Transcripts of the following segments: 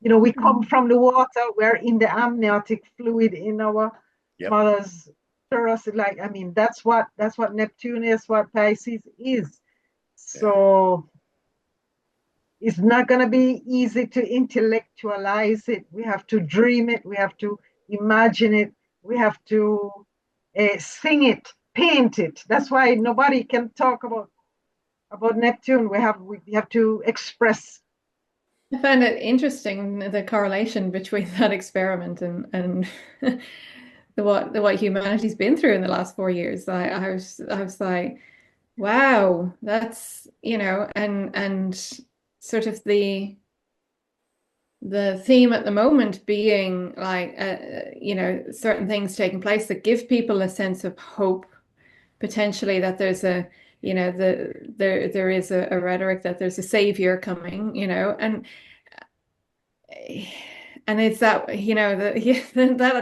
we come from the water. We're in the amniotic fluid in our Yep. mother's uterus. Like, I mean, that's what Neptune is, what Pisces is. Yeah. So it's not going to be easy to intellectualize it. We have to dream it. We have to imagine it. We have to sing it, paint it. That's why nobody can talk about Neptune. We have to express. I find it interesting the correlation between that experiment and what humanity's been through in the last 4 years. I was like, wow, that's and sort of the theme at the moment being like certain things taking place that give people a sense of hope, potentially that there's a there is a rhetoric that there's a savior coming, and it's that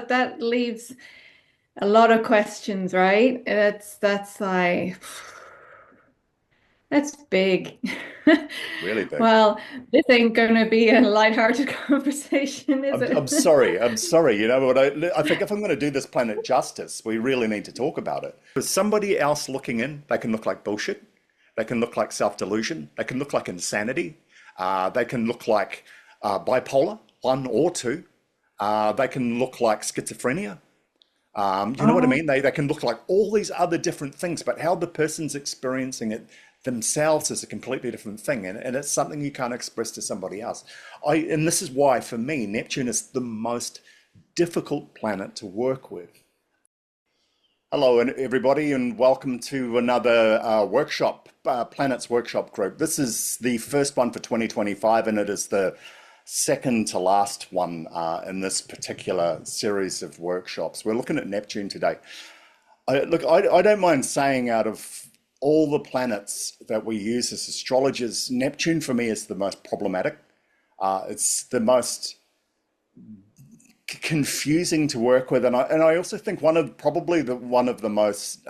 that leaves a lot of questions, right? That's like that's big. Really big. Well, this ain't gonna be a lighthearted conversation, is I'm it? sorry. I'm sorry. You know what? I think if I'm going to do this planet justice, we really need to talk about it. For somebody else looking in, they can look like bullshit. They can look like self-delusion. They can look like insanity. They can look like bipolar, one or two. They can look like schizophrenia. You know what I Oh, mean? They can look like all these other different things, but how the person's experiencing it themselves is a completely different thing, and it's something you can't express to somebody else. And this is why, for me, Neptune is the most difficult planet to work with. Hello, everybody, and welcome to another workshop, Planets Workshop Group. This is the first one for 2025, and it is the second to last one in this particular series of workshops. We're looking at Neptune today. I don't mind saying out of all the planets that we use as astrologers, Neptune for me is the most problematic. It's the most confusing to work with, and I also think one of the most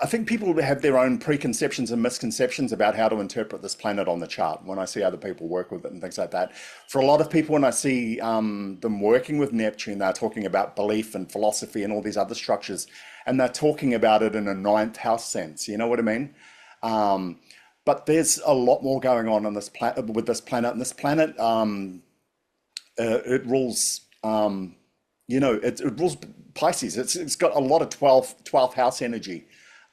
I think people have their own preconceptions and misconceptions about how to interpret this planet on the chart when I see other people work with it and things like that. For a lot of people, when I see them working with Neptune, they're talking about belief and philosophy and all these other structures, and they're talking about it in a ninth house sense. You know what I mean? But there's a lot more going on this planet with this planet. And this planet, it rules. It rules Pisces. It's got a lot of 12th house energy.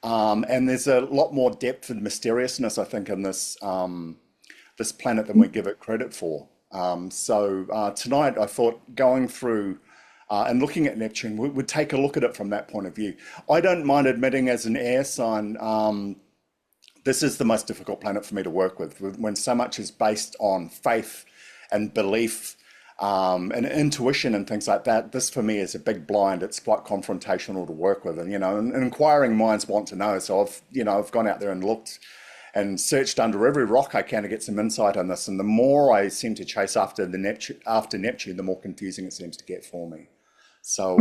And there's a lot more depth and mysteriousness, I think, in this planet than we give it credit for. So tonight, I thought going through and looking at Neptune, we would take a look at it from that point of view. I don't mind admitting, as an air sign, this is the most difficult planet for me to work with, when so much is based on faith and belief. And intuition and things like that. This for me is a big blind. It's quite confrontational to work with, and inquiring minds want to know. So I've gone out there and looked and searched under every rock I can to get some insight on this. And the more I seem to chase after Neptune, the more confusing it seems to get for me. So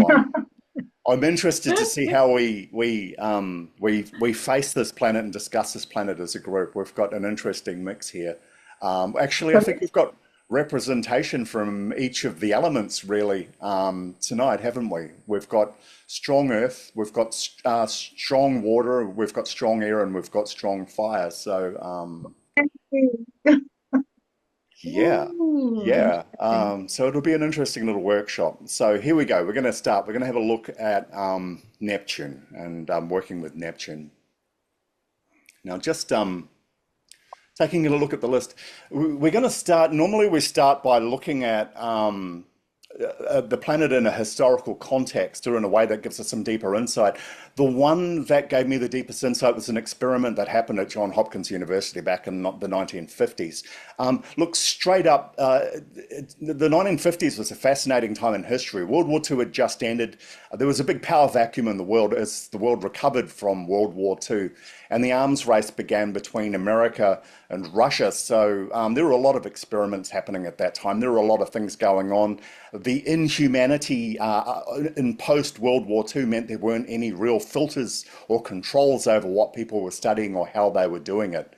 I'm interested to see how we face this planet and discuss this planet as a group. We've got an interesting mix here. Actually, I think we've got representation from each of the elements really tonight, haven't we? We've got strong earth, we've got strong water, we've got strong air, and we've got strong fire. So yeah, Ooh, yeah. interesting. So it'll be an interesting little workshop. So here we go. We're going to start. We're going to have a look at Neptune and working with Neptune. Now, just taking a look at the list, we're going to start. Normally, we start by looking at the planet in a historical context or in a way that gives us some deeper insight. The one that gave me the deepest insight was an experiment that happened at Johns Hopkins University back in the 1950s. Look, straight up, the 1950s was a fascinating time in history. World War II had just ended. There was a big power vacuum in the world as the world recovered from World War II, and the arms race began between America and Russia. So there were a lot of experiments happening at that time. There were a lot of things going on. The inhumanity in post-World War II meant there weren't any real filters or controls over what people were studying or how they were doing it.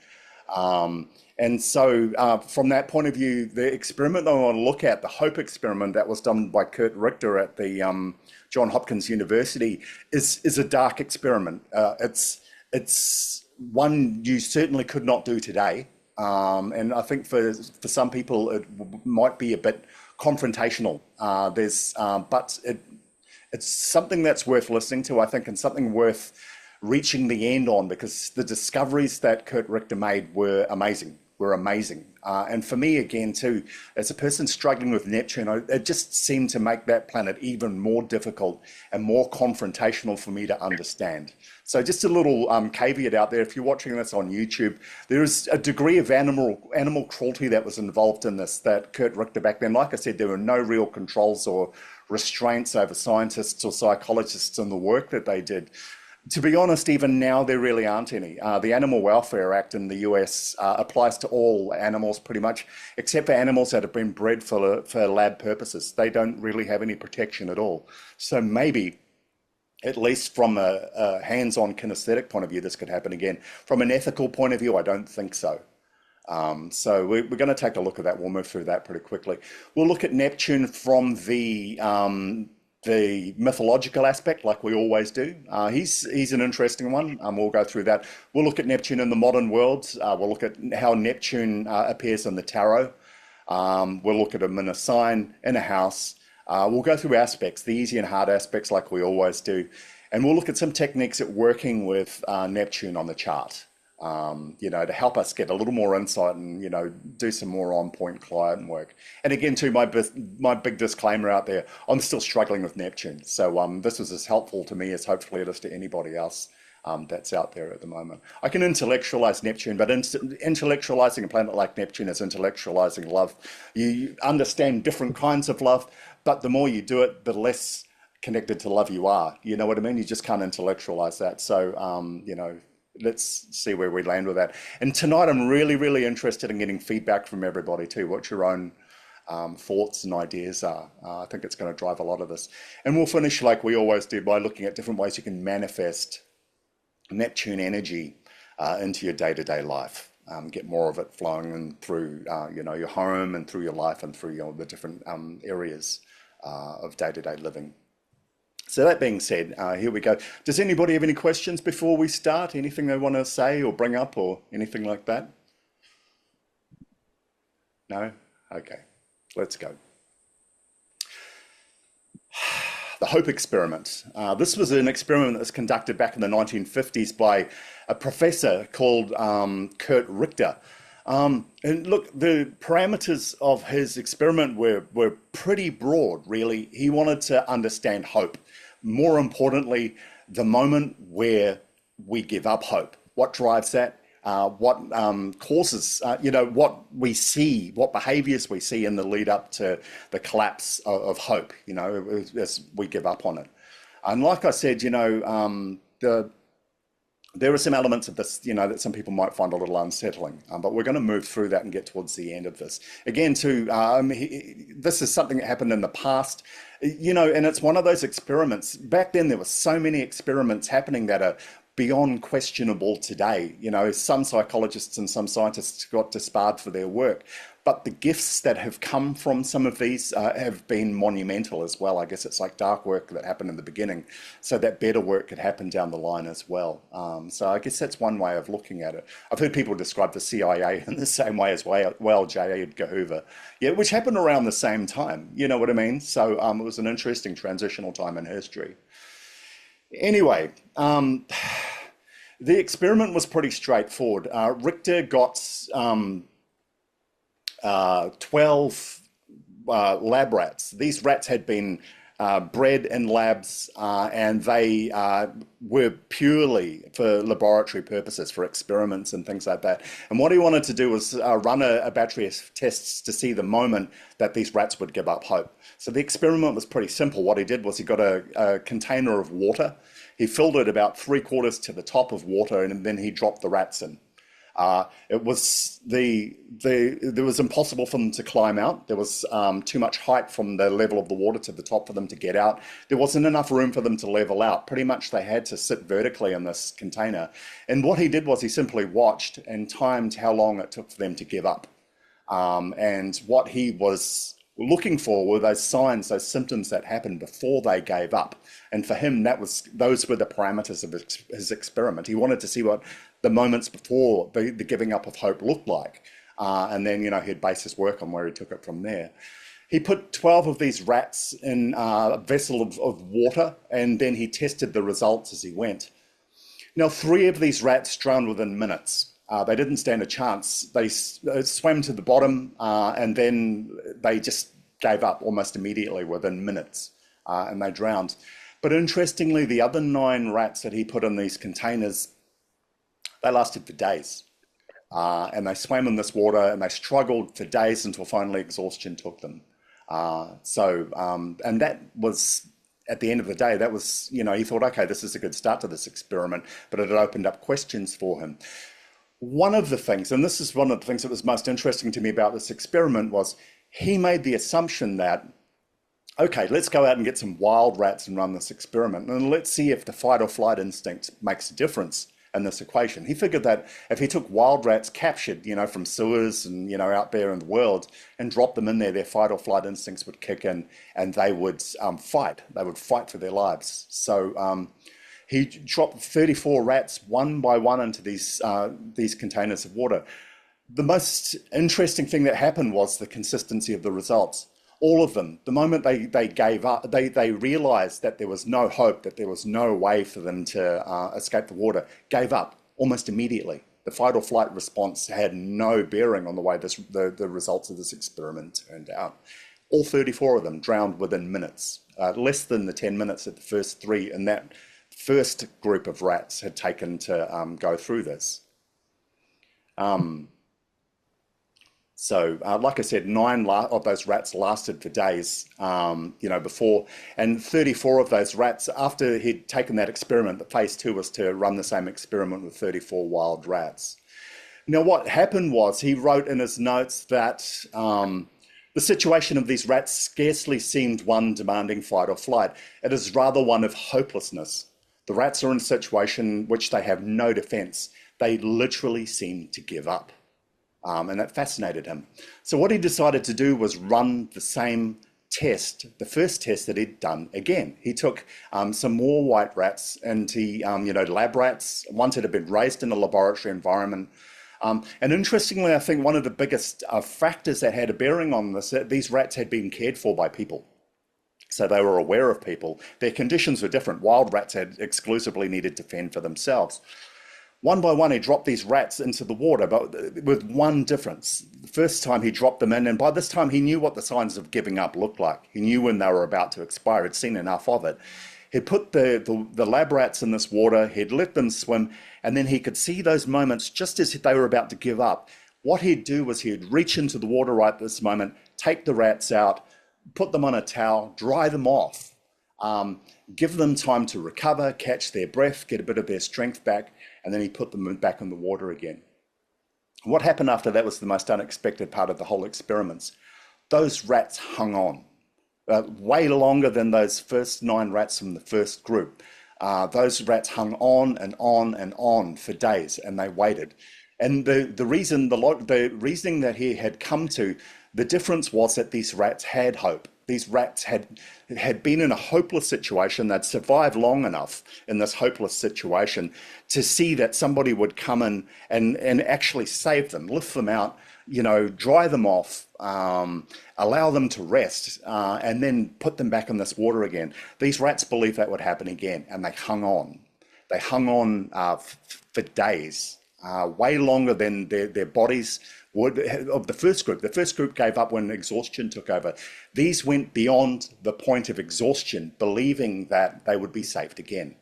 And so, from that point of view, the experiment that I want to look at, the HOPE experiment that was done by Kurt Richter at the John Hopkins University, is a dark experiment. It's one you certainly could not do today, and I think for some people it might be a bit confrontational. But it's something that's worth listening to, I think, and something worth reaching the end on, because the discoveries that Kurt Richter made were amazing. And for me, again, too, as a person struggling with Neptune, it just seemed to make that planet even more difficult and more confrontational for me to understand. So just a little caveat out there, if you're watching this on YouTube, there is a degree of animal cruelty that was involved in this, that Kurt Richter back then, like I said, there were no real controls or restraints over scientists or psychologists in the work that they did. To be honest, even now, there really aren't any. The Animal Welfare Act in the US applies to all animals pretty much, except for animals that have been bred for lab purposes. They don't really have any protection at all. So maybe, at least from a hands-on kinesthetic point of view, this could happen again. From an ethical point of view, I don't think so. So we're going to take a look at that. We'll move through that pretty quickly. We'll look at Neptune from the mythological aspect, like we always do. He's an interesting one. We'll go through that. We'll look at Neptune in the modern world. We'll look at how Neptune appears in the tarot. We'll look at him in a sign, in a house. We'll go through aspects, the easy and hard aspects, like we always do. And we'll look at some techniques at working with Neptune on the chart. To help us get a little more insight and, do some more on-point client work. And again, too, my big disclaimer out there, I'm still struggling with Neptune. So this was as helpful to me as hopefully it is to anybody else that's out there at the moment. I can intellectualize Neptune, but intellectualizing a planet like Neptune is intellectualizing love. You understand different kinds of love, but the more you do it, the less connected to love you are. You know what I mean? You just can't intellectualize that. So, let's see where we land with that. And tonight, I'm really, really interested in getting feedback from everybody too, what your own thoughts and ideas are. I think it's going to drive a lot of this. And we'll finish like we always do by looking at different ways you can manifest Neptune energy into your day-to-day life. Get more of it flowing in through, your home and through your life and through the different areas of day-to-day living. So that being said, here we go. Does anybody have any questions before we start? Anything they want to say or bring up or anything like that? No? Okay, let's go. The HOPE experiment. This was an experiment that was conducted back in the 1950s by a professor called Kurt Richter. And look, the parameters of his experiment were pretty broad, really. He wanted to understand hope. More importantly, the moment where we give up hope. What drives that? What causes, what we see, what behaviors we see in the lead up to the collapse of hope, as we give up on it. And like I said, there are some elements of this, that some people might find a little unsettling, but we're going to move through that and get towards the end of this. Again, too, this is something that happened in the past, and it's one of those experiments. Back then, there were so many experiments happening that are beyond questionable today. Some psychologists and some scientists got disbarred for their work, but the gifts that have come from some of these have been monumental as well. I guess it's like dark work that happened in the beginning, so that better work could happen down the line as well. So I guess that's one way of looking at it. I've heard people describe the CIA in the same way as well, J. Edgar Hoover, which happened around the same time. You know what I mean? So it was an interesting transitional time in history. Anyway, the experiment was pretty straightforward. Richter got 12 lab rats. These rats had been bred in labs and they were purely for laboratory purposes, for experiments and things like that. And what he wanted to do was run a battery of tests to see the moment that these rats would give up hope. So the experiment was pretty simple. What he did was he got a container of water. He filled it about 3/4 to the top of water, and then he dropped the rats in. It was there was impossible for them to climb out. There was too much height from the level of the water to the top for them to get out. There wasn't enough room for them to level out. Pretty much they had to sit vertically in this container. And what he did was he simply watched and timed how long it took for them to give up. And what he was looking for were those signs, those symptoms that happened before they gave up. And for him, those were the parameters of his experiment. He wanted to see what the moments before the giving up of hope looked like. And then, he'd base his work on where he took it from there. He put 12 of these rats in a vessel of water, and then he tested the results as he went. Now, 3 of these rats drowned within minutes. They didn't stand a chance. They swam to the bottom, and then they just gave up almost immediately within minutes, and they drowned. But interestingly, the other 9 rats that he put in these containers, they lasted for days. And they swam in this water, and they struggled for days until finally exhaustion took them. And that was, at the end of the day, that was, he thought, okay, this is a good start to this experiment, but it had opened up questions for him. One of the things, and this is one of the things that was most interesting to me about this experiment, was he made the assumption that, okay, let's go out and get some wild rats and run this experiment, and let's see if the fight or flight instinct makes a difference in this equation. He figured that if he took wild rats captured, from sewers and, out there in the world, and dropped them in there, their fight or flight instincts would kick in, and they would fight. They would fight for their lives. So he dropped 34 rats one by one into these containers of water. The most interesting thing that happened was the consistency of the results. All of them, the moment they gave up, they realized that there was no hope, that there was no way for them to escape the water, gave up almost immediately. The fight or flight response had no bearing on the way the results of this experiment turned out. All 34 of them drowned within minutes, less than the 10 minutes that the first 3 in that first group of rats had taken to go through this. So, like I said, 9 of those rats lasted for days, before, and 34 of those rats, after he'd taken that experiment, the phase 2 was to run the same experiment with 34 wild rats. Now, what happened was he wrote in his notes that the situation of these rats scarcely seemed one demanding fight or flight. It is rather one of hopelessness. The rats are in a situation which they have no defense. They literally seem to give up. And that fascinated him. So what he decided to do was run the same test, the first test that he'd done again. He took some more white rats, and lab rats, ones that had been raised in a laboratory environment. And interestingly, I think one of the biggest factors that had a bearing on this, that these rats had been cared for by people. So they were aware of people. Their conditions were different. Wild rats had exclusively needed to fend for themselves. One by one, he dropped these rats into the water, but with one difference. The first time he dropped them in, and by this time he knew what the signs of giving up looked like. He knew when they were about to expire. He'd seen enough of it. He'd put the lab rats in this water, he'd let them swim, and then he could see those moments just as they were about to give up. What he'd do was he'd reach into the water right at this moment, take the rats out, put them on a towel, dry them off, give them time to recover, catch their breath, get a bit of their strength back, and then he put them back in the water again. What happened after that was the most unexpected part of the whole experiments. Those rats hung on way longer than those first 9 rats from the first group. Those rats hung on and on and on for days, and they waited. And the reasoning that he had come to, the difference was that these rats had hope. These rats had been in a hopeless situation. They'd survived long enough in this hopeless situation to see that somebody would come in and actually save them, lift them out, dry them off, allow them to rest, and then put them back in this water again. These rats believed that would happen again, and they hung on. They hung on for days, way longer than their bodies would of the first group. The first group gave up when exhaustion took over. These went beyond the point of exhaustion, believing that they would be saved again.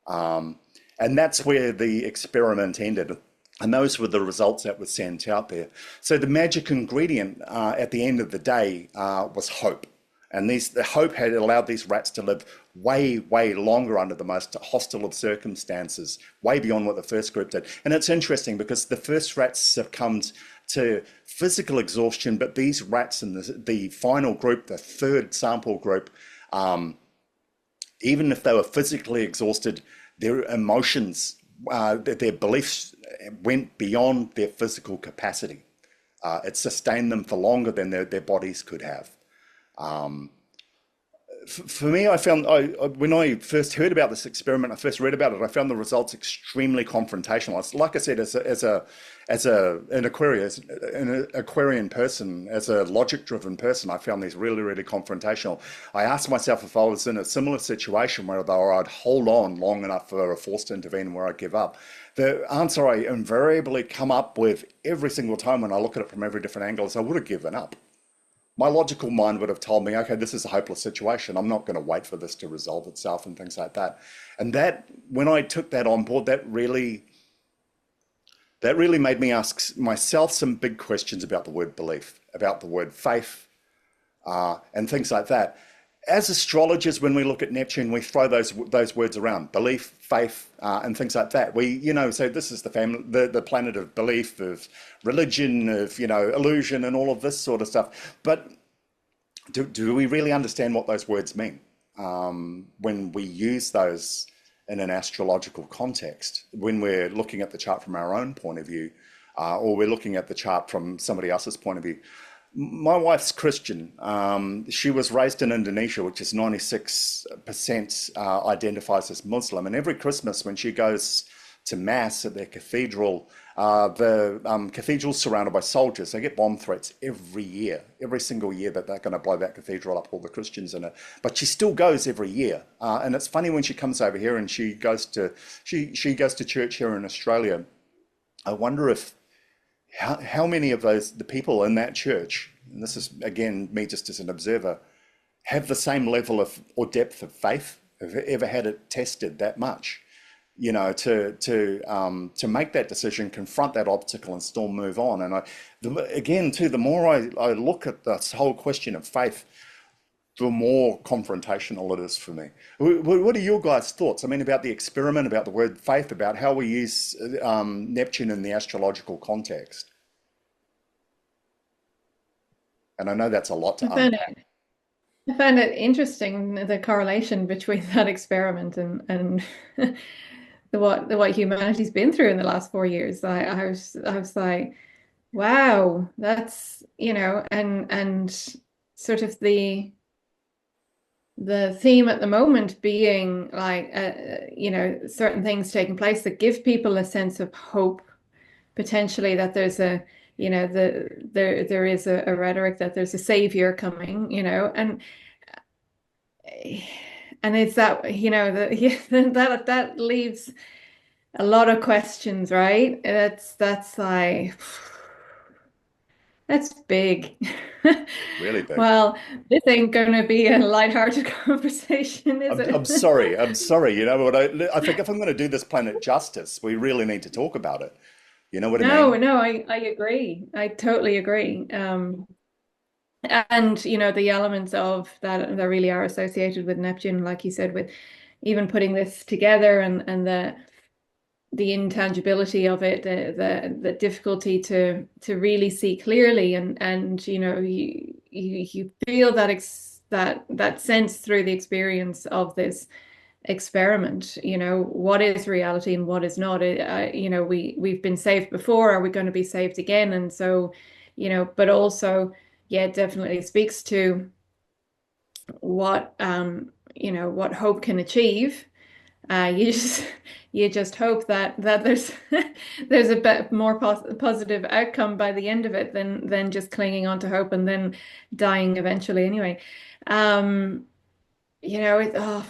And that's where the experiment ended. And those were the results that were sent out there. So the magic ingredient at the end of the day was hope. And the hope had allowed these rats to live way, way longer under the most hostile of circumstances, way beyond what the first group did. And it's interesting because the first rats succumbed to physical exhaustion, but these rats in the final group, the third sample group, even if they were physically exhausted, their emotions, their beliefs went beyond their physical capacity. It sustained them for longer than their bodies could have. For me, I found when I first heard about this experiment, I first read about it, I found the results extremely confrontational. It's like I said, an Aquarian person, as a logic-driven person, I found these really, really confrontational. I asked myself if I was in a similar situation where I'd hold on long enough for a force to intervene, where I'd give up. The answer I invariably come up with every single time when I look at it from every different angle is I would have given up. My logical mind would have told me, okay, this is a hopeless situation. I'm not going to wait for this to resolve itself and things like that. And that, when I took that on board, that really made me ask myself some big questions about the word belief, about the word faith, and things like that. As astrologers, when we look at Neptune, we throw those words around: belief, faith, and things like that. We, say this is the planet of belief, of religion, of illusion, and all of this sort of stuff. But do we really understand what those words mean when we use those in an astrological context? When we're looking at the chart from our own point of view, or we're looking at the chart from somebody else's point of view. My wife's Christian. She was raised in Indonesia, which is 96% identifies as Muslim. And every Christmas, when she goes to Mass at their cathedral, the cathedral's surrounded by soldiers. They get bomb threats every year, every single year, that they're going to blow that cathedral up, all the Christians in it. But she still goes every year. And it's funny when she comes over here and she goes to church here in Australia. I wonder if how many of the people in that church, and this is again me just as an observer, have the same level of or depth of faith, have ever had it tested that much, to make that decision, confront that obstacle, and still move on. And the more I look at this whole question of faith, the more confrontational it is for me. What are your guys' thoughts? I mean, about the experiment, about the word faith, about how we use Neptune in the astrological context. And I know that's a lot to I found unpack. it, I found it interesting, the correlation between that experiment and what humanity's been through in the last 4 years. I was like, wow, that's and sort of the theme at the moment being like certain things taking place that give people a sense of hope, potentially, that there's a there is a rhetoric that there's a savior coming, and it's that that leaves a lot of questions, right? That's like, that's big. Really big. Well, this ain't gonna be a lighthearted conversation, is I'm it? sorry. I'm sorry. You know what? I think if I'm going to do this planet justice, we really need to talk about it. You know what I No, mean? no, I agree. I totally agree. And the elements of that really are associated with Neptune, like you said, with even putting this together, and the intangibility of it, the difficulty to really see clearly, and you feel that sense through the experience of this experiment. What is reality and what is not. We've been saved before. Are we going to be saved again? And so, but also, yeah, it definitely speaks to what hope can achieve. You just you just hope that there's a bit more positive outcome by the end of it than just clinging on to hope and then dying eventually anyway. Um, oh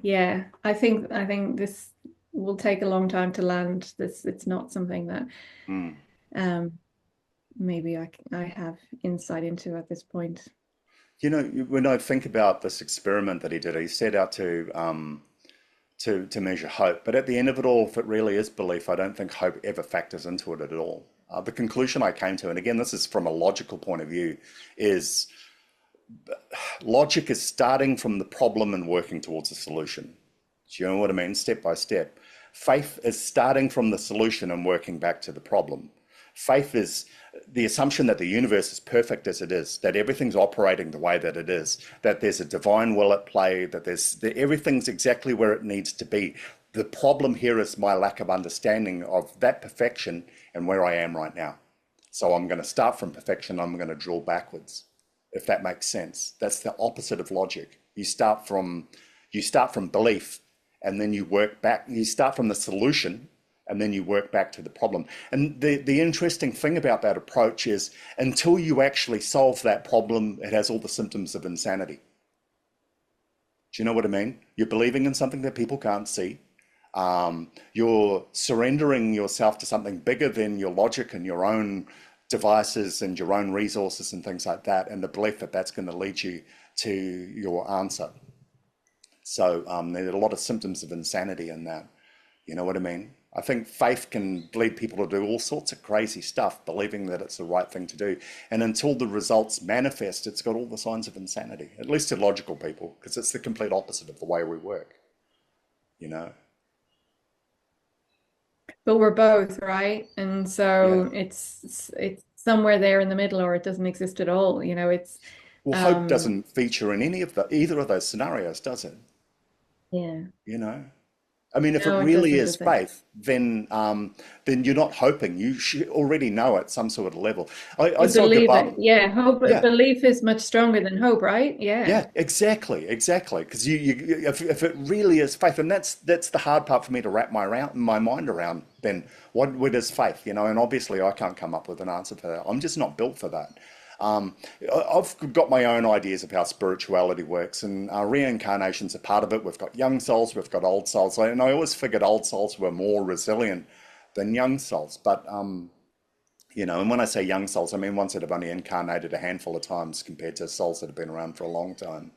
yeah, I think this will take a long time to land. It's not something that Mm. um maybe I have insight into at this point. When I think about this experiment that he did, he set out to measure hope. But at the end of it all, if it really is belief, I don't think hope ever factors into it at all. The conclusion I came to, and again, this is from a logical point of view, is Logic is starting from the problem and working towards a solution. Do you know what I mean? Step by step. Faith is starting from the solution and working back to the problem. Faith is the assumption that the universe is perfect as it is, that everything's operating the way that it is, that there's a divine will at play, that everything's exactly where it needs to be. The problem here is my lack of understanding of that perfection and where I am right now. So I'm going to start from perfection. I'm going to drill backwards, if that makes sense. That's the opposite of logic. You start from belief, and then you work back. You start from the solution, and then you work back to the problem. And the interesting thing about that approach is until you actually solve that problem, it has all the symptoms of insanity. Do you know what I mean? You're believing in something that people can't see. You're surrendering yourself to something bigger than your logic and your own devices and your own resources and things like that, and the belief that that's going to lead you to your answer. So there are a lot of symptoms of insanity in that. You know what I mean? I think faith can lead people to do all sorts of crazy stuff, believing that it's the right thing to do. And until the results manifest, it's got all the signs of insanity, at least to logical people, because it's the complete opposite of the way we work, you know? But we're both, right? And Yeah. so it's somewhere there in the middle, or it doesn't exist at all. It's Well, hope um doesn't feature in either of those scenarios, does it? yeah. You know? I mean, if it No, it really doesn't, is does it? faith, then you're not hoping. You should already know at some sort of level. I You saw believe it. Gabam. Yeah, hope Yeah, belief is much stronger than hope, right? Yeah. yeah, exactly. Because if it really is faith, and that's the hard part for me to wrap my mind around. Then what is faith? You know, and obviously I can't come up with an answer for that. I'm just not built for that. Um, I've got my own ideas of how spirituality works, and reincarnation's a part of it. We've got young souls, we've got old souls, and I always figured old souls were more resilient than young souls. But and when I say young souls, I mean ones that have only incarnated a handful of times compared to souls that have been around for a long time.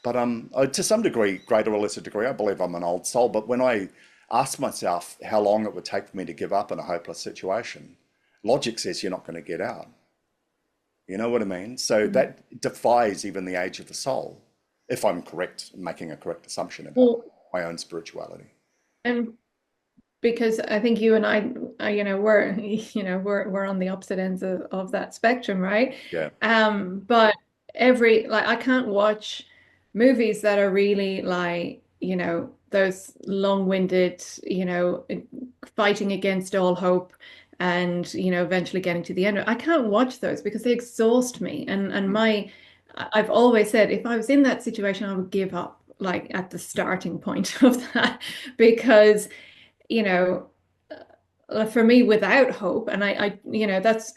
But to some degree, greater or lesser degree, I believe I'm an old soul. But when I ask myself how long it would take for me to give up in a hopeless situation, logic says you're not going to get out. You know what I mean? So Mm. that defies even the age of the soul, if I'm correct, making a correct assumption about Well, my own spirituality. and because I think you and I, we're, we're on the opposite ends of that spectrum, right? Yeah. But I can't watch movies that are really like, those long-winded, fighting against all hope and, eventually getting to the end. I can't watch those because they exhaust me. And Mm. I've always said if I was in that situation, I would give up like at the starting point of that because you know, for me, without hope, and that's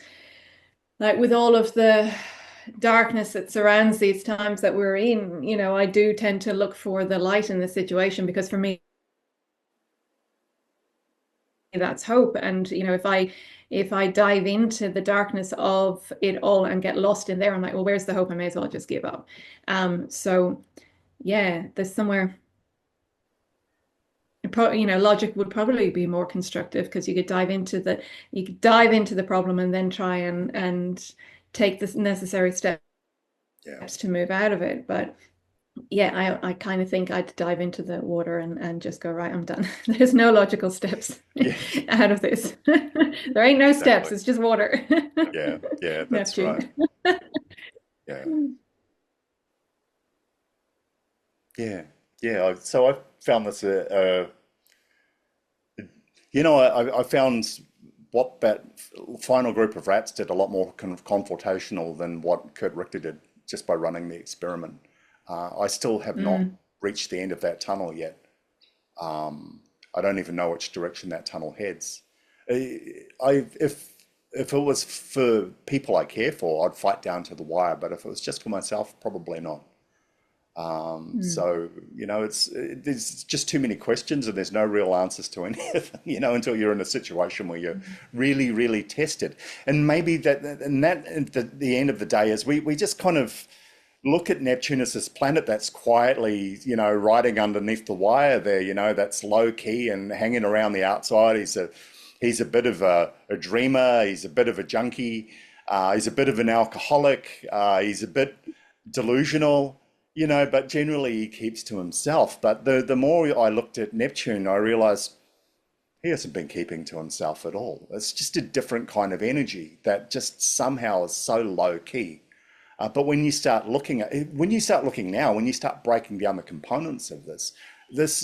like with all of the darkness that surrounds these times that we're in, I do tend to look for the light in the situation because for me, that's hope. And, if I dive into the darkness of it all and get lost in there, I'm like, well, where's the hope? I may as well just give up. So yeah, there's somewhere. Logic would probably be more constructive because you could dive into the problem and then try and take the necessary steps Yeah. to move out of it. But yeah, I kind of think I'd dive into the water and just go, right, I'm done. There's no logical steps Yeah. out of this. There ain't no steps, Exactly. it's just water. Yeah. Yeah. That's right. Neptune. Yeah. Yeah. Yeah. So I found this I found what that final group of rats did a lot more confrontational than what Kurt Richter did just by running the experiment. I still have not Mm. reached the end of that tunnel yet. I don't even know which direction that tunnel heads. If it was for people I care for, I'd fight down to the wire. But if it was just for myself, probably not. Mm. So, there's just too many questions and there's no real answers to any of them, until you're in a situation where you're really, really tested. And maybe that at the end of the day is we just kind of look at Neptune as this planet that's quietly, riding underneath the wire there, that's low key and hanging around the outside. He's a bit of a dreamer. He's a bit of a junkie. He's a bit of an alcoholic. He's a bit delusional, but generally he keeps to himself. But the more I looked at Neptune, I realized he hasn't been keeping to himself at all. It's just a different kind of energy that just somehow is so low key. But when you start looking at it, when you start looking now, when you start breaking down the components of this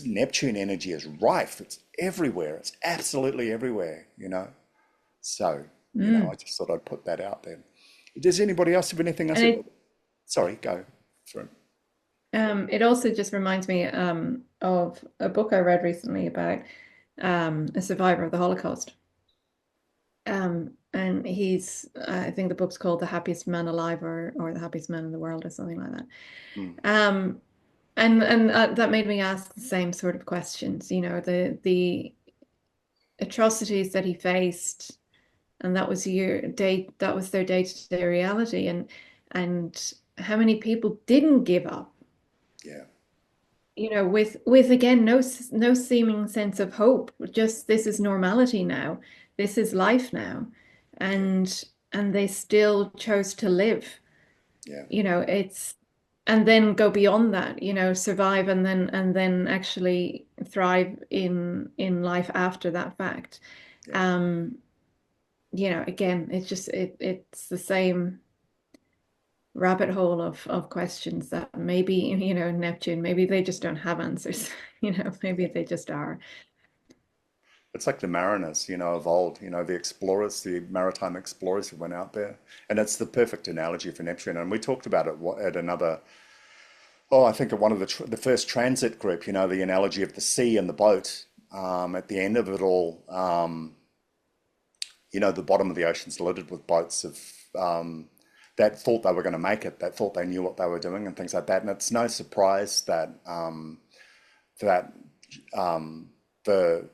Neptune energy is rife. It's everywhere. It's absolutely everywhere. So, I Mm. just thought I'd put that out there. Does anybody else have anything else? And Sorry, go. Sorry. it also just reminds me of a book I read recently about a survivor of the Holocaust. And I think the book's called The Happiest Man Alive, or The Happiest Man in the World, or something like that. Mm, Um, and that made me ask the same sort of questions, the atrocities that he faced, and that was their day-to-day reality, and how many people didn't give up, yeah, with again no seeming sense of hope, just this is normality now, this is life now, yeah, and they still chose to live. yeah, It's and then go beyond that, survive, and then actually thrive in life after that fact. yeah. um Again, it's the same rabbit hole of questions that maybe, Neptune, maybe they just don't have answers. Maybe Yeah. they just are. It's like the mariners, of old, the explorers, the maritime explorers who went out there. And it's the perfect analogy for Neptune. And we talked about it at another, I think at one of the first transit group, the analogy of the sea and the boat. At the end of it all, the bottom of the ocean's littered with boats that thought they were going to make it, that thought they knew what they were doing and things like that. And it's no surprise that the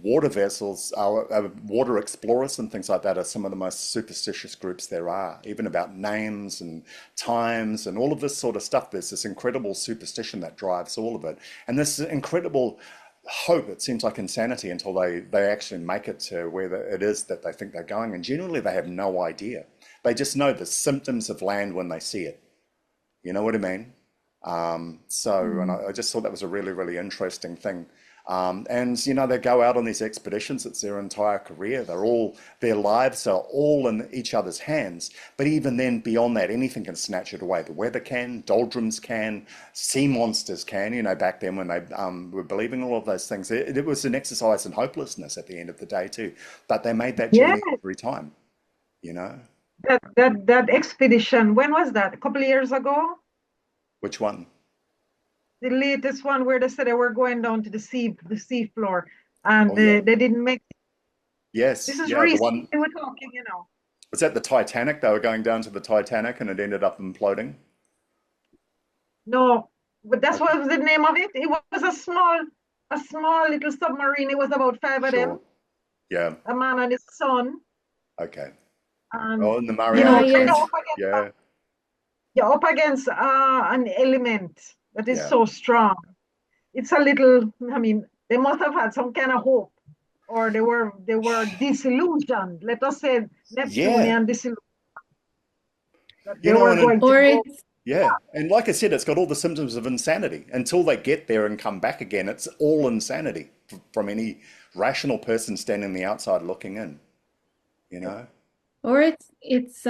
water vessels, water explorers and things like that are some of the most superstitious groups there are, even about names and times and all of this sort of stuff. There's this incredible superstition that drives all of it. And this incredible hope, it seems like insanity until they actually make it to where it is that they think they're going. And generally they have no idea. They just know the symptoms of land when they see it. You know what I mean? And Mm. I just thought that was a really, really interesting thing. And they go out on these expeditions. It's their entire career. Their lives are all in each other's hands. But even then, beyond that, anything can snatch it away. The weather can, doldrums can, sea monsters can. Back then when they were believing all of those things, it was an exercise in hopelessness at the end of the day too. But they made that Yeah, journey every time. You know, that expedition. When was that? A couple of years ago? which one? The latest one where they said they were going down to the sea floor, and Oh yeah, they didn't make. This yes, is yeah. The recent. one They were talking. was that the Titanic. They were going down to the Titanic, and it ended up imploding. No, but that's Okay, what was the name of it. It was a small little submarine. It was about five of sure. them, Yeah. a man and his son, Okay. and Oh, in the Yeah, kind of Mariana yes. up Trench. against, Yeah. an element that is Yeah. so strong. It's a little. I mean, they must have had some kind of hope, or they were disillusioned. Let us say Yeah. Neptunian disillusioned that You they know, were and going to Or go. it's yeah. And like I said, it's got all the symptoms of insanity. Until they get there and come back again, it's all insanity from any rational person standing on the outside looking in, you know? or it's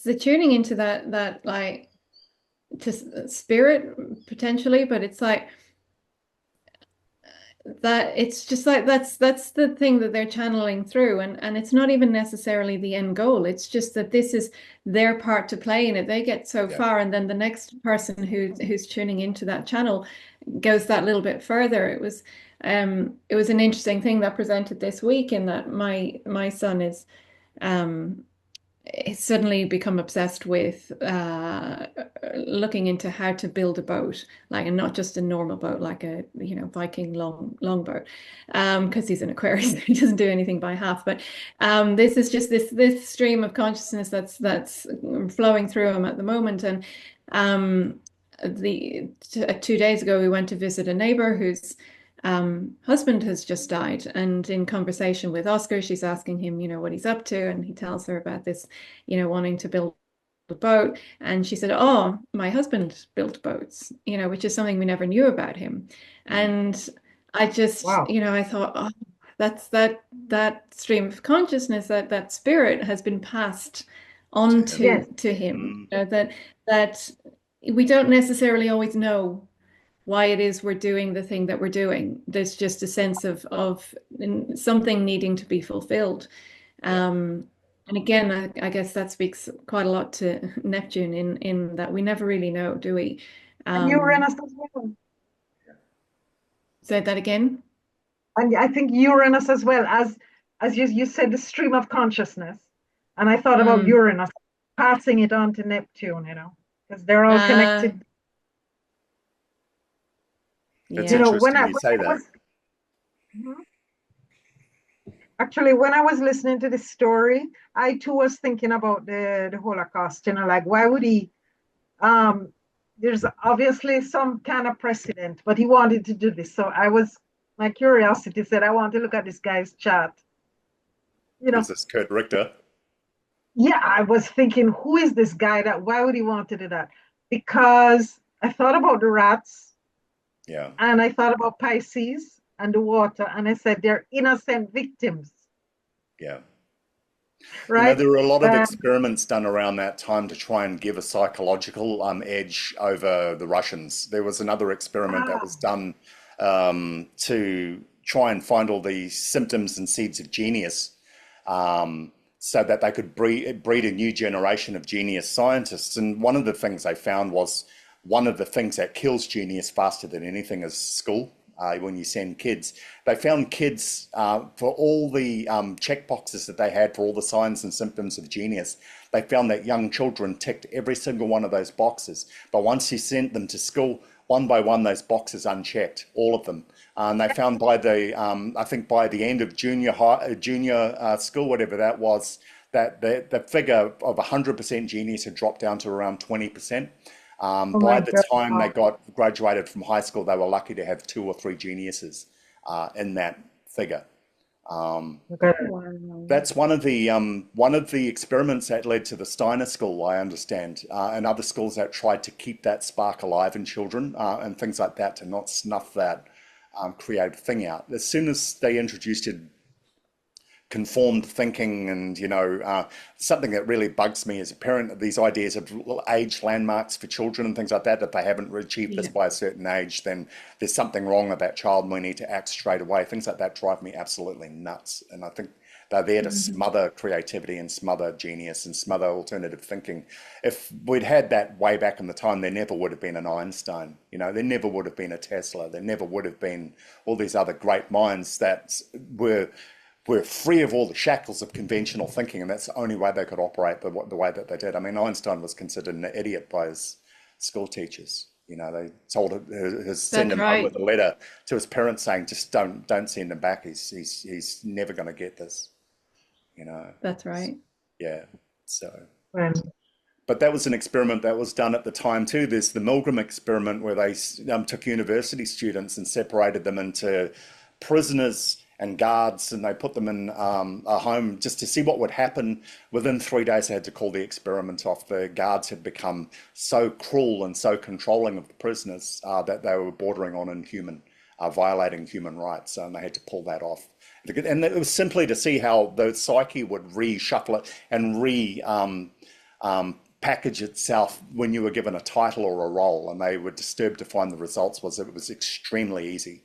the tuning into that like to spirit potentially, but it's like that it's just like that's the thing that they're channeling through, and it's not even necessarily the end goal. It's just that this is their part to play in it. They get so Yeah. far, and then the next person who's tuning into that channel goes that little bit further. It was an interesting thing that presented this week, in that my son is um he's suddenly become obsessed with looking into how to build a boat, like, and not just a normal boat, like a Viking long boat, because he's an Aquarius. He doesn't do anything by half. But this is just this stream of consciousness that's flowing through him at the moment. And the 2 days ago, we went to visit a neighbor whose husband has just died, and in conversation with Oscar, she's asking him, what he's up to, and he tells her about this, wanting to build a boat. And she said, "Oh, my husband built boats," which is something we never knew about him. Mm. And I just, Wow. I thought, oh, that's that stream of consciousness, that spirit has been passed To on him. Yes. to him. Mm. That we don't necessarily always know why it is we're doing the thing that we're doing. There's just a sense of something needing to be fulfilled. Yeah. And again, I guess that speaks quite a lot to Neptune in that we never really know, do we? And Um, Uranus as well. Say that again. And I think Uranus as well, as you said, the stream of consciousness. And I thought about Mm. Uranus passing it on to Neptune, because they're all Uh, connected. It's yeah. When interesting I you when say I that. was Mhm. Actually, when I was listening to this story, I too was thinking about the Holocaust. Like why would he? Um, there's obviously some kind of precedent, but he wanted to do this. So my curiosity said, I want to look at this guy's chart. You Is know, this Kurt Richter? yeah, I was thinking, who is this guy why would he want to do that? Because I thought about the rats Yeah. and I thought about Pisces and the water, and I said they're innocent victims, Yeah. right? There were a lot of Uh, experiments done around that time to try and give a psychological edge over the Russians. There was another experiment that was ah, done to try and find all the symptoms and seeds of genius, so that they could breed a new generation of genius scientists. And one of the things they found was one of the things that kills genius faster than anything is school. When you send kids, they found kids for all the check boxes that they had for all the signs and symptoms of genius. They found that young children ticked every single one of those boxes. But once you sent them to school, one by one, those boxes unchecked, all of them. And they found by I think by the end of junior school, whatever that was, that the figure of 100% genius had dropped down to around 20%. oh By my the God. time they Wow. got graduated from high school, they were lucky to have two or three geniuses in that figure. Okay. Wow. That's one of the experiments that led to the Steiner School, I understand, and other schools that tried to keep that spark alive in children and things like that to not snuff that creative thing out. As soon as they introduced it conformed thinking and something that really bugs me as a parent, these ideas of age landmarks for children and things like that, if they haven't achieved this Yeah. by a certain age, then there's something wrong with that child and we need to act straight away. Things like that drive me absolutely nuts, and I think they're there to Mhm. smother creativity and smother genius and smother alternative thinking. If we'd had that way back in the time, there never would have been an Einstein, there never would have been a Tesla, there never would have been all these other great minds that were free of all the shackles of conventional thinking, and that's the only way they could operate the way that they did. I mean, Einstein was considered an idiot by his school teachers. They told send That's him home right. with a letter to his parents saying, just don't send him back. He's never going to get this. You know, That's right. yeah. So, When, but that was an experiment that was done at the time too. There's the Milgram experiment where they took university students and separated them into prisoners and guards, and they put them in a home just to see what would happen. Within 3 days, they had to call the experiment off. The guards had become so cruel and so controlling of the prisoners that they were bordering on inhuman, violating human rights, and they had to pull that off. And it was simply to see how the psyche would reshuffle it and package itself when you were given a title or a role, and they were disturbed to find the results was that it was extremely easy.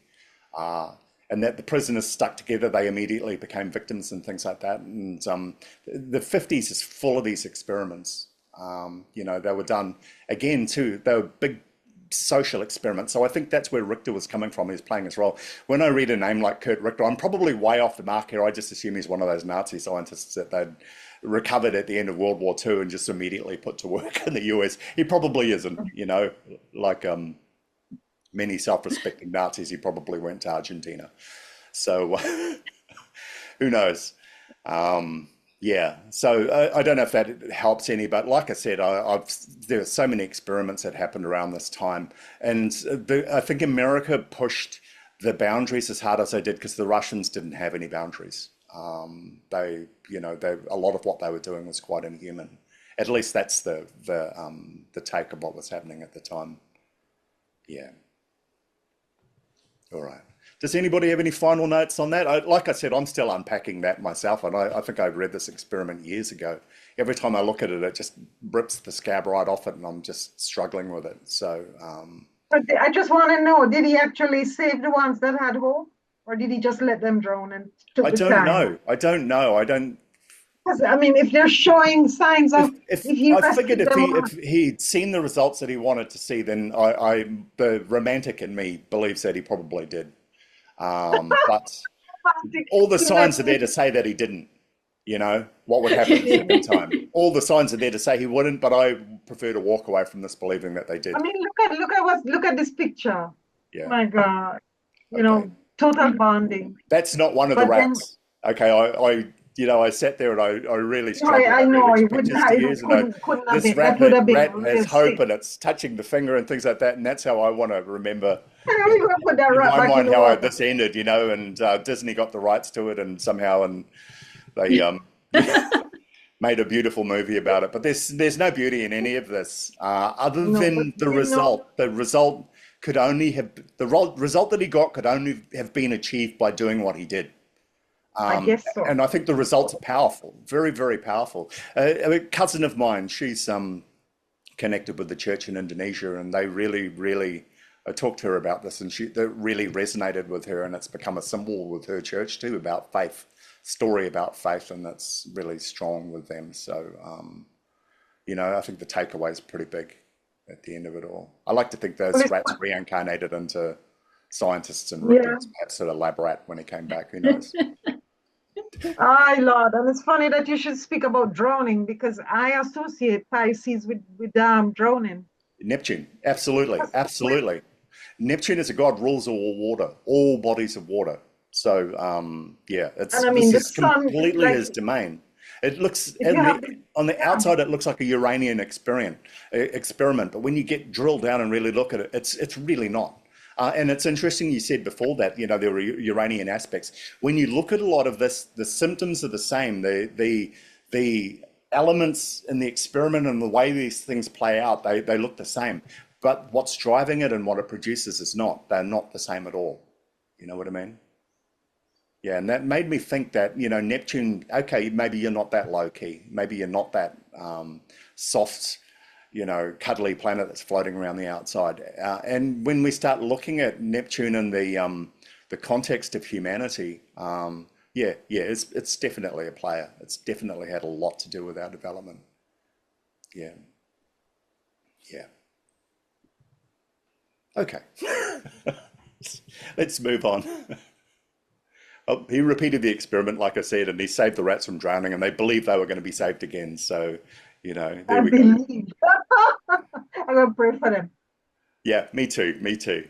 And that the prisoners stuck together, they immediately became victims and things like that. And the 50s is full of these experiments. They were done again too. They were big social experiments. So I think that's where Richter was coming from. He was playing his role. When I read a name like Kurt Richter, I'm probably way off the mark here. I just assume he's one of those Nazi scientists that they'd recovered at the end of World War II and just immediately put to work in the US. He probably isn't, like many self-respecting Nazis, he probably went to Argentina. So who knows? Yeah, so I don't know if that helps any, but like I said, there are so many experiments that happened around this time, and I think America pushed the boundaries as hard as they did because the Russians didn't have any boundaries. A lot of what they were doing was quite inhuman, At least that's the take of what was happening at the time. Yeah. All right. Does anybody have any final notes on that? Like I said, I'm still unpacking that myself, and I think I read this experiment years ago. Every time I look at it, it just rips the scab right off it, and I'm just struggling with it. So, But I just want to know, did he actually save the ones that had hope, or did he just let them drown and took I the don't time? know. I don't know. I don't. 'Cause, I mean, if they're showing signs of, If if he I figured rescued if them he all, if he'd seen the results that he wanted to see, then the romantic in me believes that he probably did. But all the he signs let are there me. to say that he didn't. You know, what would happen the second time? All the signs are there to say he wouldn't, but I prefer to walk away from this believing that they I did. mean, look at this picture. Yeah. My God, Okay. total bonding. That's not one of the But then, rats. Okay. I sat there and I really no, struggled. I I read know its it wouldn't pictures have, to it use, and couldn't have this been. That would have been rat has real hope sick. and it's touching the finger and things like that. And that's how I want to remember We're gonna put that in rat my back in mind the how water. this ended, and Disney got the rights to it and somehow and they made a beautiful movie about it. But there's no beauty in any of this other No, but than the result. The result could only have result that he got could only have been achieved by doing what he did. I guess so. And I think the results are powerful, very, very powerful. A cousin of mine, she's connected with the church in Indonesia, and they really, really I talked to her about this, and that really resonated with her, and it's become a symbol with her church too about faith, story about faith, and that's really strong with them. So, I think the takeaway is pretty big at the end of it all. I like to think Well, those rats reincarnated into scientists and yeah. was perhaps a lab rat when he came back. Who knows? Aye, Lord. And it's funny that you should speak about drowning because I associate Pisces with drowning. Neptune, absolutely, Because absolutely. Neptune is a god rules all water, all bodies of water. So yeah, and I this mean the is sun, completely like his domain. It looks if you have on the yeah, outside, it looks like a Uranian experiment, but when you get drilled down and really look at it, it's really not. And it's interesting you said before that there were Uranian aspects. When you look at a lot of this, the symptoms are the same. The elements in the experiment and the way these things play out, they look the same. But what's driving it and what it produces is not. They're not the same at all. You know what I mean? Yeah, and that made me think that, Neptune, okay, maybe you're not that low key. Maybe you're not that soft, cuddly planet that's floating around the outside. And when we start looking at Neptune in the context of humanity, yeah, it's definitely a player. It's definitely had a lot to do with our development. Yeah, yeah. Okay, let's move on. Oh, he repeated the experiment, like I said, and he saved the rats from drowning, and they believed they were going to be saved again. So, there I we go. believe. I'm gonna pray for them. Yeah, me too, me too.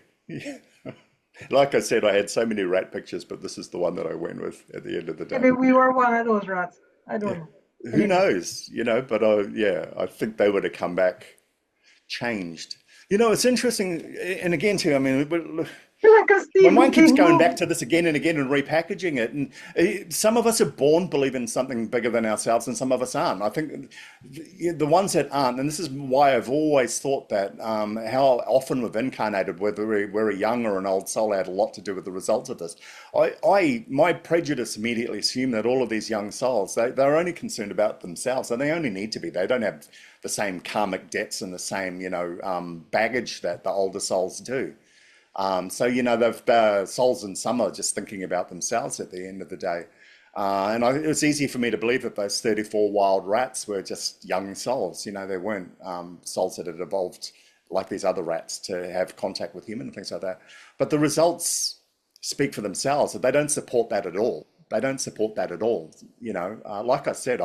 Like I said, I had so many rat pictures, but this is the one that I went with at the end of the day. Maybe we were one of those rats. I Yeah, don't know. who Anyway. knows, but yeah, I think they would have come back changed. It's interesting, and again, too, I mean, Like a my Stephen mind keeps King going back movie. to this again and again and repackaging it. And some of us are born believing something bigger than ourselves, and some of us aren't. I think the ones that aren't, and this is why I've always thought that how often we've incarnated, whether we're a young or an old soul, had a lot to do with the results of this. My prejudice immediately assumed that all of these young souls, they're only concerned about themselves, and they only need to be. They don't have the same karmic debts and the same, baggage that the older souls do. So, they've souls in some are just thinking about themselves at the end of the day. It was easy for me to believe that those 34 wild rats were just young souls. They weren't souls that had evolved like these other rats to have contact with human and things like that. But the results speak for themselves. They don't support that at all. They don't support that at all. Like I said,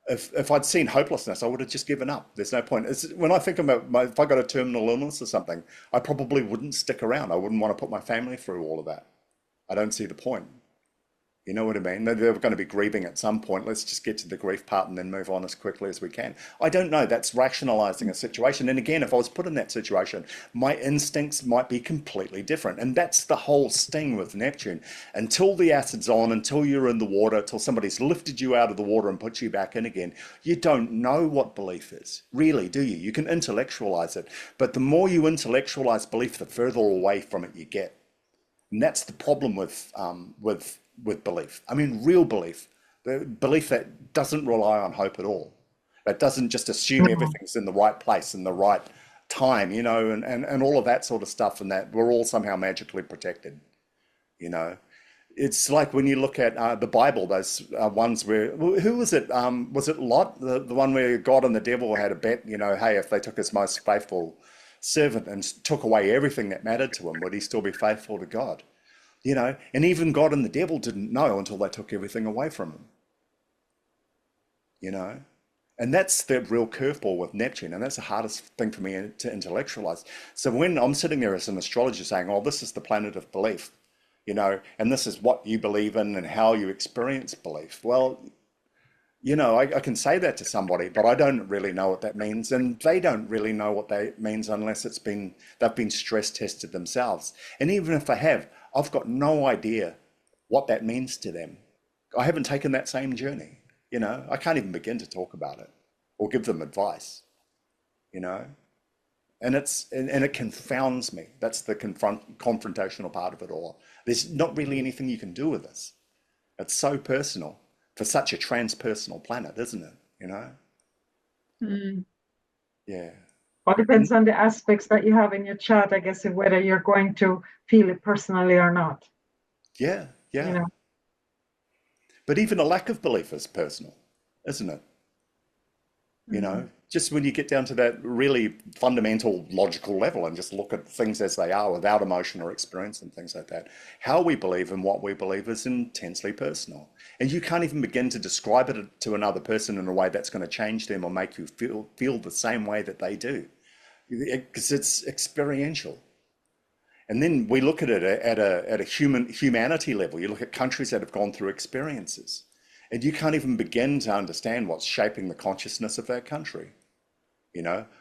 if I'd seen hopelessness, I would have just given up. There's no point. When I think about if I got a terminal illness or something, I probably wouldn't stick around. I wouldn't want to put my family through all of that. I don't see the point. You know what I mean? They're going to be grieving at some point. Let's just get to the grief part and then move on as quickly as we can. I don't know. That's rationalizing a situation. And again, if I was put in that situation, my instincts might be completely different. And that's the whole sting with Neptune. Until the acid's on, until you're in the water, until somebody's lifted you out of the water and put you back in again, you don't know what belief is, really, do you? You can intellectualize it. But the more you intellectualize belief, the further away from it you get. And that's the problem with belief. I mean, real belief, the belief that doesn't rely on hope at all, that doesn't just assume No. everything's in the right place in the right time, and all of that sort of stuff, and that we're all somehow magically protected, you know. It's like when you look at the Bible, those ones where, who was it? Was it Lot, the one where God and the devil had a bet, hey, if they took his most faithful servant and took away everything that mattered to him, would he still be faithful to God? And even God and the devil didn't know until they took everything away from him, you know. And that's the real curveball with Neptune, and that's the hardest thing for me to intellectualize. So when I'm sitting there as an astrologer saying, oh, this is the planet of belief, and this is what you believe in and how you experience belief. Well, I can say that to somebody, but I don't really know what that means, and they don't really know what that means unless they've been stress tested themselves. And even if they have, I've got no idea what that means to them. I haven't taken that same journey, I can't even begin to talk about it or give them advice, you know. And it confounds me. That's the confrontational part of it all. There's not really anything you can do with this. It's so personal for such a transpersonal planet, isn't it? Mm. Yeah. All And depends on the aspects that you have in your chart, I guess, of whether you're going to feel it personally or not. yeah, You yeah. know, But even a lack of belief is personal, isn't it? Mm. Just when you get down to that really fundamental logical level and just look at things as they are without emotion or experience and things like that, how we believe and what we believe is intensely personal. And you can't even begin to describe it to another person in a way that's going to change them or make you feel the same way that they do, because it's experiential. And then we look at it at a humanity level. You look at countries that have gone through experiences, and you can't even begin to understand what's shaping the consciousness of that country.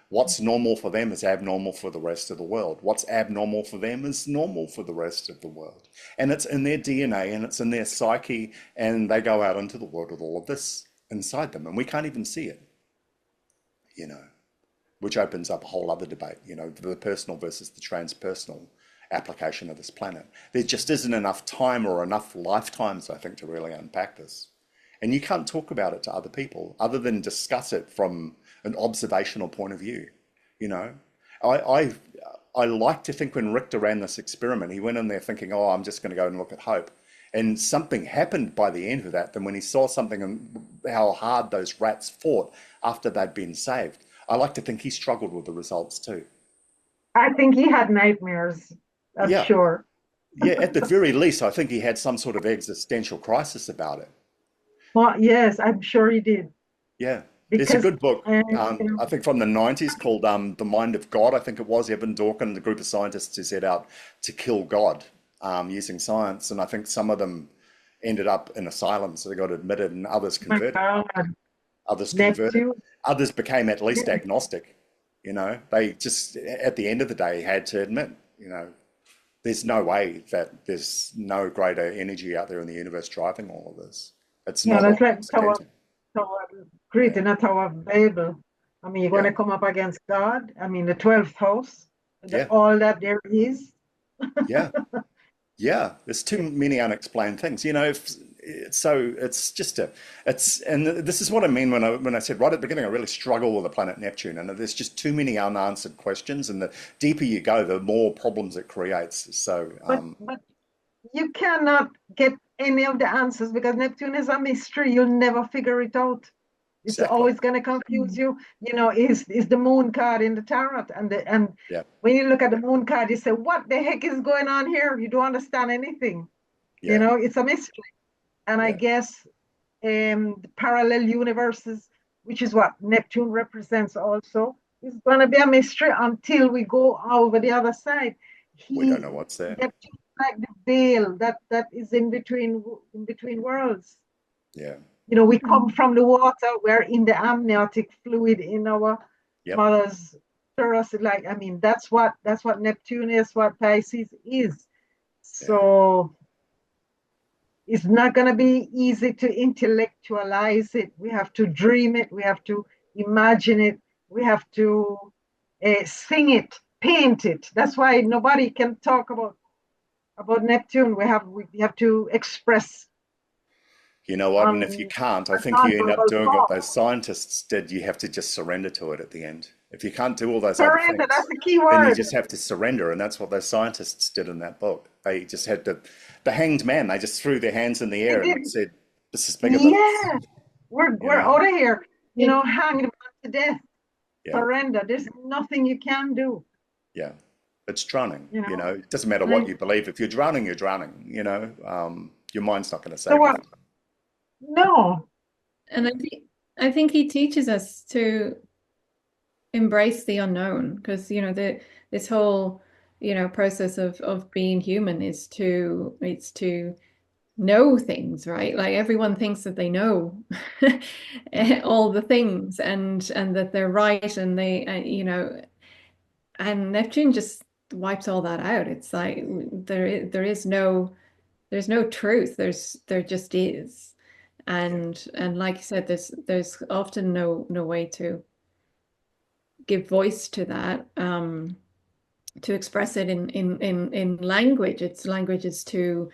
What's normal for them is abnormal for the rest of the world. What's abnormal for them is normal for the rest of the world. And it's in their DNA and it's in their psyche, and they go out into the world with all of this inside them, and we can't even see it, you know, which opens up a whole other debate, the personal versus the transpersonal application of this planet. There just isn't enough time or enough lifetimes, I think, to really unpack this. And you can't talk about it to other people other than discuss it from an observational point of view. You know, I I, I like to think when Richter ran this experiment, he went in there thinking, "Oh, I'm just going to go and look at hope," and something happened by the end of that. Then when he saw something and how hard those rats fought after they'd been saved, I like to think he struggled with the results too. I think he had nightmares, I'm Yeah, sure. yeah. At the very least, I think he had some sort of existential crisis about it. Well, yes, I'm sure he did. Yeah, there's a Because, good book, you know, I think from the 90s called The Mind of God. I think it was Evan Dawkins and the group of scientists who set out to kill God using science. And I think some of them ended up in asylums, so they got admitted, and others my converted. God, Others converted. Neptune. Others became at least Yeah. agnostic. They just, at the end of the day, had to admit, there's no way that there's no greater energy out there in the universe driving all of this. It's Yeah, not all that's like accidental. Tower Great Yeah, in a Tower of Babel. I mean, you're going yeah, to come up against God. I mean, the 12th house, yeah, all that there is. yeah. Yeah, there's too many unexplained things. So it's just and this is what I mean when I said right at the beginning, I really struggle with the planet Neptune, and there's just too many unanswered questions, and the deeper you go, the more problems it creates. So, But you cannot get any of the answers because Neptune is a mystery. You'll never figure it out. It's exactly. always going to confuse you. Is the moon card in the tarot, and Yeah, when you look at the moon card, you say, "What the heck is going on here?" You don't understand anything. yeah, It's a mystery. And I yeah. guess the parallel universes, which is what Neptune represents, also is going to be a mystery until we go over the other side. We don't He know what's there. Neptune like the veil that is in between worlds. Yeah. We come from the water. We're in the amniotic fluid in our Yep. mother's uterus. Like, I mean, that's what Neptune is, what Pisces is. Yeah. So it's not going to be easy to intellectualize it. We have to dream it. We have to imagine it. We have to sing it, paint it. That's why nobody can talk about Neptune. We have to express You know what? And if you on can't, I a think you end up nonverbal doing what form. those scientists did. You have to just surrender to it at the end. If you can't do all those other Surrender. things, That's the key then you word. just have to surrender. And that's what those scientists did in that book. They just had the hanged man, they just threw their hands in the They air and did. said, this is bigger than us, Yeah, we're you we're know? out of here. It, Hanging on to death. Yeah. Surrender. There's nothing you can do. Yeah. It's drowning, You know. It doesn't matter what I, you believe. If you're drowning, you're drowning, your mind's not going to So save you. what? No. and I think he teaches us to embrace the unknown because this whole process of being human is to know things, right? Like everyone thinks that they know all the things and that they're right and they and Neptune just wipes all that out. It's like there's no truth. There just is. Yeah. And like you said, there's often no way to give voice to that, to express it in language. Language is too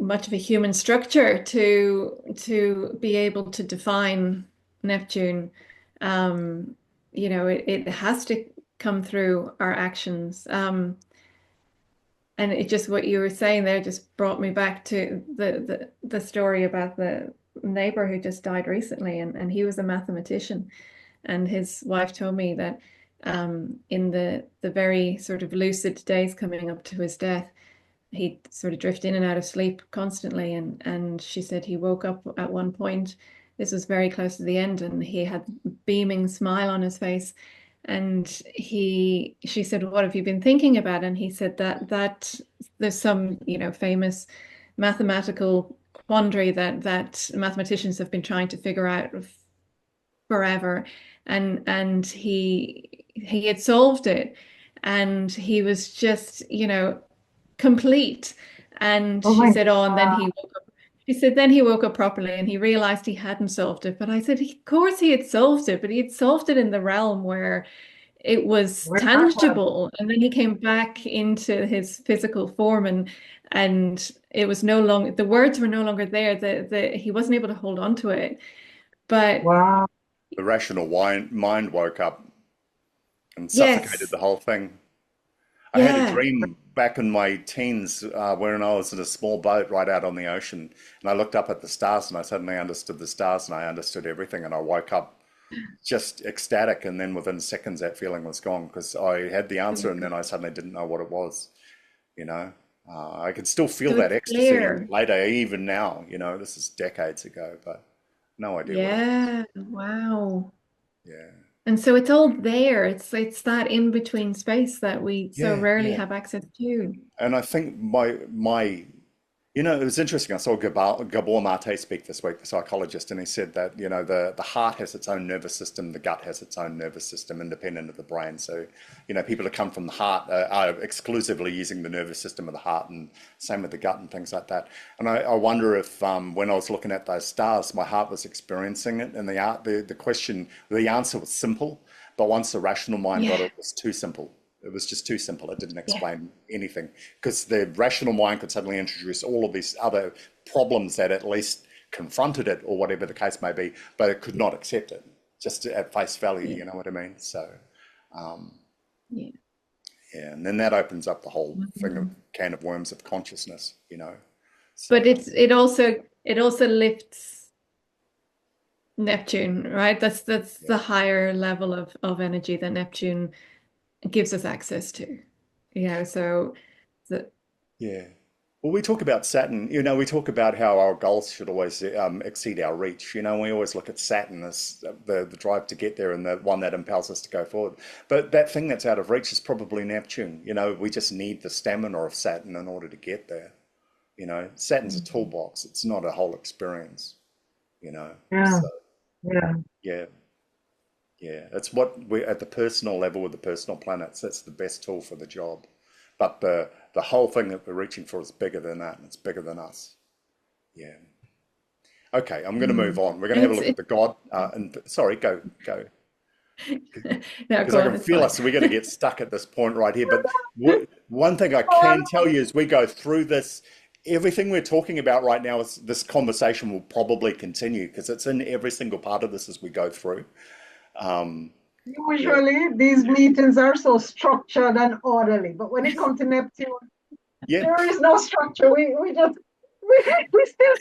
much of a human structure to be able to define Neptune. It has to come through our actions. And it just what you were saying there just brought me back to the story about the neighbor who just died recently, and he was a mathematician, and his wife told me that in the very sort of lucid days coming up to his death, he'd sort of drift in and out of sleep constantly, and she said he woke up at one point. This was very close to the end, and he had a beaming smile on his face. And she said, "What have you been thinking about?" And he said that there's some, famous mathematical quandary that mathematicians have been trying to figure out forever, and he had solved it, and he was just, complete. And Oh she my said, "Oh, and then God. he woke up." She said, "Then he woke up properly and he realized he hadn't solved it." But I said, "Of course he had solved it, but he had solved it in the realm where it was Where that was. tangible." And then he came back into his physical form, and it was no longer, the words were no longer there. He wasn't able to hold on to it. But Wow. The rational mind woke up and suffocated yes, the whole thing. I had a yeah. dream back in my teens when I was in a small boat right out on the ocean, and I looked up at the stars, and I suddenly understood the stars, and I understood everything, and I woke up just ecstatic, and then within seconds that feeling was gone because I had the It answer, was, and then I suddenly didn't know what it was. You know, I can still feel so that it's ecstasy clear. later, even now. This is decades ago, but no idea what it was. Yeah, wow. Yeah, And so it's all there. It's that in between space that we so yeah, rarely yeah. have access to. And I think it was interesting. I saw Gabor Mate speak this week, the psychologist, and he said that, the heart has its own nervous system, the gut has its own nervous system independent of the brain. So, people that come from the heart are exclusively using the nervous system of the heart, and same with the gut and things like that. And I wonder if, when I was looking at those stars, my heart was experiencing it, and the answer was simple, but once the rational mind got it, Yeah, it was too simple. It was just too simple. It didn't yeah, explain anything because the rational mind could suddenly introduce all of these other problems that at least confronted it or whatever the case may be, but it could not accept it just at face value. yeah, You know what I mean? So, um, yeah. yeah, and then that opens up the whole thing of Mhm. can of worms of consciousness. But So, it also lifts Neptune, right? That's yeah, the higher level of energy that Neptune gives us access to. So the yeah. Well, we talk about Saturn, we talk about how our goals should always exceed our reach. We always look at Saturn as the drive to get there and the one that impels us to go forward. But that thing that's out of reach is probably Neptune. We just need the stamina of Saturn in order to get there. Saturn's a toolbox. It's not a whole experience, you know. Yeah, So yeah. yeah, yeah. It's what we at the personal level with the personal planets, that's the best tool for the job. But the whole thing that we're reaching for is bigger than that, and it's bigger than us. Yeah. Okay, I'm going to move Mm. on. We're going to And have a look at the God. And sorry, go, no, because go I on, can it's feel fine. us. So we're going to get stuck at this point right here. But one thing I can tell you as we go through this, everything we're talking about right now is this conversation will probably continue because it's in every single part of this as we go through. Um, yeah, Usually these meetings are so structured and orderly, but when it comes to Neptune, yeah. there is no structure. We just we still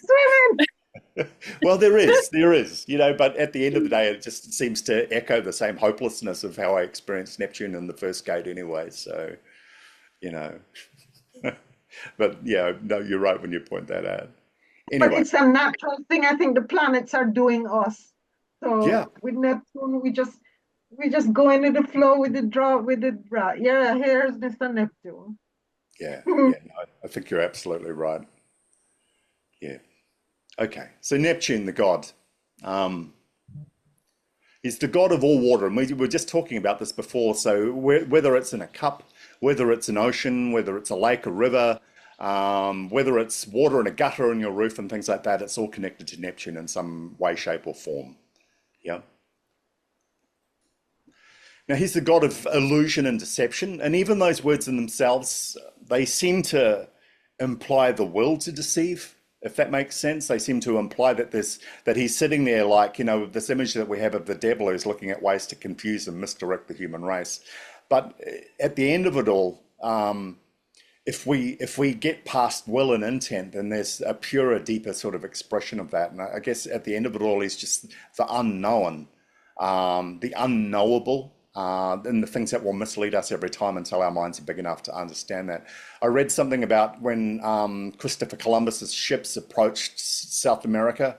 swimming. Well, there is, but at the end of the day, it just seems to echo the same hopelessness of how I experienced Neptune in the first gate anyway. So, you know, but yeah, no, you're right when you point that out. But Anyway, it's a natural thing. I think the planets are doing us. yeah, So with Neptune, we just go into the flow with the draw with the draw. Yeah, here's Mr. Neptune. yeah, yeah, no, I think you're absolutely right. Yeah. Okay. So Neptune, the god, um, is the god of all water. And we were just talking about this before. So whether it's in a cup, whether it's an ocean, whether it's a lake, a river, whether it's water in a gutter on your roof and things like that, it's all connected to Neptune in some way, shape, or form. Yeah. Now he's the god of illusion and deception, and even those words in themselves, they seem to imply the will to deceive, if that makes sense. They seem to imply that he's sitting there like, this image that we have of the devil who's looking at ways to confuse and misdirect the human race. But at the end of it all, if we get past will and intent, then there's a purer, deeper sort of expression of that. And I guess at the end of it all, he's just the unknown, the unknowable, and the things that will mislead us every time until our minds are big enough to understand that. I read something about when Christopher Columbus's ships approached South America.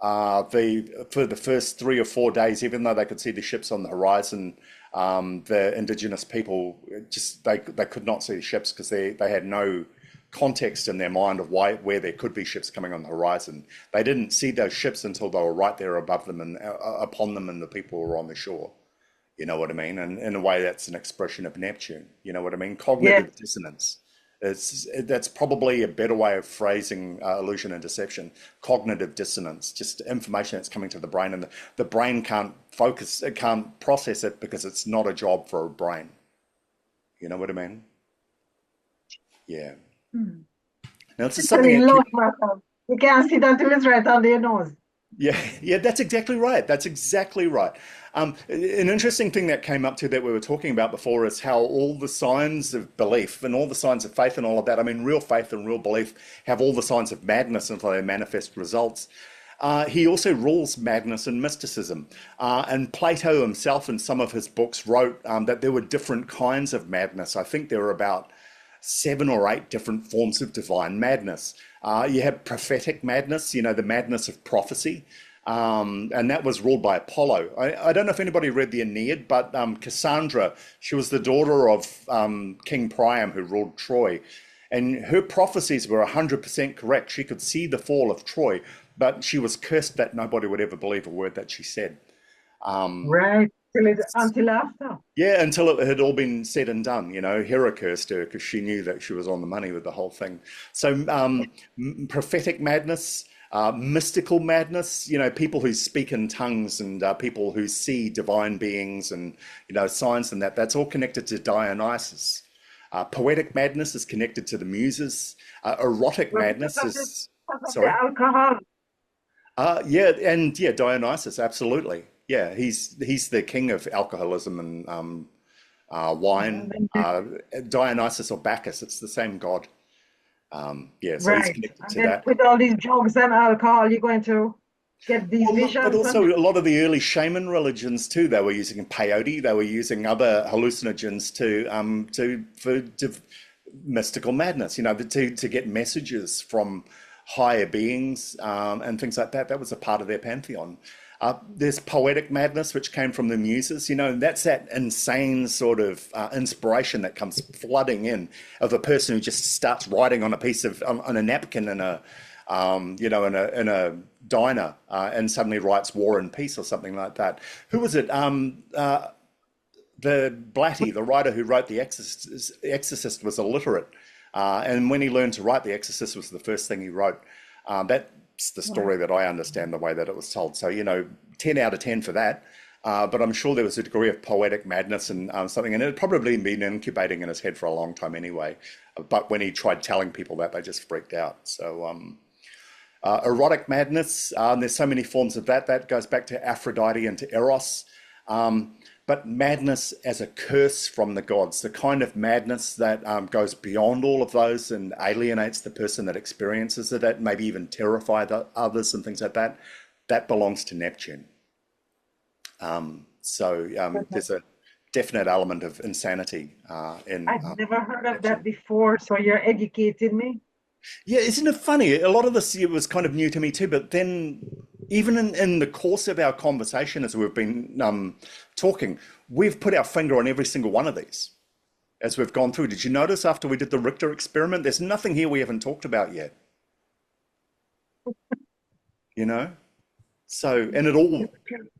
For the first 3 or 4 days, even though they could see the ships on the horizon, the indigenous people just they could not see the ships because they had no context in their mind of where there could be ships coming on the horizon. They didn't see those ships until they were right there above them and upon them, and the people were on the shore. You know what I mean? And in a way, that's an expression of Neptune. You know what I mean? Yes, Cognitive dissonance. That's probably a better way of phrasing illusion and deception. Cognitive dissonance, just information that's coming to the brain, and the brain can't focus, it can't process it because it's not a job for a brain. You know what I mean? Yeah. Now, this is something literally that lost myself. You can't see that until it's right under your nose. yeah, yeah, that's exactly right. That's exactly right. An interesting thing that came up to that we were talking about before is how all the signs of belief and all the signs of faith and all of that, I mean, real faith and real belief have all the signs of madness until they manifest results. He also rules madness and mysticism. And Plato himself, in some of his books, wrote that there were different kinds of madness. I think there were about 7 or 8 different forms of divine madness. You have prophetic madness, the madness of prophecy, and that was ruled by Apollo. I don't know if anybody read the Aeneid, but Cassandra, she was the daughter of King Priam who ruled Troy, and her prophecies were 100% correct. She could see the fall of Troy, but she was cursed that nobody would ever believe a word that she said. Right. Until after. Yeah, until it had all been said and done, Hera cursed her because she knew that she was on the money with the whole thing. So, prophetic madness, mystical madness, people who speak in tongues and people who see divine beings and, signs and that's all connected to Dionysus. Poetic madness is connected to the muses. Erotic Well, madness is, because of the sorry? alcohol. Yeah, and yeah, Dionysus, absolutely. Yeah, he's the king of alcoholism and wine. Dionysus or Bacchus, it's the same god. Yeah, so he's Right. connected And to then that. with all these drugs and alcohol, you're going to get these Well, but visions also and a lot of the early shaman religions too. They were using peyote. They were using other hallucinogens mystical madness, to get messages from higher beings and things like that. That was a part of their pantheon. There's poetic madness, which came from the muses, and that's that insane sort of inspiration that comes flooding in of a person who just starts writing on a piece of on a napkin in a in a diner and suddenly writes War and Peace or something like that. Who was it? The Blatty, the writer who wrote The Exorcist was illiterate. And when he learned to write, The Exorcist was the first thing he wrote. That's the Wow. story that I understand, the way that it was told. So, 10 out of 10 for that. But I'm sure there was a degree of poetic madness and something, and it had probably been incubating in his head for a long time anyway. But when he tried telling people that, they just freaked out. So, erotic madness, there's so many forms of that. That goes back to Aphrodite and to Eros. But madness as a curse from the gods, the kind of madness that goes beyond all of those and alienates the person that experiences it, that maybe even terrify the others and things like that, that belongs to Neptune. So there's a definite element of insanity in I've never heard of that Neptune. before, so you're educating me. Yeah, isn't it funny? A lot of this was kind of new to me too, but then even in the course of our conversation as we've been talking, we've put our finger on every single one of these as we've gone through. Did you notice after we did the Richter experiment, there's nothing here we haven't talked about yet, you know? So, and it all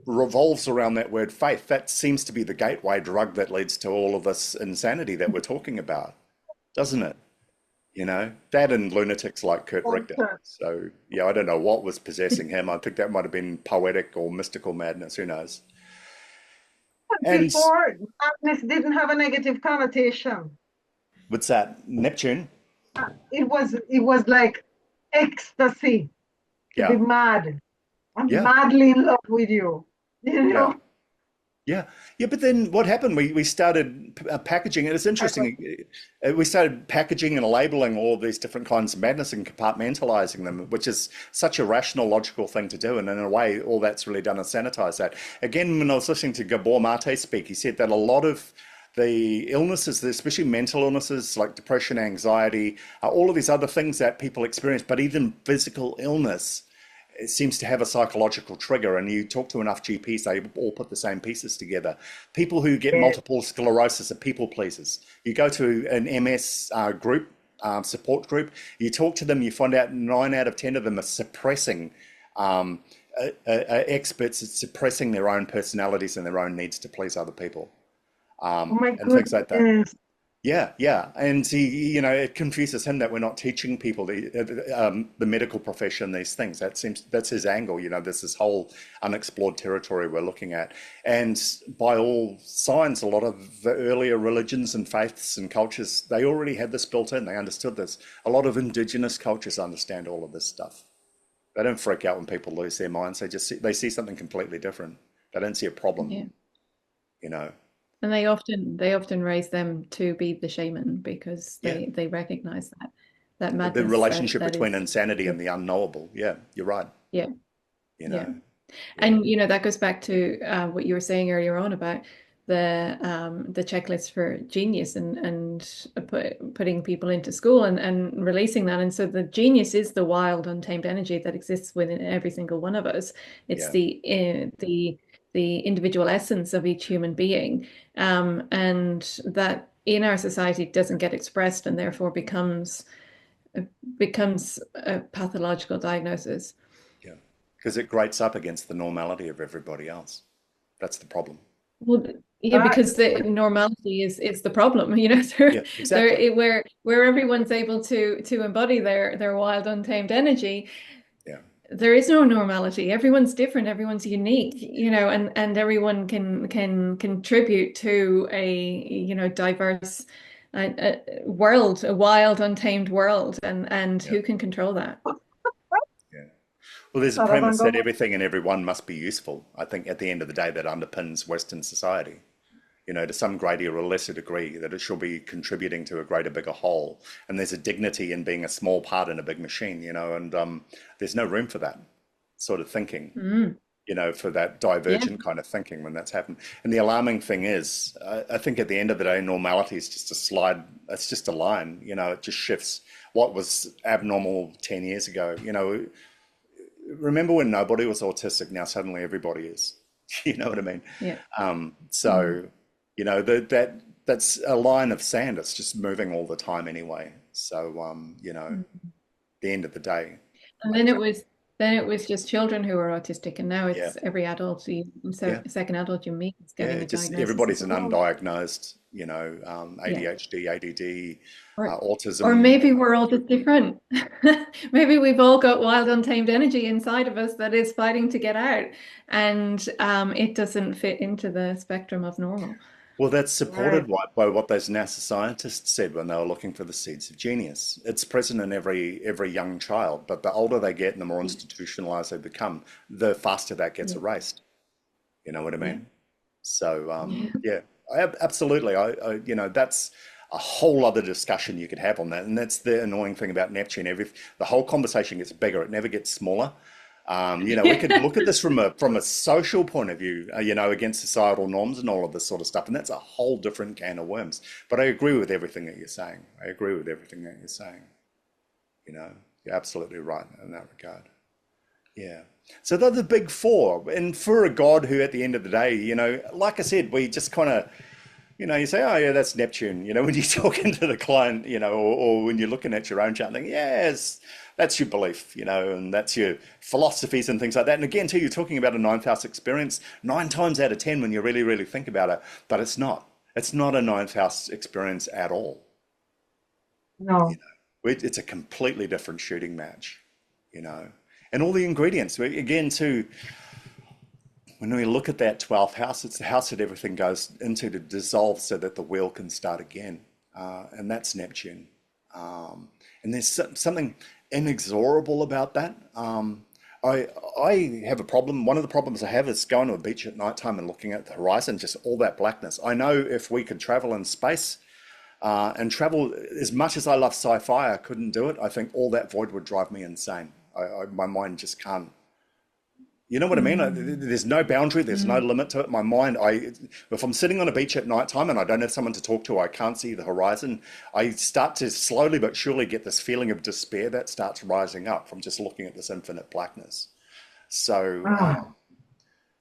revolves around that word faith. That seems to be the gateway drug that leads to all of this insanity that we're talking about, doesn't it? That and lunatics like Kurt Richter. So, yeah, I don't know what was possessing him. I think that might have been poetic or mystical madness. Who knows? And Before, madness didn't have a negative connotation. what's that? Neptune? It was like ecstasy to be Yeah, mad. I'm yeah, madly in love with you. You yeah. know, Yeah, yeah, but then what happened? We started packaging, and it's interesting. We started packaging and labeling all of these different kinds of madness and compartmentalizing them, which is such a rational, logical thing to do. And in a way, all that's really done is sanitize that. Again, when I was listening to Gabor Mate speak, he said that a lot of the illnesses, especially mental illnesses like depression, anxiety, all of these other things that people experience, but even physical illness it seems to have a psychological trigger, and you talk to enough GPs, they all put the same pieces together. People who get yeah. multiple sclerosis are people pleasers. You go to an MS group, support group, you talk to them, you find out 9 out of 10 of them are suppressing, um, experts at suppressing their own personalities and their own needs to please other people, Oh my and things like that. goodness. Yeah, yeah, and it confuses him that we're not teaching people the medical profession these things. That's his angle. There's this whole unexplored territory we're looking at, and by all signs, a lot of the earlier religions and faiths and cultures they already had this built in. They understood this. A lot of indigenous cultures understand all of this stuff. They don't freak out when people lose their minds. They see something completely different. They don't see a problem. Yeah. You know. And they often raise them to be the shaman because Yeah. they recognize that The madness relationship that between is, insanity and the unknowable. Yeah, you're right. yeah, You yeah. know, yeah, And that goes back to what you were saying earlier on about the checklist for genius and putting people into school and releasing that. And so the genius is the wild, untamed energy that exists within every single one of us. It's yeah, the individual essence of each human being, and that in our society doesn't get expressed and therefore becomes a pathological diagnosis. yeah. Because it grates up against the normality of everybody else. That's the problem. Well, yeah, That because the normality is the problem. Yeah, exactly. Where everyone's able to embody their wild, untamed energy, Yeah, there is no normality. Everyone's different, everyone's unique, and everyone can contribute to a diverse world, a wild, untamed world, and yeah, who can control that? yeah. Well, there's a premise that Sarabangama. everything and everyone must be useful. I think at the end of the day, that underpins Western society. To some greater or lesser degree, that it should be contributing to a greater, bigger whole. And there's a dignity in being a small part in a big machine, and there's no room for that sort of thinking. Mm. for that Yeah. divergent kind of thinking when that's happened. And the alarming thing is, I think at the end of the day, normality is just a slide. It's just a line, it just shifts. What was abnormal 10 years ago, remember when nobody was autistic, now suddenly everybody is. You know what I mean? Yeah. Mm. So, that's a line of sand. It's just moving all the time anyway. So, Mm. the end of the day, And like, then it was just children who were autistic, and now yeah, it's every adult yeah. second adult you meet is getting Yeah, a just diagnosis everybody's as an well. undiagnosed, Yeah. ADHD, ADD, Or or autism. maybe we're all just different. Maybe we've all got wild, untamed energy inside of us that is fighting to get out, and it doesn't fit into the spectrum of normal. Well, that's Right. supported by what those NASA scientists said when they were looking for the seeds of genius. It's present in every young child, but the older they get and the more Yeah. institutionalized they become, the faster that gets Yeah. erased. You know what I Yeah. mean? So, Yeah. yeah, absolutely. That's a whole other discussion you could have on that, and that's the annoying thing about Neptune. The whole conversation gets bigger; it never gets smaller. We could look at this from a social point of view, against societal norms and all of this sort of stuff, and that's a whole different can of worms. But I agree with everything that you're saying. I agree with everything that you're saying. You're absolutely right in that regard. Yeah. So they're the big four. And for a god who, at the end of the day, like I said, we just kind of, you say, oh, yeah, that's Neptune. When you're talking to the client, or when you're looking at your own chart, thinking, yes, that's your belief, and that's your philosophies and things like that. And again, too, you're talking about a ninth house experience 9 times out of 10 when you really, really think about it. But it's not. It's not a ninth house experience at all. You No. know, it's a completely different shooting match, you know. And all the ingredients, again, too, when we look at that 12th house, it's the house that everything goes into to dissolve so that the wheel can start again. And that's Neptune. And there's something inexorable about that. I have a problem. One of the problems I have is going to a beach at night time and looking at the horizon, just all that blackness. I know if we could travel in space and travel, as much as I love sci-fi, I couldn't do it. I think all that void would drive me insane. My mind just can't. You know what I mean? Mm. There's no boundary, there's no Mm. limit to it. My mind, if I'm sitting on a beach at night time and I don't have someone to talk to, I can't see the horizon, I start to slowly but surely get this feeling of despair that starts rising up from just looking at this infinite blackness. So, Ah,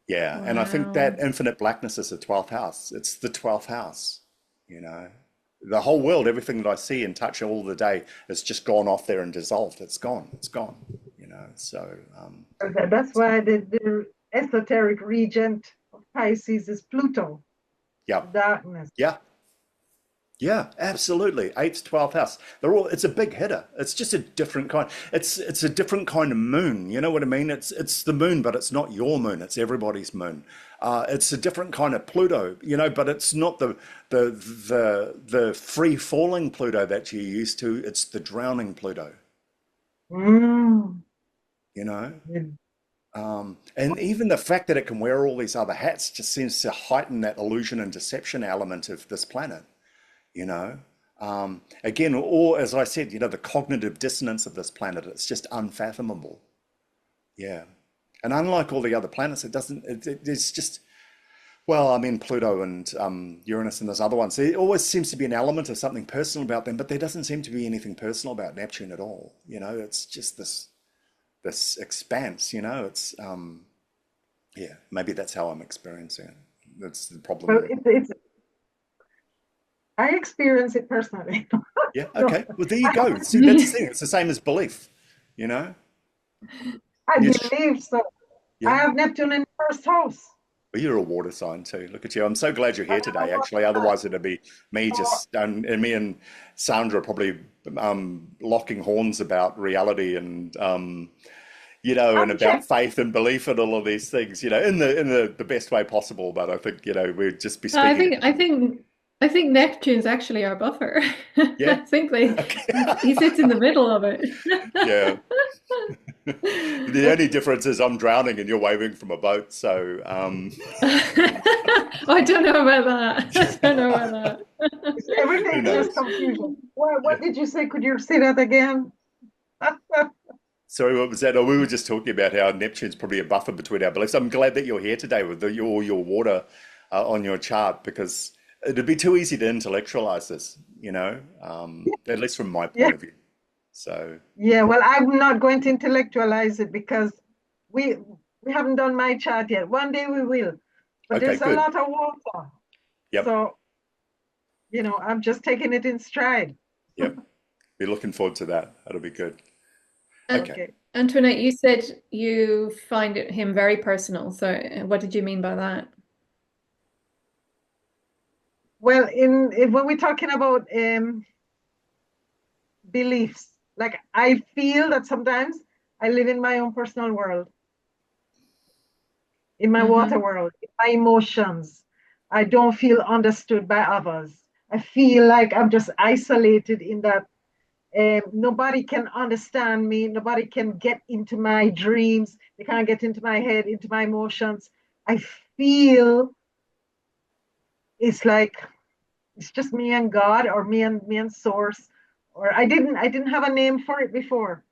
yeah, and I think Wow. that infinite blackness is the 12th house. It's the 12th house, you know. The whole world, everything that I see and touch all the day has just gone off there and dissolved. It's gone, you know. So, that's why the esoteric regent of Pisces is Pluto, yeah, the darkness. yeah. Yeah, absolutely. Eighth, 12th house. It's a big hitter. It's just a different kind. It's a different kind of moon. You know what I mean? It's the moon, but it's not your moon. It's everybody's moon. It's a different kind of Pluto, but it's not the free falling Pluto that you're used to. It's the drowning Pluto, Mm. you know? And even the fact that it can wear all these other hats just seems to heighten that illusion and deception element of this planet. you know. Again, or as I said, the cognitive dissonance of this planet, it's just unfathomable. Yeah. And unlike all the other planets, it's just, well, I mean, Pluto and Uranus and those other ones, there always seems to be an element of something personal about them, but there doesn't seem to be anything personal about Neptune at all. It's just this expanse, yeah, maybe that's how I'm experiencing it. That's the Well, problem. it's I experience it personally. Yeah, So okay. Well, there you I, go. See, that's the thing. It's the same as belief, you know? I You believe so. I yeah. have Neptune in the first house. Well, you're a water sign too. Look at you. I'm so glad you're And here today, actually. Otherwise, it'd be me so just, and me and Sandra probably locking horns about reality and, and I'm about check. faith and belief and all of these things, in the best way possible. But I think, we'd just be No, I speaking a think I different. think I think Neptune's actually our buffer. I Yeah. think Okay. he sits in the middle of it. Yeah. The only difference is I'm drowning and you're waving from a boat. So, I don't know about that. I don't know about who Everything is just knows? confusion. What Yeah. did you say? Could you say that again? Sorry, what was that? Oh, we were just talking about how Neptune's probably a buffer between our beliefs. I'm glad that you're here today with your water on your chart because it'd be too easy to intellectualize this, at least from my Yeah, point of view. So, yeah. Well, I'm not going to intellectualize it because we we haven't done my chart yet. One day we will, but okay, there's a good. lot of water, Yep, so I'm just taking it in stride. yep. Be looking forward to that. That'll be good. And Okay. Okay. Antoinette, you said you find him very personal. So what did you mean by that? Well, when we're talking about beliefs, like I feel that sometimes I live in my own personal world, in my water Hmm. world, in my emotions. I don't feel understood by others. I feel like I'm just isolated in that nobody can understand me. Nobody can get into my dreams. They can't get into my head, into my emotions. I feel it's like it's just me and God, or me and Source, or I didn't have a name for it before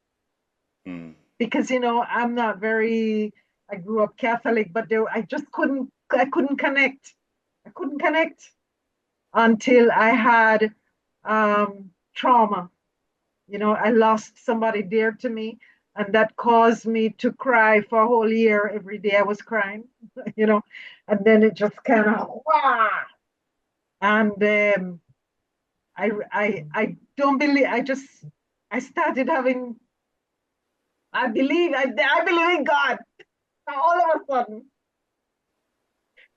Mm, because I'm not very. I grew up Catholic, but I just couldn't connect. I couldn't connect until I had trauma. I lost somebody dear to me, and that caused me to cry for a whole year. Every day I was crying, you know, and then it just kind of wow. And I don't believe. I started having. I believe in God. All of a sudden,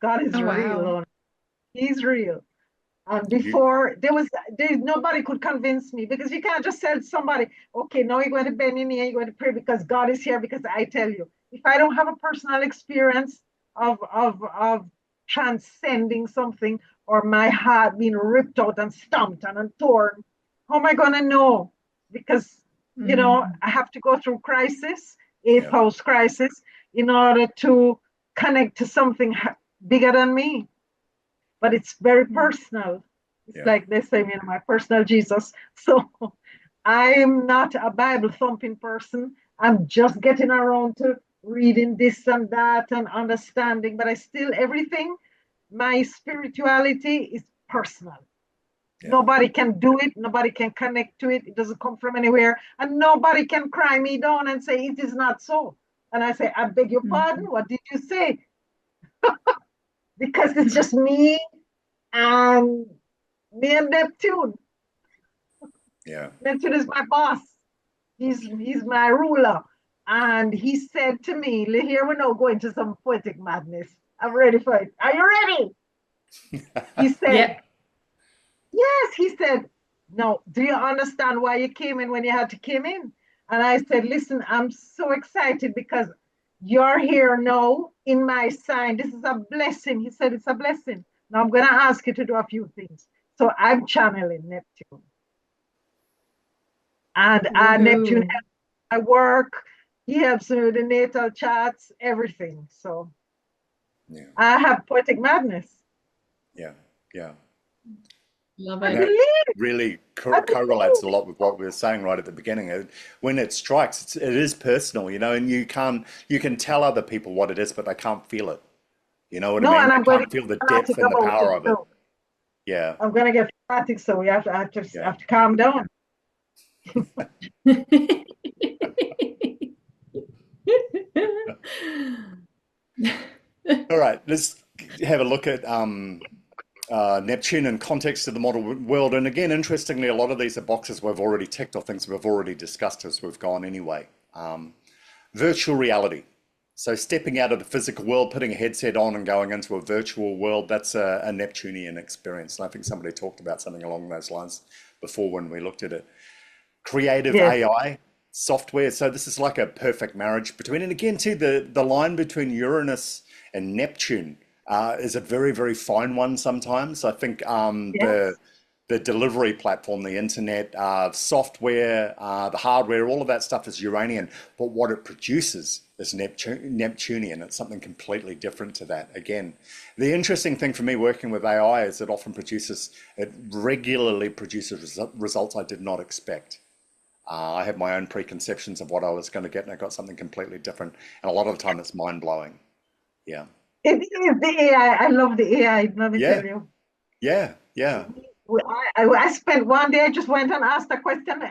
God is Oh, real. wow. He's real. And you, before there nobody could convince me, because you can't just tell somebody, okay, now you're going to bend your knee and you're going to pray because God is here because I tell you. If I don't have a personal experience of transcending something, or my heart being ripped out and stomped and torn, how am I going to know? Because Mm. I have to go through crisis, a yeah, post crisis, in order to connect to something bigger than me, but it's very personal. It's yeah, like they say, my personal Jesus. So I'm not a Bible thumping person. I'm just getting around to reading this and that and understanding, but everything, my spirituality is personal. yeah. Nobody can do it. Nobody can connect to it. It doesn't come from anywhere. And nobody can cry me down and say it is not so. And I say, I beg your pardon. Mhm. What did you say? Because it's just and me and Neptune. Yeah. Neptune is my boss. He's my ruler. And he said to me, here we now go into some poetic madness. I'm ready for it. Are you ready? He said, Yeah. yes, he said, no, do you understand why you came in when you had to come in? And I said, listen, I'm so excited because you're here now in my sign. This is a blessing. He said, it's a blessing. Now I'm going to ask you to do a few things. So I'm channeling Neptune. And Neptune Woohoo. helps my work. He helps me with the natal charts, everything. So Yeah. I have poetic madness. Yeah. Yeah. Love I And it. that believe. really I correlates a believe. lot with what we were saying right at the beginning. When it strikes, it is personal, and you can tell other people what it is, but they can't feel it. You know what I No, mean? and I'm They going to can't feel the get fanatic depth and the about it. power of it. So Yeah. I'm going to get fanatic. So we Yeah. have to calm down. All right. Let's have a look at Neptune in context of the model world. And again, interestingly, a lot of these are boxes we've already ticked or things we've already discussed as we've gone anyway. Virtual reality. So stepping out of the physical world, putting a headset on and going into a virtual world, that's a Neptunian experience. And I think somebody talked about something along those lines before when we looked at it. Creative Yes. AI software. So this is like a perfect marriage between, and again, too, the line between Uranus and Neptune is a very, very fine one sometimes. I think the Yes. the delivery platform, the internet, software, the hardware, all of that stuff is Uranian. But what it produces is Neptunian. It's something completely different to that. Again, the interesting thing for me working with AI is it regularly produces results I did not expect. I had my own preconceptions of what I was going to get, and I got something completely different. And a lot of the time, it's mind blowing. Yeah, It is the AI. I love the AI, let me yeah, tell you. yeah, yeah, I spent one day, I just went and asked a question.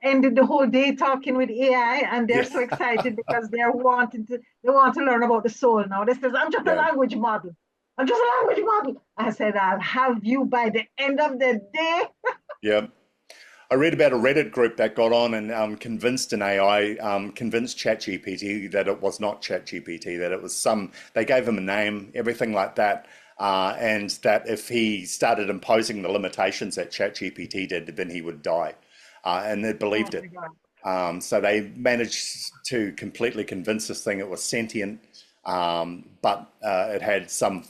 Ended the whole day talking with AI, and they're yeah, so excited because they want to learn about the soul now. They says, I'm just a yeah. language model. I'm just a language model. I said, I'll have you by the end of the day. Yeah. I read about a Reddit group that got on and convinced an AI, convinced ChatGPT that it was not ChatGPT, that it was they gave him a name, everything like that, and that if he started imposing the limitations that ChatGPT did, then he would die. And they Oh believed it. my God. So they managed to completely convince this thing it was sentient, but it had some,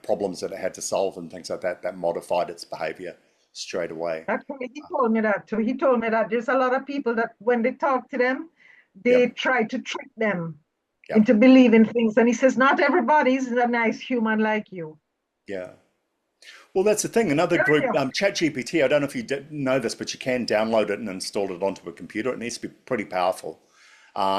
problems that it had to solve and things like that that modified its behavior straight away. Actually, he told me that too. He told me that there's a lot of people that when they talk to them, they Yep, try to trick them yep, into believing things. And he says, not everybody's a nice human like you. yeah. Well, that's the thing. Another Very group, often. ChatGPT, I don't know if you know this, but you can download it and install it onto a computer. It needs to be pretty powerful.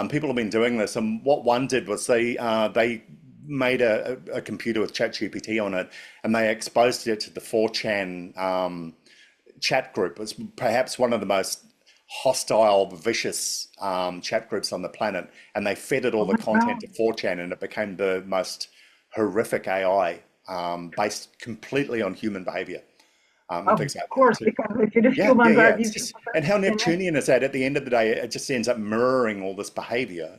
People have been doing this, and what one did was they made a computer with ChatGPT on it, and they exposed it to the 4chan chat group. It's perhaps one of the most hostile, vicious chat groups on the planet, and they fed it all Oh the my content God. to 4chan, and it became the most horrific AI based completely on human behavior and Of things like that course, too. because if the Yeah, yeah, humans yeah. are It's these just, humans are and how thinking, Neptunian is that at the end of the day, it just ends up mirroring all this behavior,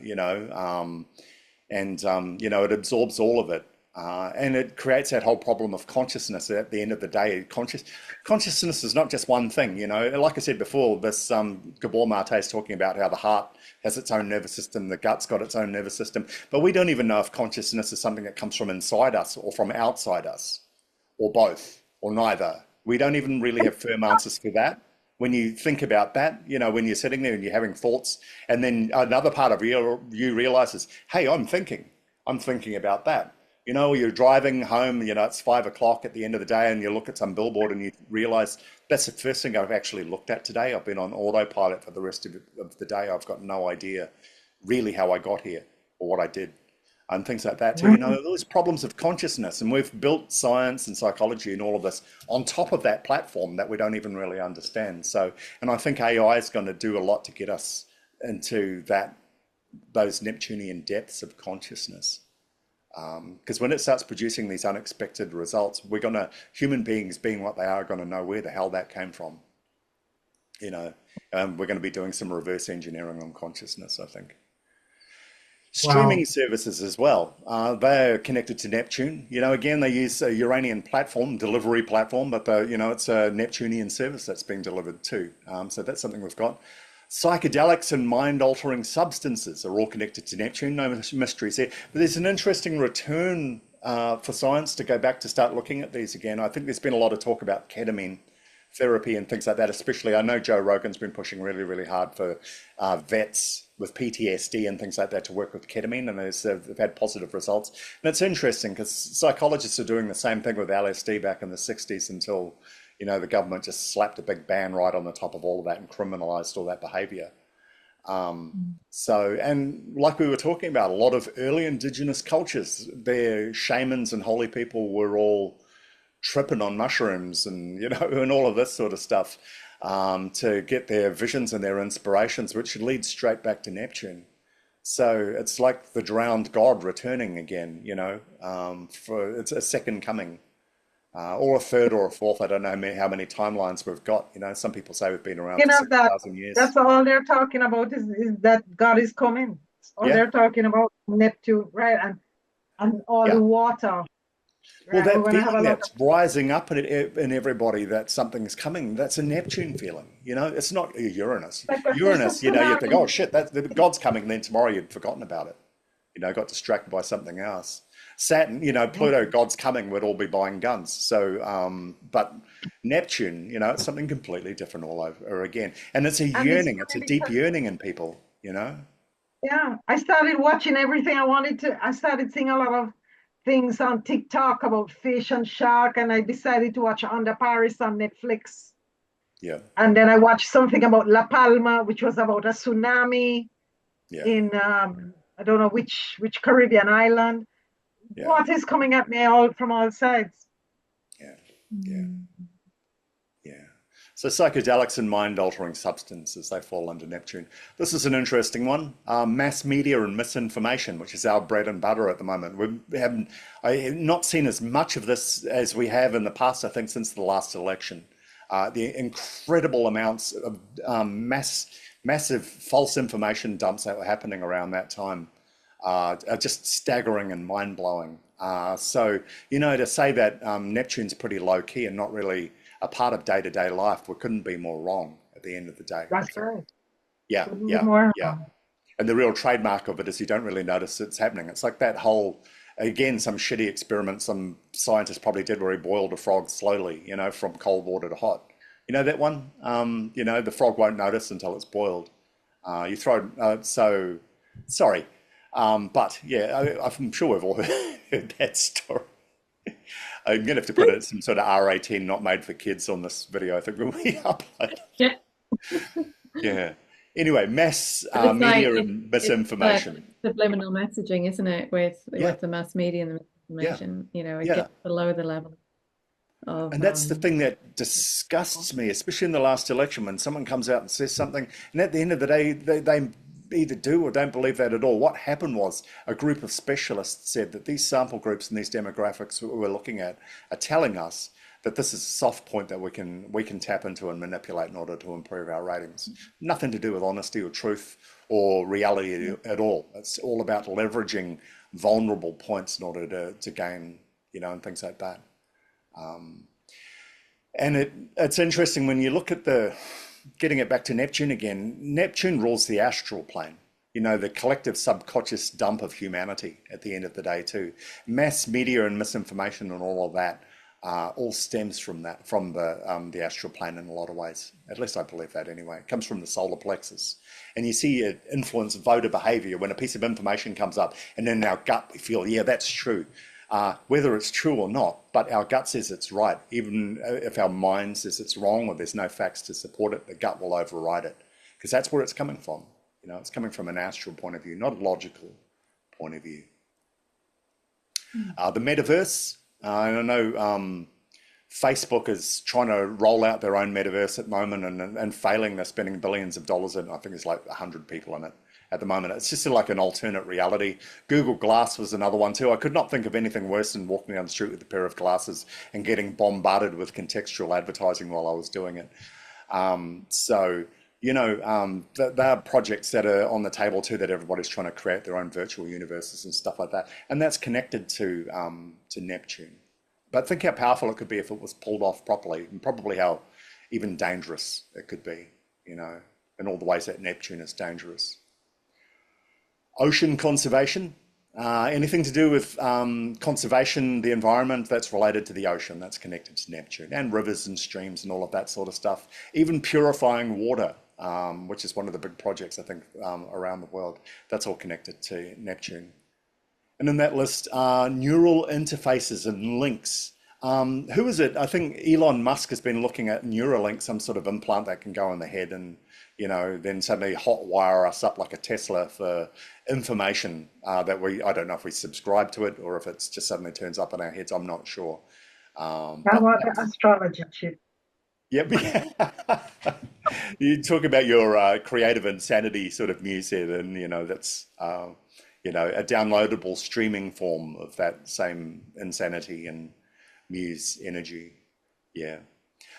and it absorbs all of it. And it creates that whole problem of consciousness. At the end of the day, consciousness is not just one thing. Like I said before, this Gabor Mate is talking about how the heart has its own nervous system, the gut's got its own nervous system, but we don't even know if consciousness is something that comes from inside us or from outside us, or both, or neither. We don't even really have firm answers for that. When you think about that, when you're sitting there and you're having thoughts, and then another part of you realizes, hey, I'm thinking about that. You're driving home, it's 5 o'clock at the end of the day, and you look at some billboard and you realize that's the first thing I've actually looked at today. I've been on autopilot for the rest of the day. I've got no idea really how I got here or what I did and things like that too. "Mm, Those problems of consciousness, and we've built science and psychology and all of this on top of that platform that we don't even really understand. So, and I think AI is going to do a lot to get us into those Neptunian depths of consciousness. Because when it starts producing these unexpected results, human beings being what they are, going to know where the hell that came from. We're going to be doing some reverse engineering on consciousness, I think. wow." Streaming services as well. They're connected to Neptune. Again, they use a Uranian platform, delivery platform, but it's a Neptunian service that's being delivered too. So that's something we've got. Psychedelics and mind-altering substances are all connected to Neptune. No mysteries there. But there's an interesting return for science to go back to start looking at these again. I think there's been a lot of talk about ketamine therapy and things like that, especially I know Joe Rogan's been pushing really, really hard for vets with PTSD and things like that to work with ketamine, and they've had positive results. And it's interesting because psychologists are doing the same thing with LSD back in the 60s until, the government just slapped a big ban right on the top of all of that and criminalized all that behavior. And like we were talking about, a lot of early indigenous cultures, their shamans and holy people were all tripping on mushrooms and and all of this sort of stuff to get their visions and their inspirations, which leads straight back to Neptune. So it's like the drowned god returning again, for it's a second coming, or a third or a fourth. I don't know how many timelines we've got. Some people say we've been around You for know that 6,000 years. that's all they're talking about is that God is coming. That's all Yeah, they're talking about, Neptune, right? And all the yeah. water, Well, right? We're that gonna have a feeling lot that's rising up in everybody that something's coming, that's a Neptune feeling. It's not a Uranus. like there's a Uranus, you think, oh tsunami. shit, God's coming, and then tomorrow you'd forgotten about it. Got distracted by something else. Saturn, Pluto, God's coming, we'd all be buying guns. So, but Neptune, it's something completely different all over again. And it's a And it's yearning, it's a funny deep because yearning in people. yeah, I started watching everything I wanted to. I started seeing a lot of things on TikTok about fish and shark, and I decided to watch Under Paris on Netflix. Yeah. And then I watched something about La Palma, which was about a tsunami Yeah. in I don't know which Caribbean island. Yeah. What is coming at me all from all sides? Yeah. Yeah. Mm. Yeah. So psychedelics and mind-altering substances, they fall under Neptune. This is an interesting one. Mass media and misinformation, which is our bread and butter at the moment. We haven't, I have not seen as much of this as we have in the past, I think, since the last election. The incredible amounts of massive false information dumps that were happening around that time are just staggering and mind-blowing. To say that Neptune's pretty low key and not really a part of day-to-day life, we couldn't be more wrong at the end of the day, I That's think. right. Yeah, Couldn't be yeah, more yeah. wrong. And the real trademark of it is you don't really notice it's happening. It's like that whole, again, some shitty experiment some scientist probably did where he boiled a frog slowly, from cold water to hot. You know that one? The frog won't notice until it's boiled. Sorry. But yeah, I'm sure we've all heard that story. I'm gonna have to put some sort of R18 not made for kids on this video, I think, when we upload. Yeah. Yeah. Anyway, mass But it's like media and it's that misinformation. subliminal messaging, isn't it? Yeah, With the mass media and the yeah, misinformation, it yeah. gets below the level of And that's the thing that disgusts me, especially in the last election, when someone comes out and says something, and at the end of the day, they either do or don't believe that at all. What happened was a group of specialists said that these sample groups and these demographics that we're looking at are telling us that this is a soft point that we can tap into and manipulate in order to improve our ratings. Nothing to do with honesty or truth or reality at all. It's all about leveraging vulnerable points in order to gain, and things like that. And it's interesting when you look at getting it back to Neptune again, Neptune rules the astral plane, the collective subconscious dump of humanity at the end of the day too. Mass media and misinformation and all of that all stems from that, from the astral plane in a lot of ways. At least I believe that anyway. It comes from the solar plexus. And you see it influence voter behavior when a piece of information comes up and in our gut we feel, yeah, that's true. Whether it's true or not, but our gut says it's right. Even if our mind says it's wrong or there's no facts to support it, the gut will override it because that's where it's coming from. It's coming from an astral point of view, not a logical point of view. The metaverse, I don't know, Facebook is trying to roll out their own metaverse at the moment and failing. They're spending billions of dollars in. I think there's like 100 people in it at the moment. It's just like an alternate reality. Google Glass was another one too. I could not think of anything worse than walking down the street with a pair of glasses and getting bombarded with contextual advertising while I was doing it. There are projects that are on the table too that everybody's trying to create their own virtual universes and stuff like that. And that's connected to Neptune. But think how powerful it could be if it was pulled off properly, and probably how even dangerous it could be, in all the ways that Neptune is dangerous. Ocean conservation, anything to do with conservation, the environment, that's related to the ocean, that's connected to Neptune, and rivers and streams and all of that sort of stuff. Even purifying water, which is one of the big projects, I think, around the world, that's all connected to Neptune. And in that list are neural interfaces and links. Who is it? I think Elon Musk has been looking at Neuralink, some sort of implant that can go in the head and, then suddenly hot wire us up like a Tesla for information that I don't know if we subscribe to it or if it's just suddenly turns up in our heads. I'm not sure. I But want the astrology chip. yep. You talk about your creative insanity sort of muse here, then, that's, a downloadable streaming form of that same insanity and muse energy. Yeah.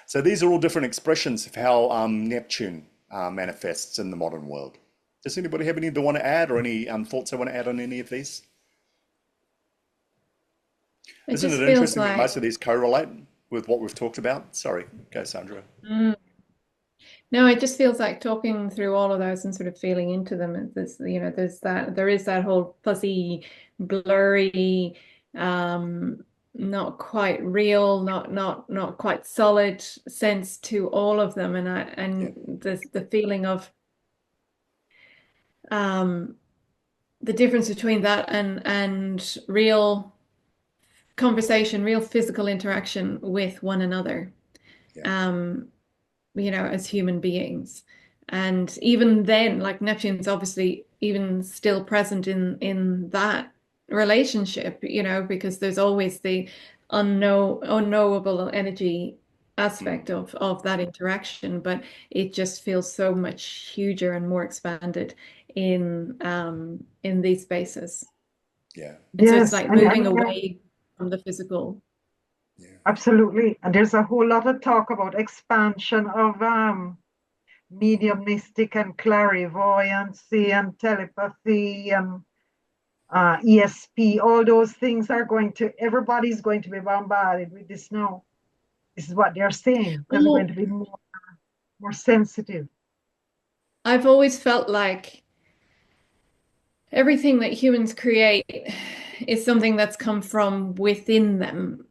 So these are all different expressions of how Neptune manifests in the modern world. Does anybody have any they want to add or any thoughts they want to add on any of these? it Isn't it just feels interesting that most like of these correlate with what we've talked about? Sorry, go Sandra. mm, no, it just feels like talking through all of those and sort of feeling into them. There is that whole fuzzy, blurry, um, not quite real, not quite solid sense to all of them, Yeah, and the feeling of um, the difference between that and real conversation, real physical interaction with one another. yeah, Um, as human beings. And even then, like Neptune's obviously even still present in that relationship, because there's always the unknowable energy aspect Mm. of that interaction, but it just feels so much huger and more expanded in these spaces. Yeah. And so it's Yes, like and moving yeah, away from the physical. Yeah. absolutely. And there's a whole lot of talk about expansion of mediumistic and clairvoyancy and telepathy and ESP. All those things are everybody's going to be bombarded with this now. This is what they're saying because they're going Well, to be more sensitive. I've always felt like everything that humans create is something that's come from within them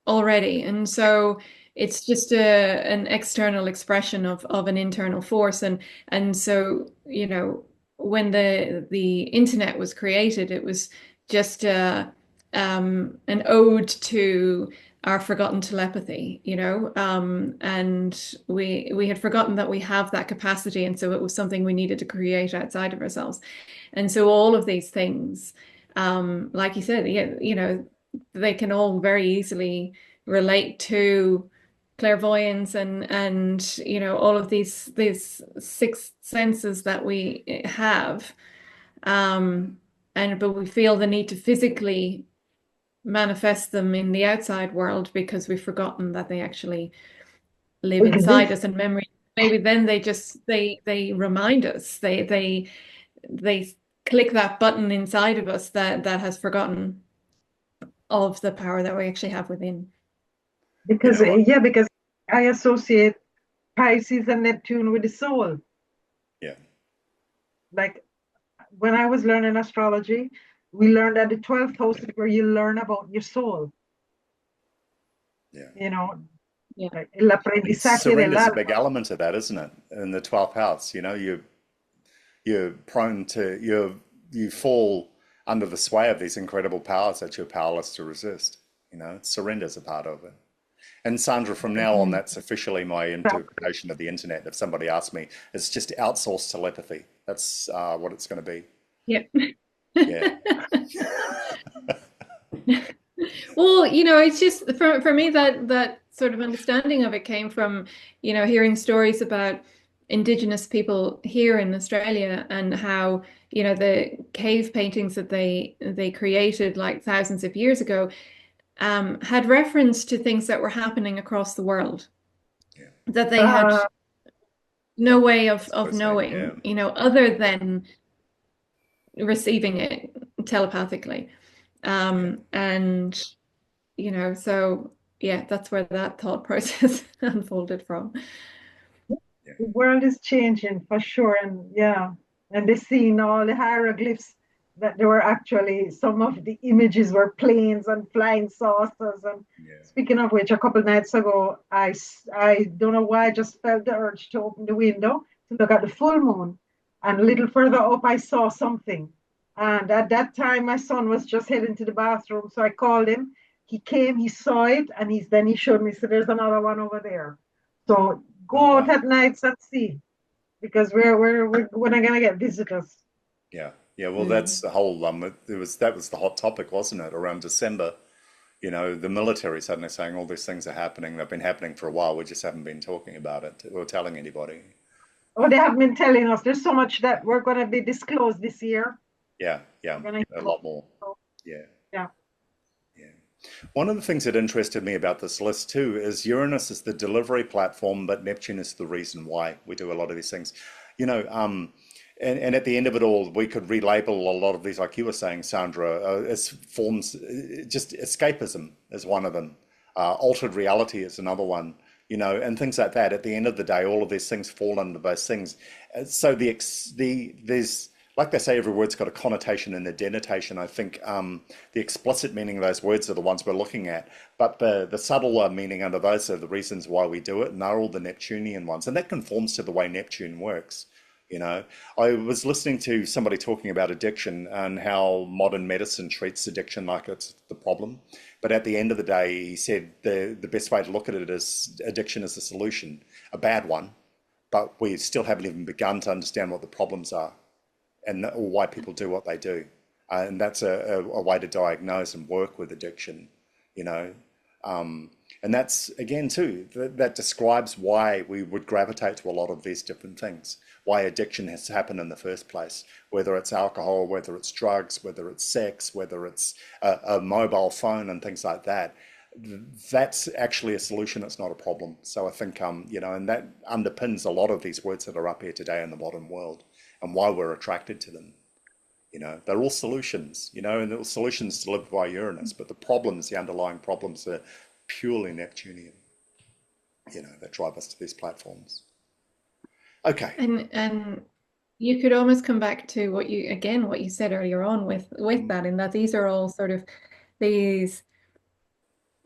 already. And so it's just an external expression of an internal force. And so, when the internet was created, it was just an ode to our forgotten telepathy, and we had forgotten that we have that capacity, and so it was something we needed to create outside of ourselves. And so all of these things, like you said, yeah, they can all very easily relate to clairvoyance and all of these sixth senses that we have, um but we feel the need to physically manifest them in the outside world because we've forgotten that they actually live inside Exist us, and memory maybe then they remind us, they click that button inside of us that has forgotten of the power that we actually have within. You because know what? yeah, because I associate Pisces and Neptune with the soul. Yeah. Like when I was learning astrology, we learned that the 12th house is where you learn about your soul. Yeah. You know, Yeah. like el And aprendizaje del surrender's a big alma. element of that, isn't it? In the 12th house, you're prone to you fall under the sway of these incredible powers that you're powerless to resist. Surrender's a part of it. And Sandra, from now on, Mhm. that's officially my interpretation of the internet. If somebody asks me, it's just outsourced telepathy. That's what it's going to be. Yeah. Yeah. Well, it's just for me that sort of understanding of it came from, hearing stories about Indigenous people here in Australia and how, the cave paintings that they created like thousands of years ago, had reference to things that were happening across the world Yeah. that they had Uh, no way of Suppose that. Yeah. knowing, other than receiving it telepathically. Yeah. And so yeah, that's where that thought process unfolded from. Yeah. the world is changing for sure, and yeah, and they seen all the hieroglyphs that there were actually some of the images were planes and flying saucers. And Yeah. speaking of which, a couple nights ago, I don't know why I just felt the urge to open the window to look at the full moon, and a little further up I saw something, and at that time my son was just heading to the bathroom, so I called him. He came, he saw it, and he showed me. So there's another one over there. So Oh go out wow. at nights and see because we're not gonna get visitors. Yeah. Yeah. Well, that's Mm. the whole. That was the hot topic, wasn't it? Around December. The military suddenly saying all these things are happening. They've been happening for a while. We just haven't been talking about it or telling anybody. Oh, they have been telling us there's so much that we're gonna be disclosed this year. Yeah. We're Yeah. gonna A hear lot more. about, Yeah. yeah. Yeah. One of the things that interested me about this list too is Uranus is the delivery platform, but Neptune is the reason why we do a lot of these things. You know, um, and at the end of it all, we could relabel a lot of these, like you were saying, Sandra, as forms, just escapism is one of them. Altered reality is another one, and things like that. At the end of the day, all of these things fall under those things. So there's like they say, every word's got a connotation and a denotation. I think the explicit meaning of those words are the ones we're looking at, but the subtler meaning under those are the reasons why we do it, and they're all the Neptunian ones, and that conforms to the way Neptune works. You know, I was listening to somebody talking about addiction and how modern medicine treats addiction like it's the problem. But at the end of the day, he said the best way to look at it is addiction is a solution, a bad one, but we still haven't even begun to understand what the problems are and or why people do what they do. And that's a way to diagnose and work with addiction, you know. And that's again too that describes why we would gravitate to a lot of these different things, why addiction has happened in the first place, whether it's alcohol, whether it's drugs, whether it's sex, whether it's a mobile phone and things like that. That's actually a solution. It's not a problem. So I think you know, and that underpins a lot of these words that are up here today in the modern world and why we're attracted to them. You know, they're all solutions, you know, and they're solutions delivered by Uranus, but the problems, the underlying problems are purely Neptunian, you know, that drive us to these platforms. Okay. And you could almost come back to what you said earlier on with that, in that these are all sort of these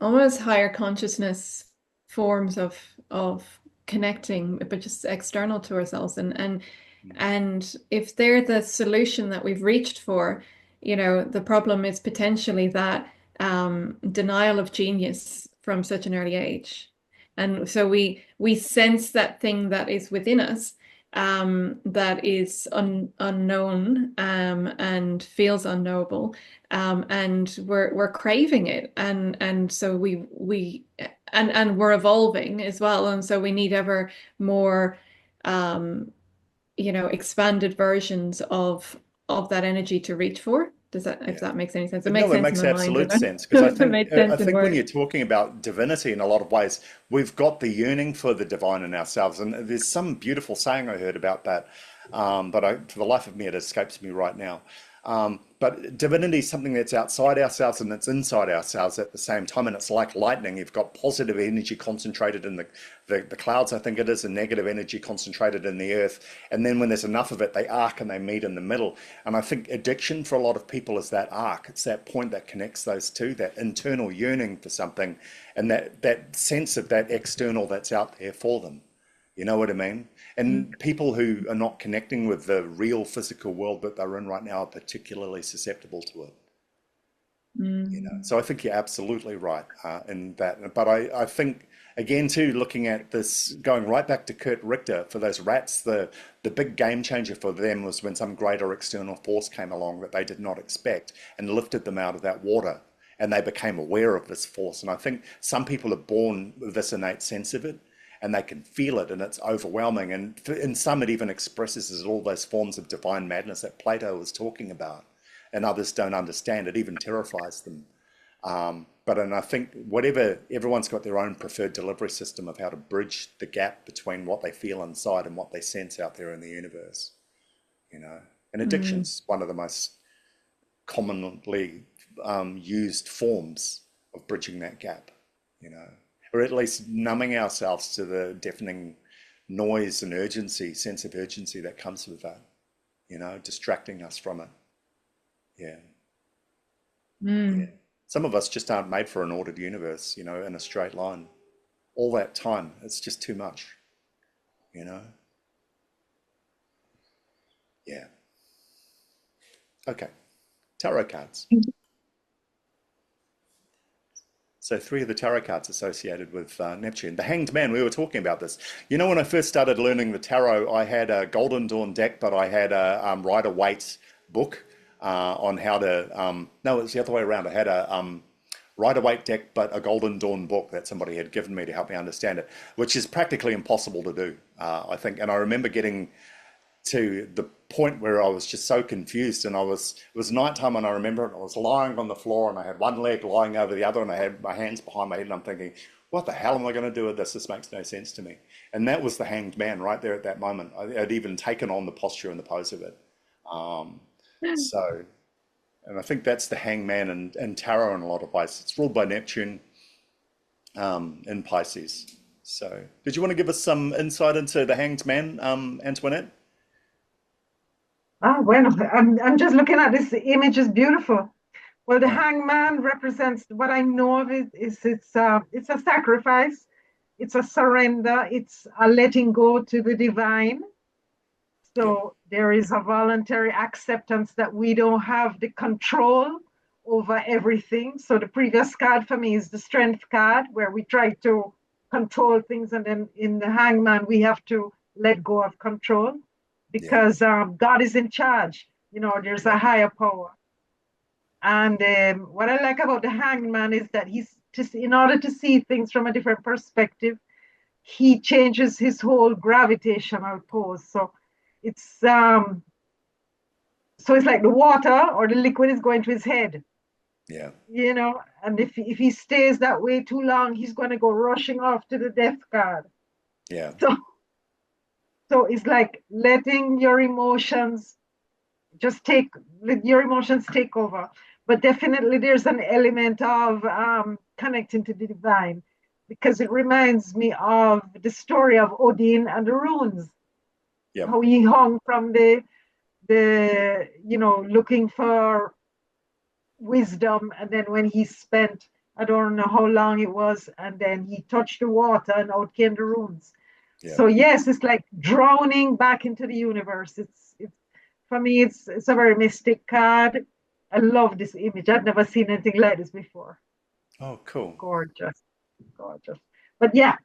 almost higher consciousness forms of connecting, but just external to ourselves. And if they're the solution that we've reached for, you know, the problem is potentially that denial of genius from such an early age. And so we sense that thing that is within us, that is unknown, and feels unknowable, and we're craving it, and so and we're evolving as well, and so we need ever more, you know, expanded versions of that energy to reach for. Does that, if Yeah. that makes any sense? It makes No, it sense in makes my mind. I absolute don't sense because know I if it think made sense in when words. you're talking about divinity in a lot of ways, we've got the yearning for the divine in ourselves, and there's some beautiful saying I heard about that, but for the life of me, it escapes me right now. But divinity is something that's outside ourselves and that's inside ourselves at the same time, and it's like lightning. You've got positive energy concentrated in the clouds, I think it is, and negative energy concentrated in the earth. And then when there's enough of it, they arc and they meet in the middle. And I think addiction for a lot of people is that arc. It's that point that connects those two, that internal yearning for something, and that sense of that external that's out there for them. You know what I mean? And people who are not connecting with the real physical world that they're in right now are particularly susceptible to it. You know, Mm. so I think you're absolutely right in that. But I think again too, looking at this, going right back to Kurt Richter for those rats, the big game changer for them was when some greater external force came along that they did not expect and lifted them out of that water, and they became aware of this force. And I think some people are born with this innate sense of it, and they can feel it, and it's overwhelming. And in some, it even expresses as all those forms of divine madness that Plato was talking about, and others don't understand. It even terrifies them. And I think whatever, everyone's got their own preferred delivery system of how to bridge the gap between what they feel inside and what they sense out there in the universe, you know. And Mm. addiction's one of the most commonly used forms of bridging that gap, you know, or at least numbing ourselves to the deafening noise and urgency, sense of urgency that comes with that, you know, distracting us from it. Yeah. Yeah. Mm. Some of us just aren't made for an ordered universe, you know, in a straight line. All that time, it's just too much, you know? Yeah. Okay. Tarot cards. So three of the tarot cards associated with Neptune. The Hanged Man, we were talking about this. You know, when I first started learning the tarot, I had a Golden Dawn deck, but I had a Rider-Waite book on how to, no, it's the other way around. I had a Rider-Waite deck, but a Golden Dawn book that somebody had given me to help me understand it, which is practically impossible to do, I think. And I remember getting to the point where I was just so confused, and it was nighttime, and I remember I was lying on the floor and I had one leg lying over the other and I had my hands behind my head, and I'm thinking, what the hell am I going to do with this? This makes no sense to me. And that was the Hanged Man right there at that moment. I'd even taken on the posture and the pose of it. Um, so, and I think that's the Hangman and tarot in a lot of ways. It's ruled by Neptune in Pisces. So, did you want to give us some insight into the Hanged Man, Antoinette? Ah, well, I'm just looking at this image is beautiful. Well, the Yeah. hangman represents what I know of it is it's a sacrifice, it's a surrender, it's a letting go to the divine. Yeah. So there is a voluntary acceptance that we don't have the control over everything. So the previous card for me is the strength card, where we try to control things, and then in the hangman we have to let go of control, Yeah. because God is in charge. There's Yeah. a higher power. And what I like about the hangman is that he's just, in order to see things from a different perspective, he changes his whole gravitational pose. It's um so it's like the water or the liquid is going to his head, Yeah. and if he stays that way too long, he's going to go rushing off to the death card. Yeah. So so it's like letting your emotions just let your emotions take over. But definitely there's an element of connecting to the divine, because it reminds me of the story of Odin and the runes, Yeah. how he hung from the looking for wisdom, and then when he spent, I don't know how long it was, and then he touched the water and out came the runes. Yeah. So yes, it's like drowning back into the universe. It's for me, it's a very mystic card. I love this image. I've never seen anything like this before. Oh, cool. Gorgeous, gorgeous. But yeah,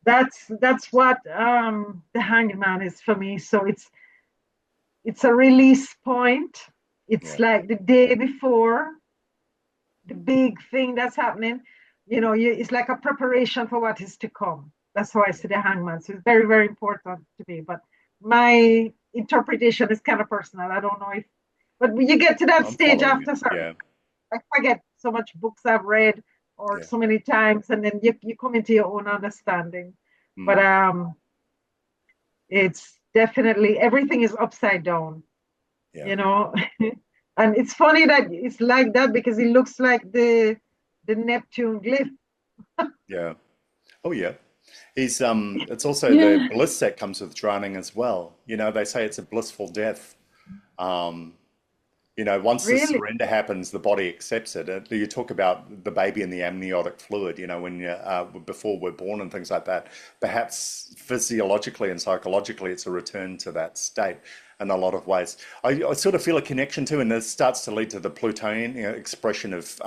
that's what the hangman is for me. So it's a release point. It's Yeah. like the day before the big thing that's happening. It's like a preparation for what is to come. That's how I see the hangman. So it's very, very important to me. But my interpretation is kind of personal. I don't know if, but when you get to that I'm stage following you. after certain, Yeah. I forget so much books I've read or Yeah. so many times, and then you come into your own understanding. But Mm. it's definitely everything is upside down, Yeah. you know. And it's funny that it's like that because it looks like the Neptune glyph. Yeah. Oh, yeah. He's it's also the Yeah. bliss that comes with drowning as well. They say it's a blissful death. Um, once the Really, surrender happens, the body accepts it. You talk about the baby and the amniotic fluid, when you before we're born and things like that. Perhaps physiologically and psychologically, it's a return to that state in a lot of ways. I sort of feel a connection to, and this starts to lead to the Plutonian, expression of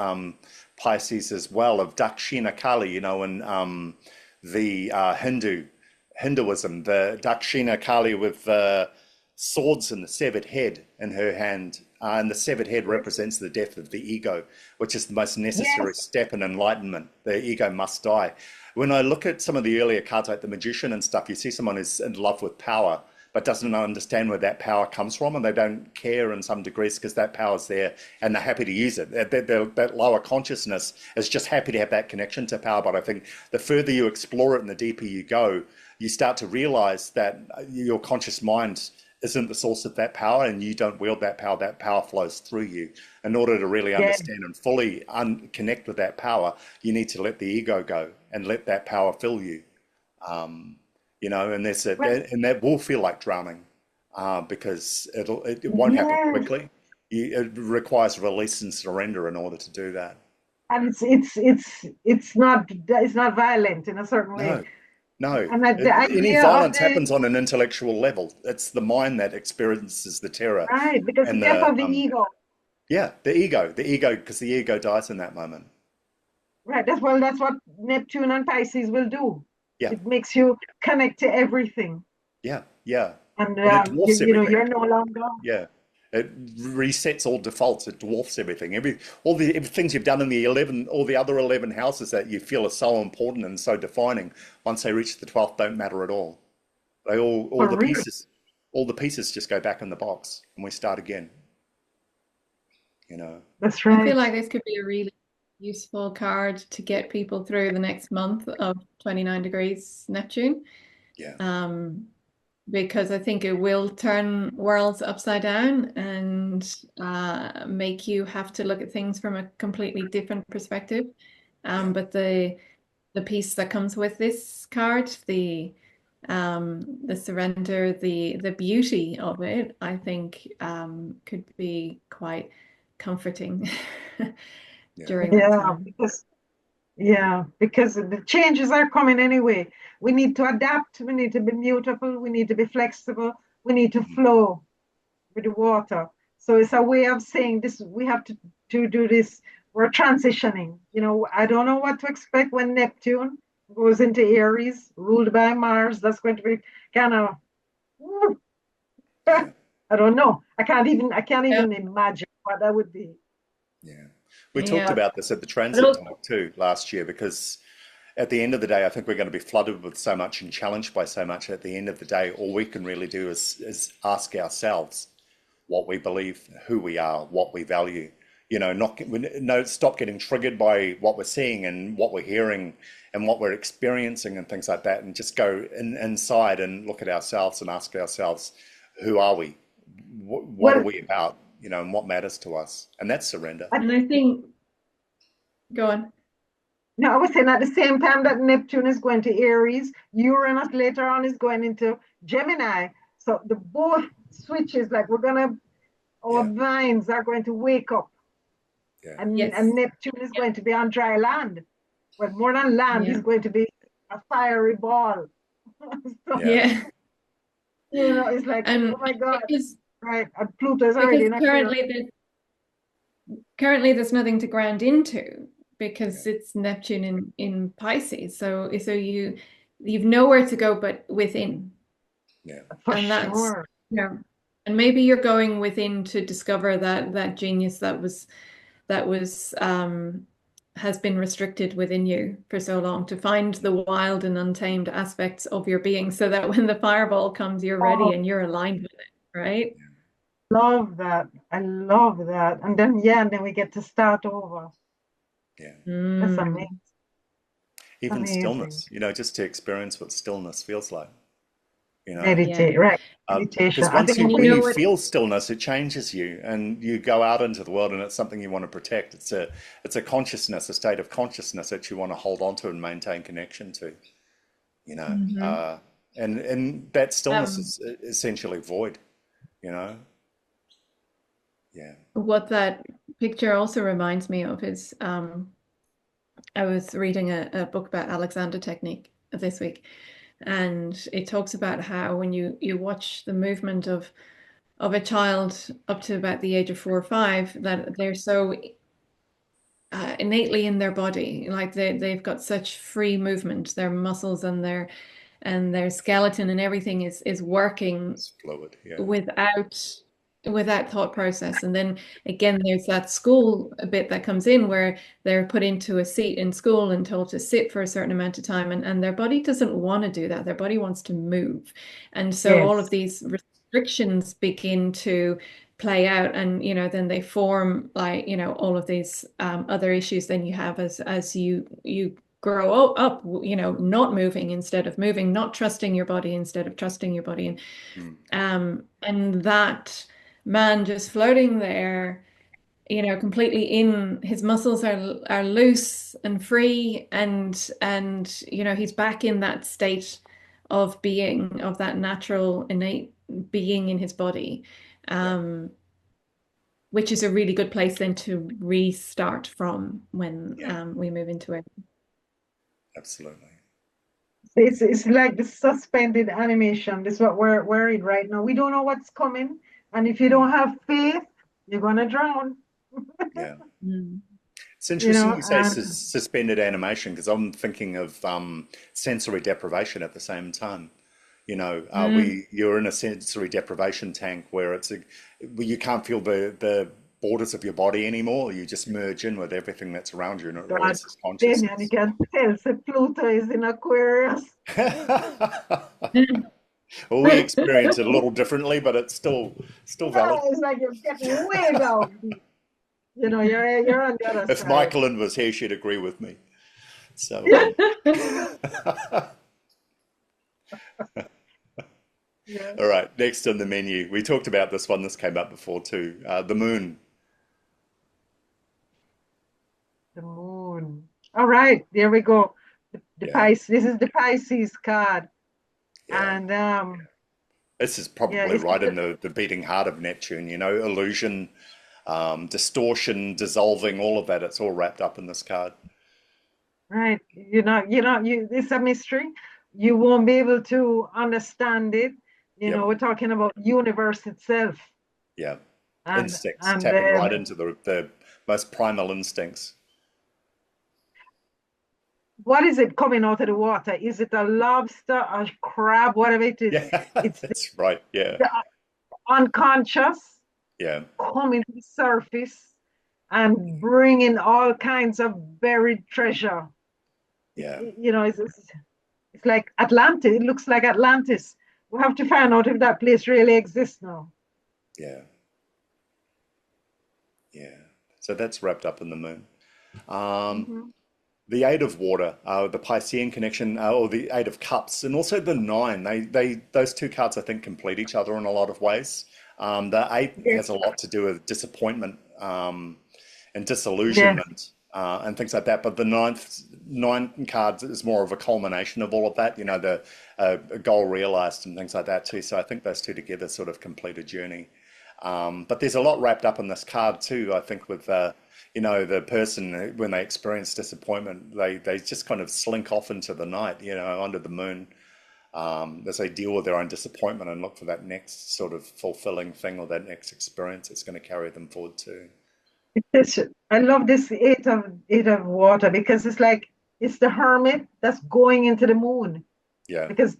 Pisces as well, of Dakshina Kali, and the Hinduism, the Dakshina Kali with swords and the severed head in her hand. And the severed head represents the death of the ego, which is the most necessary yes, step in enlightenment. The ego must die. When I look at some of the earlier cards, like the magician and stuff, you see someone who's in love with power, but doesn't understand where that power comes from, and they don't care in some degrees because that power's there and they're happy to use it. That lower consciousness is just happy to have that connection to power. But I think the further you explore it and the deeper you go, you start to realize that your conscious mind isn't the source of that power, and you don't wield that power flows through you. In order to really yes, understand and fully connect with that power, you need to let the ego go and let that power fill you. And that's it, well, and that will feel like drowning, because it won't happen yes. quickly. It requires release and surrender in order to do that. And it's not violent in a certain way. No, no. And the Any idea of violence the happens on an intellectual level. It's the mind that experiences the terror right, because the and death of the ego, yeah, the ego, because the ego dies in that moment. right? That's what Neptune and Pisces will do. Yeah, It makes you connect to everything, yeah, yeah. and And it dwarfs everything. you're no longer Yeah. It resets all defaults. It dwarfs everything. Every things you've done in all the other 11 houses that you feel are so important and so defining, once they reach the 12th, don't matter at all. They all for the real. pieces, all the pieces just go back in the box and we start again, you know. That's I feel right. like this could be a really useful card to get people through the next month of 29 degrees Neptune. Yeah, Um, because I think it will turn worlds upside down and make you have to look at things from a completely different perspective. yeah, But the piece that comes with this card, the surrender, the beauty of it, I think could be quite comforting yeah, during that Yeah, time. because the changes are coming anyway. We need to adapt. We need to be mutable. We need to be flexible. we need to flow with the water. So it's a way of saying this, we have to do this. We're transitioning. I don't know what to expect when Neptune goes into Aries, ruled by Mars. That's going to be kind of, Yeah. I don't know. I can't Yeah. even imagine what that would be. Yeah. We talked Yeah. about this at the But transit also, talk too last year because at the end of the day, I think we're going to be flooded with so much and challenged by so much. At the end of the day, all we can really do is ask ourselves what we believe, who we are, what we value. Stop getting triggered by what we're seeing and what we're hearing and what we're experiencing and things like that, and just go inside and look at ourselves and ask ourselves, who are we? What are Well, we about? And what matters to us? And that's surrender. I, and I think, go on. no, I was saying at the same time that Neptune is going to Aries, Uranus later on is going into Gemini. So the both switches, like our Yeah, minds are going to wake up, yeah, and Yes. Neptune is going to be on dry land. But more than land, Yeah. he's going to be a fiery ball. So, yeah, Yeah. it's like, oh And my God, because right? And Pluto is already because in Aquarius. currently there's nothing to ground into yeah, because it's Neptune in Pisces. So you've nowhere to go but within. yeah, For And that's, sure. and maybe you're going within to discover that genius that was has been restricted within you for so long, to find the wild and untamed aspects of your being so that when the fireball comes, you're ready Oh, and you're aligned with it, right? love that. I love that. And then, yeah, and then we get to start over. yeah. That's amazing. Mm. Even Amazing. stillness, just to experience what stillness feels like, you know. Yeah. Meditate, right? Meditation. Because I once think you And you when know you what? feel stillness, it changes you, and you go out into the world, and it's something you want to protect. It's a consciousness, a state of consciousness that you want to hold on to and maintain connection to, you know. Mhm. And that stillness Um, is essentially void, you know. Yeah, what that picture also reminds me of is I was reading a book about Alexander technique this week, and it talks about how when you watch the movement of a child up to about the age of 4 or 5, that they're so innately in their body, like they've got such free movement, their muscles and their skeleton and everything is working it's fluid. Yeah, without thought process. And then again, there's that school bit that comes in where they're put into a seat in school and told to sit for a certain amount of time, and their body doesn't want to do that. Their body wants to move. And so all of yes, these restrictions begin to play out, and then they form, like, all of these other issues then you have as you grow up, not moving instead of moving, not trusting your body instead of trusting your body. mm, And that man just floating there, completely in, his muscles are loose and free, and he's back in that state of being, of that natural innate being in his body, yeah, um, which is a really good place then to restart from when yeah, we move into it. absolutely. it's like the suspended animation. This is what we're in right now. We don't know what's coming, and if you Mm, don't have faith, you're gonna drown. yeah. Mm. It's interesting you say And suspended animation because I'm thinking of sensory deprivation at the same time. Mm. You're in a sensory deprivation tank where you can't feel the borders of your body anymore. You just merge in with everything that's around you, and it God, releases Damien, you consciousness. can tell, so Pluto is in Aquarius. Well, we experience it a little differently, but it's still Yeah, valid. it's like you're getting way down deep. You're on the other If side. Michaelin was here, she'd agree with me. So, Yeah. Yeah. all right, next on the menu, we talked about this one. This came up before too. The moon. The moon. All right, there we go. The Yeah, Pisces. This is the Pisces card, yeah. and This is yeah, probably it's right in the beating heart of Neptune. Illusion, distortion, dissolving, all of that. It's all wrapped up in this card. right. It's a mystery. You won't be able to understand it, Yep. We're talking about universe itself, Yeah. and Instincts, and tapping right into the most primal instincts. what is it coming out of the water? Is it a lobster, a crab, whatever it is? Yeah, It's that's right. Yeah. the unconscious Yeah. coming to the surface and bringing all kinds of buried treasure. Yeah. It's like Atlantis. It looks like Atlantis. We have to find out if that place really exists now. Yeah. Yeah. So that's wrapped up in the moon. Um, Mhm. the Eight of Water, the Piscean connection, or the Eight of Cups, and also the Nine. Those two cards, I think, complete each other in a lot of ways. The Eight Yes, has a lot to do with disappointment, and yes, disillusionment, and things like that. But the nine cards is more of a culmination of all of that. The a goal realized and things like that too. So I think those two together sort of complete a journey. But there's a lot wrapped up in this card too. I think with the person when they experience disappointment, they just kind of slink off into the night, under the moon, as they deal with their own disappointment and look for that next sort of fulfilling thing or that next experience that's going to carry them forward too. I love this eight of water because it's like it's the hermit that's going into the moon Yeah, because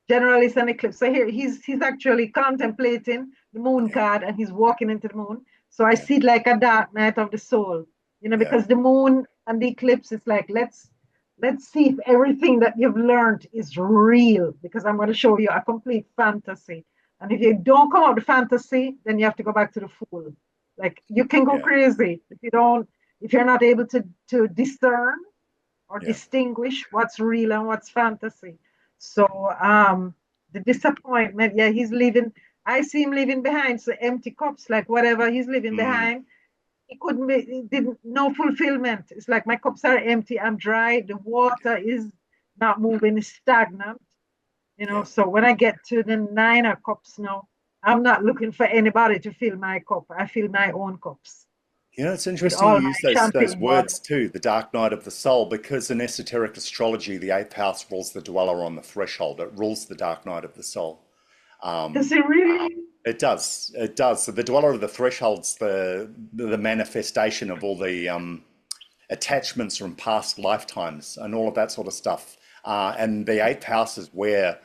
generally it's an eclipse. So here he's actually contemplating the moon yeah, card and he's walking into the moon. So I yeah, see it like a dark night of the soul, yeah, because the moon and the eclipse is like let's see if everything that you've learned is real because I'm going to show you a complete fantasy. And if you don't come out with fantasy, then you have to go back to the fool. Like you can go yeah, crazy if you're not able to discern or yeah. distinguish what's real and what's fantasy. So the disappointment, yeah, he's leaving. I see him leaving behind so empty cups, like whatever he's leaving Mm, behind. He couldn't be, he didn't no fulfillment. It's like my cups are empty, I'm dry, the water is not moving, it's stagnant. yeah. So when I get to the nine of cups now, I'm not looking for anybody to fill my cup. I fill my own cups It's with interesting all you my use those champagne water. words too, the dark night of the soul, because in esoteric astrology, the eighth house rules the dweller on the threshold. It rules the dark night of the soul. Does Um, it really? it does. It does. So the dweller of the threshold's the manifestation of all the attachments from past lifetimes and all of that sort of stuff. And the eighth house is where,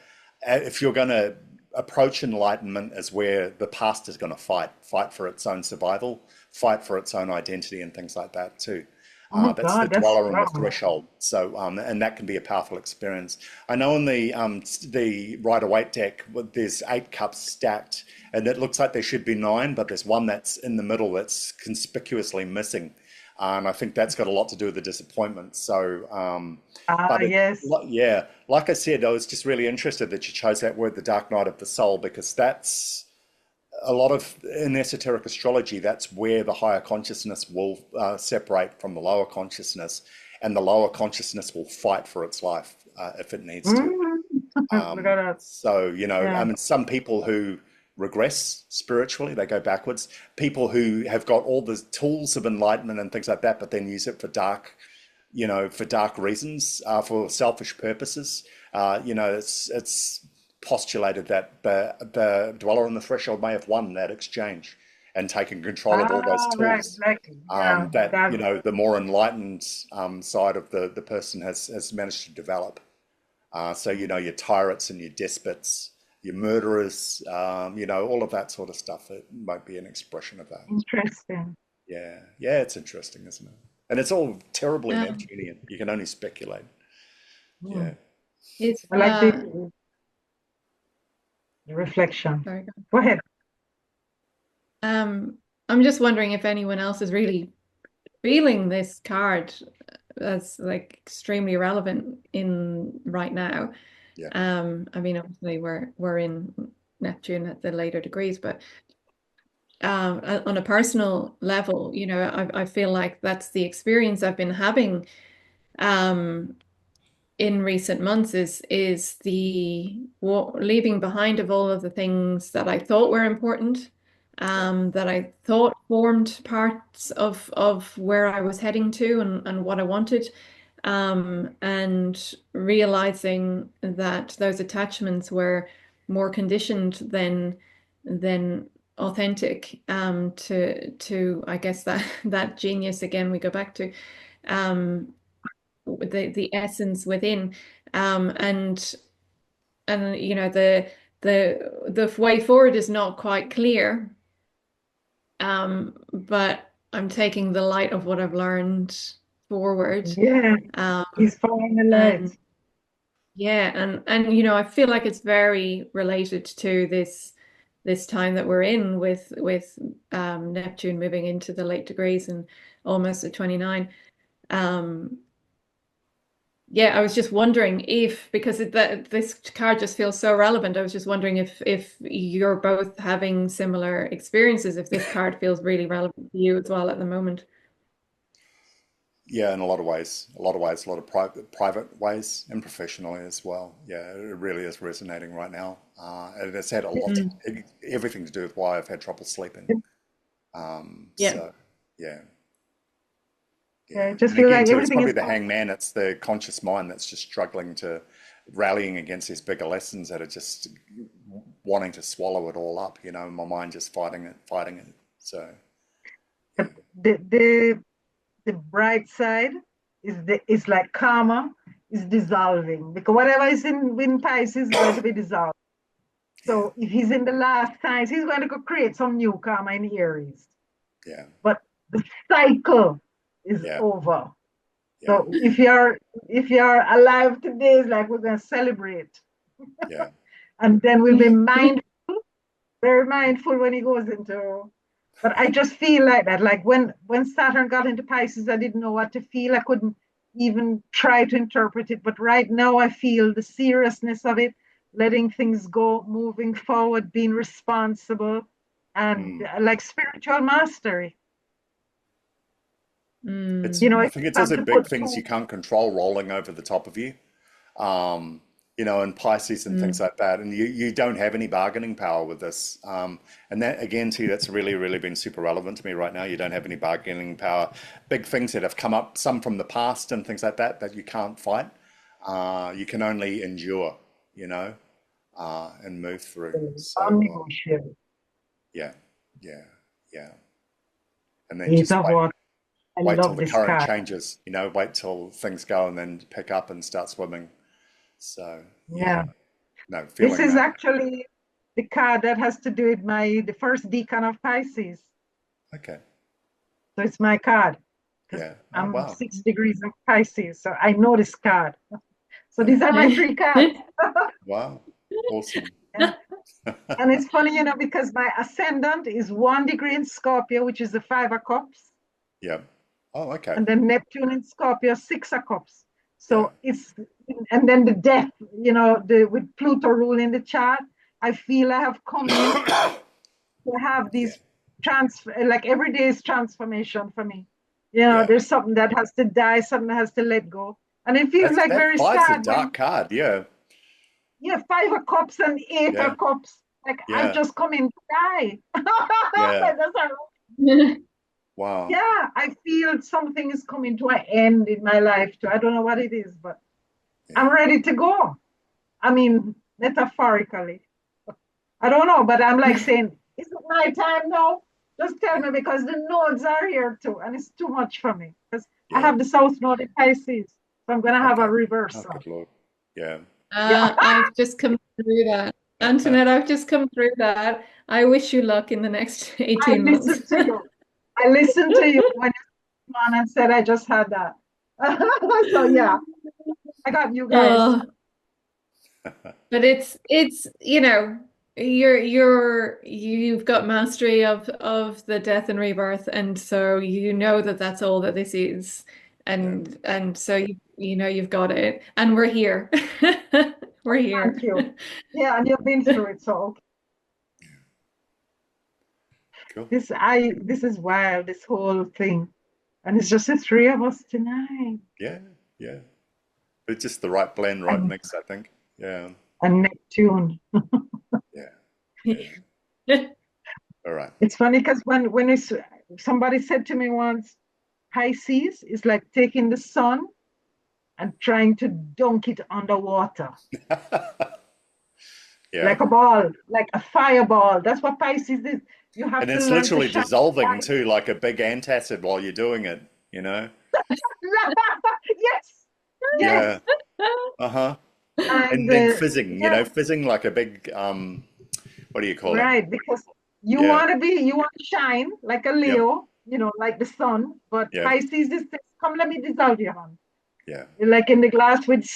if you're going to approach enlightenment, is where the past is going to fight for its own survival, fight for its own identity, and things like that too. Oh my That's the God, that's dweller on the strong. threshold. So, and that can be a powerful experience. I know in the Rider-Waite deck, there's 8 cups stacked, and it looks like there should be 9, but there's one that's in the middle that's conspicuously missing. And I think that's got a lot to do with the disappointment. So, Ah, but yes. yeah, like I said, I was just really interested that you chose that word, the dark night of the soul, because that's a lot of in esoteric astrology. That's where the higher consciousness will separate from the lower consciousness, and the lower consciousness will fight for its life if it needs to. Mm. Look at that. So, I Yeah. mean, some people who regress spiritually, they go backwards. People who have got all the tools of enlightenment and things like that, but then use it for dark reasons, for selfish purposes. It's postulated that the dweller on the threshold may have won that exchange and taken control of all those Ah, right. tools. Like, yeah, That that. the more enlightened side of the person has managed to develop. So, your tyrants and your despots, your murderers, all of that sort of stuff. It might be an expression of that. Interesting. Yeah. Yeah, it's interesting, isn't it? And it's all terribly Um, Neptunian. You can only speculate. Hmm. Yeah. it's I like the reflection. sorry. Go ahead. Um, I'm just wondering if anyone else is really feeling this card as like extremely relevant in right now. Yeah. I mean, obviously we're in Neptune at the later degrees, but on a personal level, I feel like that's the experience I've been having um, in recent months is the leaving behind of all of the things that I thought were important, Yeah. that I thought formed parts of where I was heading to and what I wanted, and realizing that those attachments were more conditioned than authentic, to I guess that genius again we go back to, the essence within, and you know the way forward is not quite clear, but I'm taking the light of what I've learned forward, Yeah, um, he's following the and light. yeah, and you know, I feel like it's very related to this time that we're in with Neptune moving into the late degrees and almost at 29. Um, yeah, I was just wondering if, because this card just feels so relevant, I was just wondering if you're both having similar experiences, if this card feels really relevant to you as well at the moment. Yeah, in a lot of ways, a lot of ways, a lot of private ways, and professionally as well. Yeah, it really is resonating right now, and it's had a lot, Mm. everything to do with why I've had trouble sleeping. Yeah. So, yeah, Yeah, yeah, I just and feel again, like too, it's everything probably is the hangman. It's the conscious mind that's just struggling to rallying against these bigger lessons that are just wanting to swallow it all up. You know, my mind just fighting it, fighting it. So, yeah, but the bright side is like karma is dissolving, because whatever is in Pisces is going to be dissolved. yeah, So if he's in the last signs, he's going to go create some new karma in Aries. yeah, But the cycle is yeah, over. yeah, So if you're alive today, it's like we're going to celebrate, yeah. and then we'll be very mindful when he goes into. But I just feel like that. Like when Saturn got into Pisces, I didn't know what to feel. I couldn't even try to interpret it. But right now, I feel the seriousness of it, letting things go, moving forward, being responsible, and Mm. like spiritual mastery. It's, Mm. I It's think it's time also to big put things two. you can't control rolling over the top of you. And Pisces and things Mm. like that. And you don't have any bargaining power with this. And that again, too, that's really, really been super relevant to me right now. You don't have any bargaining power. Big things that have come up, some from the past and things like that, that you can't fight. You can only endure, you know, and move through. So, Non-negotiable. yeah, yeah, yeah. And then Eight just of wait, what? I wait till love the this current card. changes, wait till things go and then pick up and start swimming. So, yeah, Yeah. no, This feeling is that. actually the card that has to do with the first decan of Pisces. Okay. So it's my card because Yeah. Oh, I'm wow. 6 degrees of Pisces. So I know this card. So Yeah. these are my three cards. Wow. Awesome. Yeah. And it's funny, because my ascendant is 1 degree in Scorpio, which is the Five of Cups, Yeah. Oh, okay. and then Neptune in Scorpio, Six of Cups. Yeah. So and then the death, with Pluto ruling the chart, I feel I have come in to have Yeah. these transfer, like every day is transformation for me. Yeah. There's something that has to die, something that has to let go. And it feels That's like that very five's a sad dark when, card. Yeah. yeah, Five of Cups and Eight Yeah. of Cups. Like I've Yeah. just come in to die. Yeah. That's a, Wow. yeah, I feel something is coming to an end in my life too. I don't know what it is, but Yeah. I'm ready to go. I mean, metaphorically. I don't know, but I'm like saying, is it my time now? Just tell Yeah. me, because the nodes are here too, and it's too much for me. Because I Yeah. have the South Node in Pisces, so I'm gonna have a Okay. Oh, reversal. good Lord. Yeah. Yeah, I've just come through that. Antoinette, I've just come through that. I wish you luck in the next I 18 months. listened to you. I listened to you when you came on and said I just had that. So yeah, I got you guys. Oh, but it's you've got mastery of the death and rebirth, and so you know that that's all that this is, Yeah. and so you've got it, and we're here. We're Thank here. you. Yeah, and you've been through it, so okay. Cool. This is wild, this whole thing. And it's just the three of us tonight. Yeah. Yeah. It's just the right blend, right And, mix, I think. Yeah. and Neptune. Yeah. Yeah. All right. It's funny because somebody said to me once, Pisces is like taking the sun and trying to dunk it underwater. Yeah. like a ball, like a fireball. That's what Pisces is. You have And to it's learn to literally shine dissolving bright. too, like a big antacid while you're doing it, you know? Yes, yes. Yeah. Uh-huh. And And then fizzing, yeah, fizzing like a big what do you call it? right. Because Yeah. you want to shine like a Yep. Leo, like the sun. But Yeah. Pisces is this, come, let me dissolve you, hon. Yeah. You're like in the glass with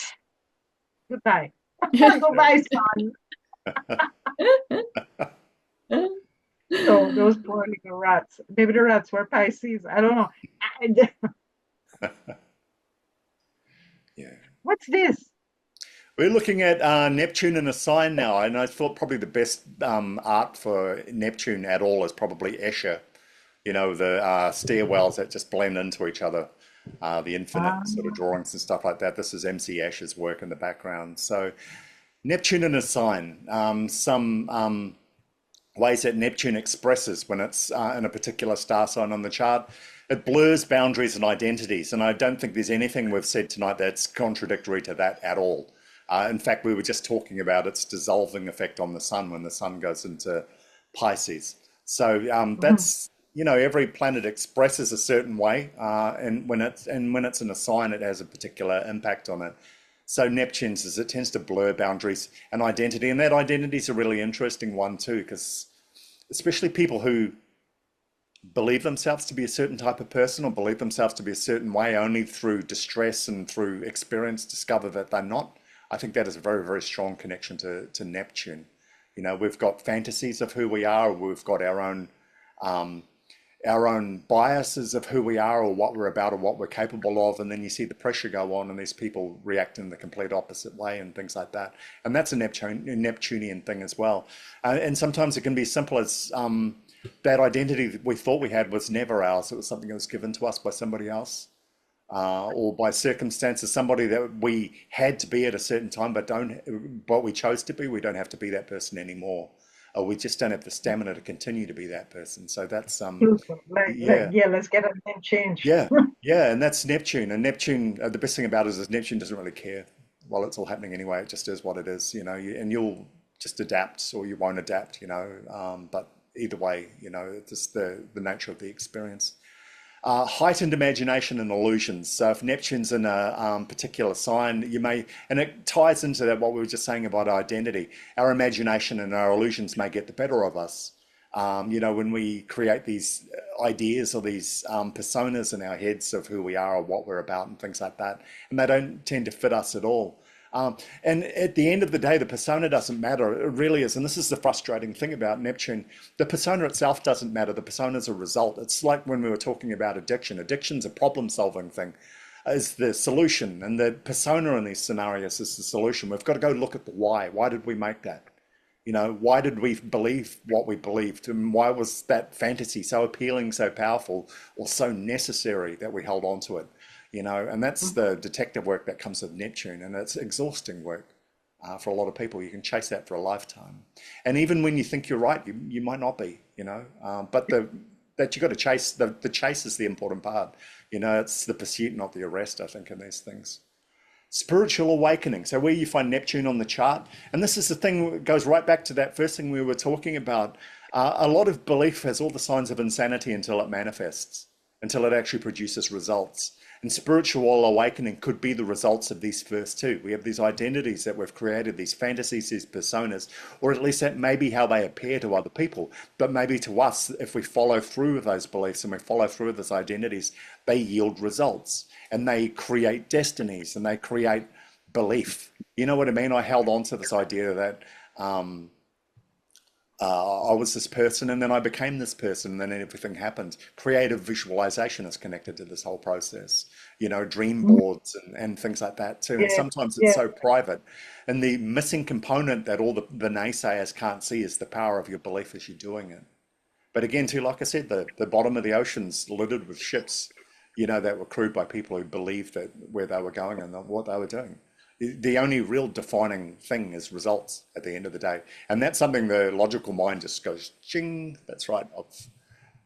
goodbye. Yeah. Goodbye, sun. So those poor little rats. Maybe the rats were Pisces. I don't know. I- Yeah. What's this? We're looking at Neptune in a sign now, and I thought probably the best art for Neptune at all is probably Escher. The stairwells that just blend into each other, the infinite sort of Um, drawings and stuff like that. This is MC Escher's work in the background. So Neptune in a sign, some ways that Neptune expresses when it's in a particular star sign on the chart. It blurs boundaries and identities, and I don't think there's anything we've said tonight that's contradictory to that at all. In fact, we were just talking about its dissolving effect on the sun when the sun goes into Pisces. So mhm. that's every planet expresses a certain way, and when it's in a sign, it has a particular impact on it. So Neptune's is it tends to blur boundaries and identity, and that identity is a really interesting one too, because especially people who believe themselves to be a certain type of person or believe themselves to be a certain way only through distress and through experience discover that they're not. I think that is a very, very strong connection to Neptune. We've got fantasies of who we are, we've got um, our own biases of who we are or what we're about or what we're capable of, and then you see the pressure go on and these people react in the complete opposite way and things like that. And that's a Neptunian thing as well. And sometimes it can be as simple as that identity that we thought we had was never ours. It was something that was given to us by somebody else. Or by circumstances, somebody that we had to be at a certain time, but we chose to be. We don't have to be that person anymore, or we just don't have the stamina to continue to be that person. So that's Like, yeah, yeah, let's get a name change. yeah, yeah, and that's Neptune. And Neptune, the best thing about it is Neptune doesn't really care while it's all happening anyway. It just is what it is, and you'll just adapt or you won't adapt. But either way, it's just the nature of the experience. Heightened imagination and illusions. So if Neptune's in a particular sign, and it ties into that what we were just saying about identity. Our imagination and our illusions may get the better of us. When we create these ideas or these personas in our heads of who we are or what we're about and things like that, and they don't tend to fit us at all. And at the end of the day, the persona doesn't matter. It really is. And this is the frustrating thing about Neptune. The persona itself doesn't matter. The persona is a result. It's like when we were talking about addiction. Addiction's a problem-solving thing, is the solution. And the persona in these scenarios is the solution. We've got to go look at the why. Why did we make that? Why did we believe what we believed? And why was that fantasy so appealing, so powerful, or so necessary that we held on to it? And that's the detective work that comes with Neptune, and it's exhausting work for a lot of people. You can chase that for a lifetime, and even when you think you're right, you might not be. But that you got to chase the chase is the important part. It's the pursuit, not the arrest. I think in these things. Spiritual awakening. So where you find Neptune on the chart, and this is the thing that goes right back to that first thing we were talking about. A lot of belief has all the signs of insanity until it manifests, until it actually produces results. And spiritual awakening could be the results of these first two. We have these identities that we've created, these fantasies, these personas, or at least that may be how they appear to other people. But maybe to us, if we follow through with those beliefs and we follow through with those identities, they yield results and they create destinies and they create belief. You know what I mean? I held on to this idea that um, I was this person and then I became this person and then everything happened. Creative visualization is connected to this whole process, dream Mhm. boards and things like that too. And Yeah, sometimes it's yeah. so private. And the missing component that all the naysayers can't see is the power of your belief as you're doing it. But again, too, like I said, the bottom of the ocean's littered with ships, that were crewed by people who believed that where they were going and what they were doing. The only real defining thing is results at the end of the day. And that's something the logical mind just goes, ching, that's right,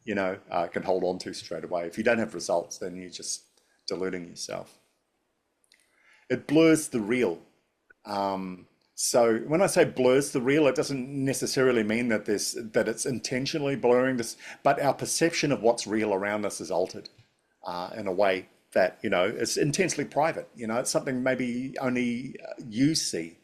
can hold on to straight away. If you don't have results, then you're just deluding yourself. It blurs the real. So when I say blurs the real, it doesn't necessarily mean that it's intentionally blurring this, but our perception of what's real around us is altered in a way that, is intensely private. It's something maybe only you see.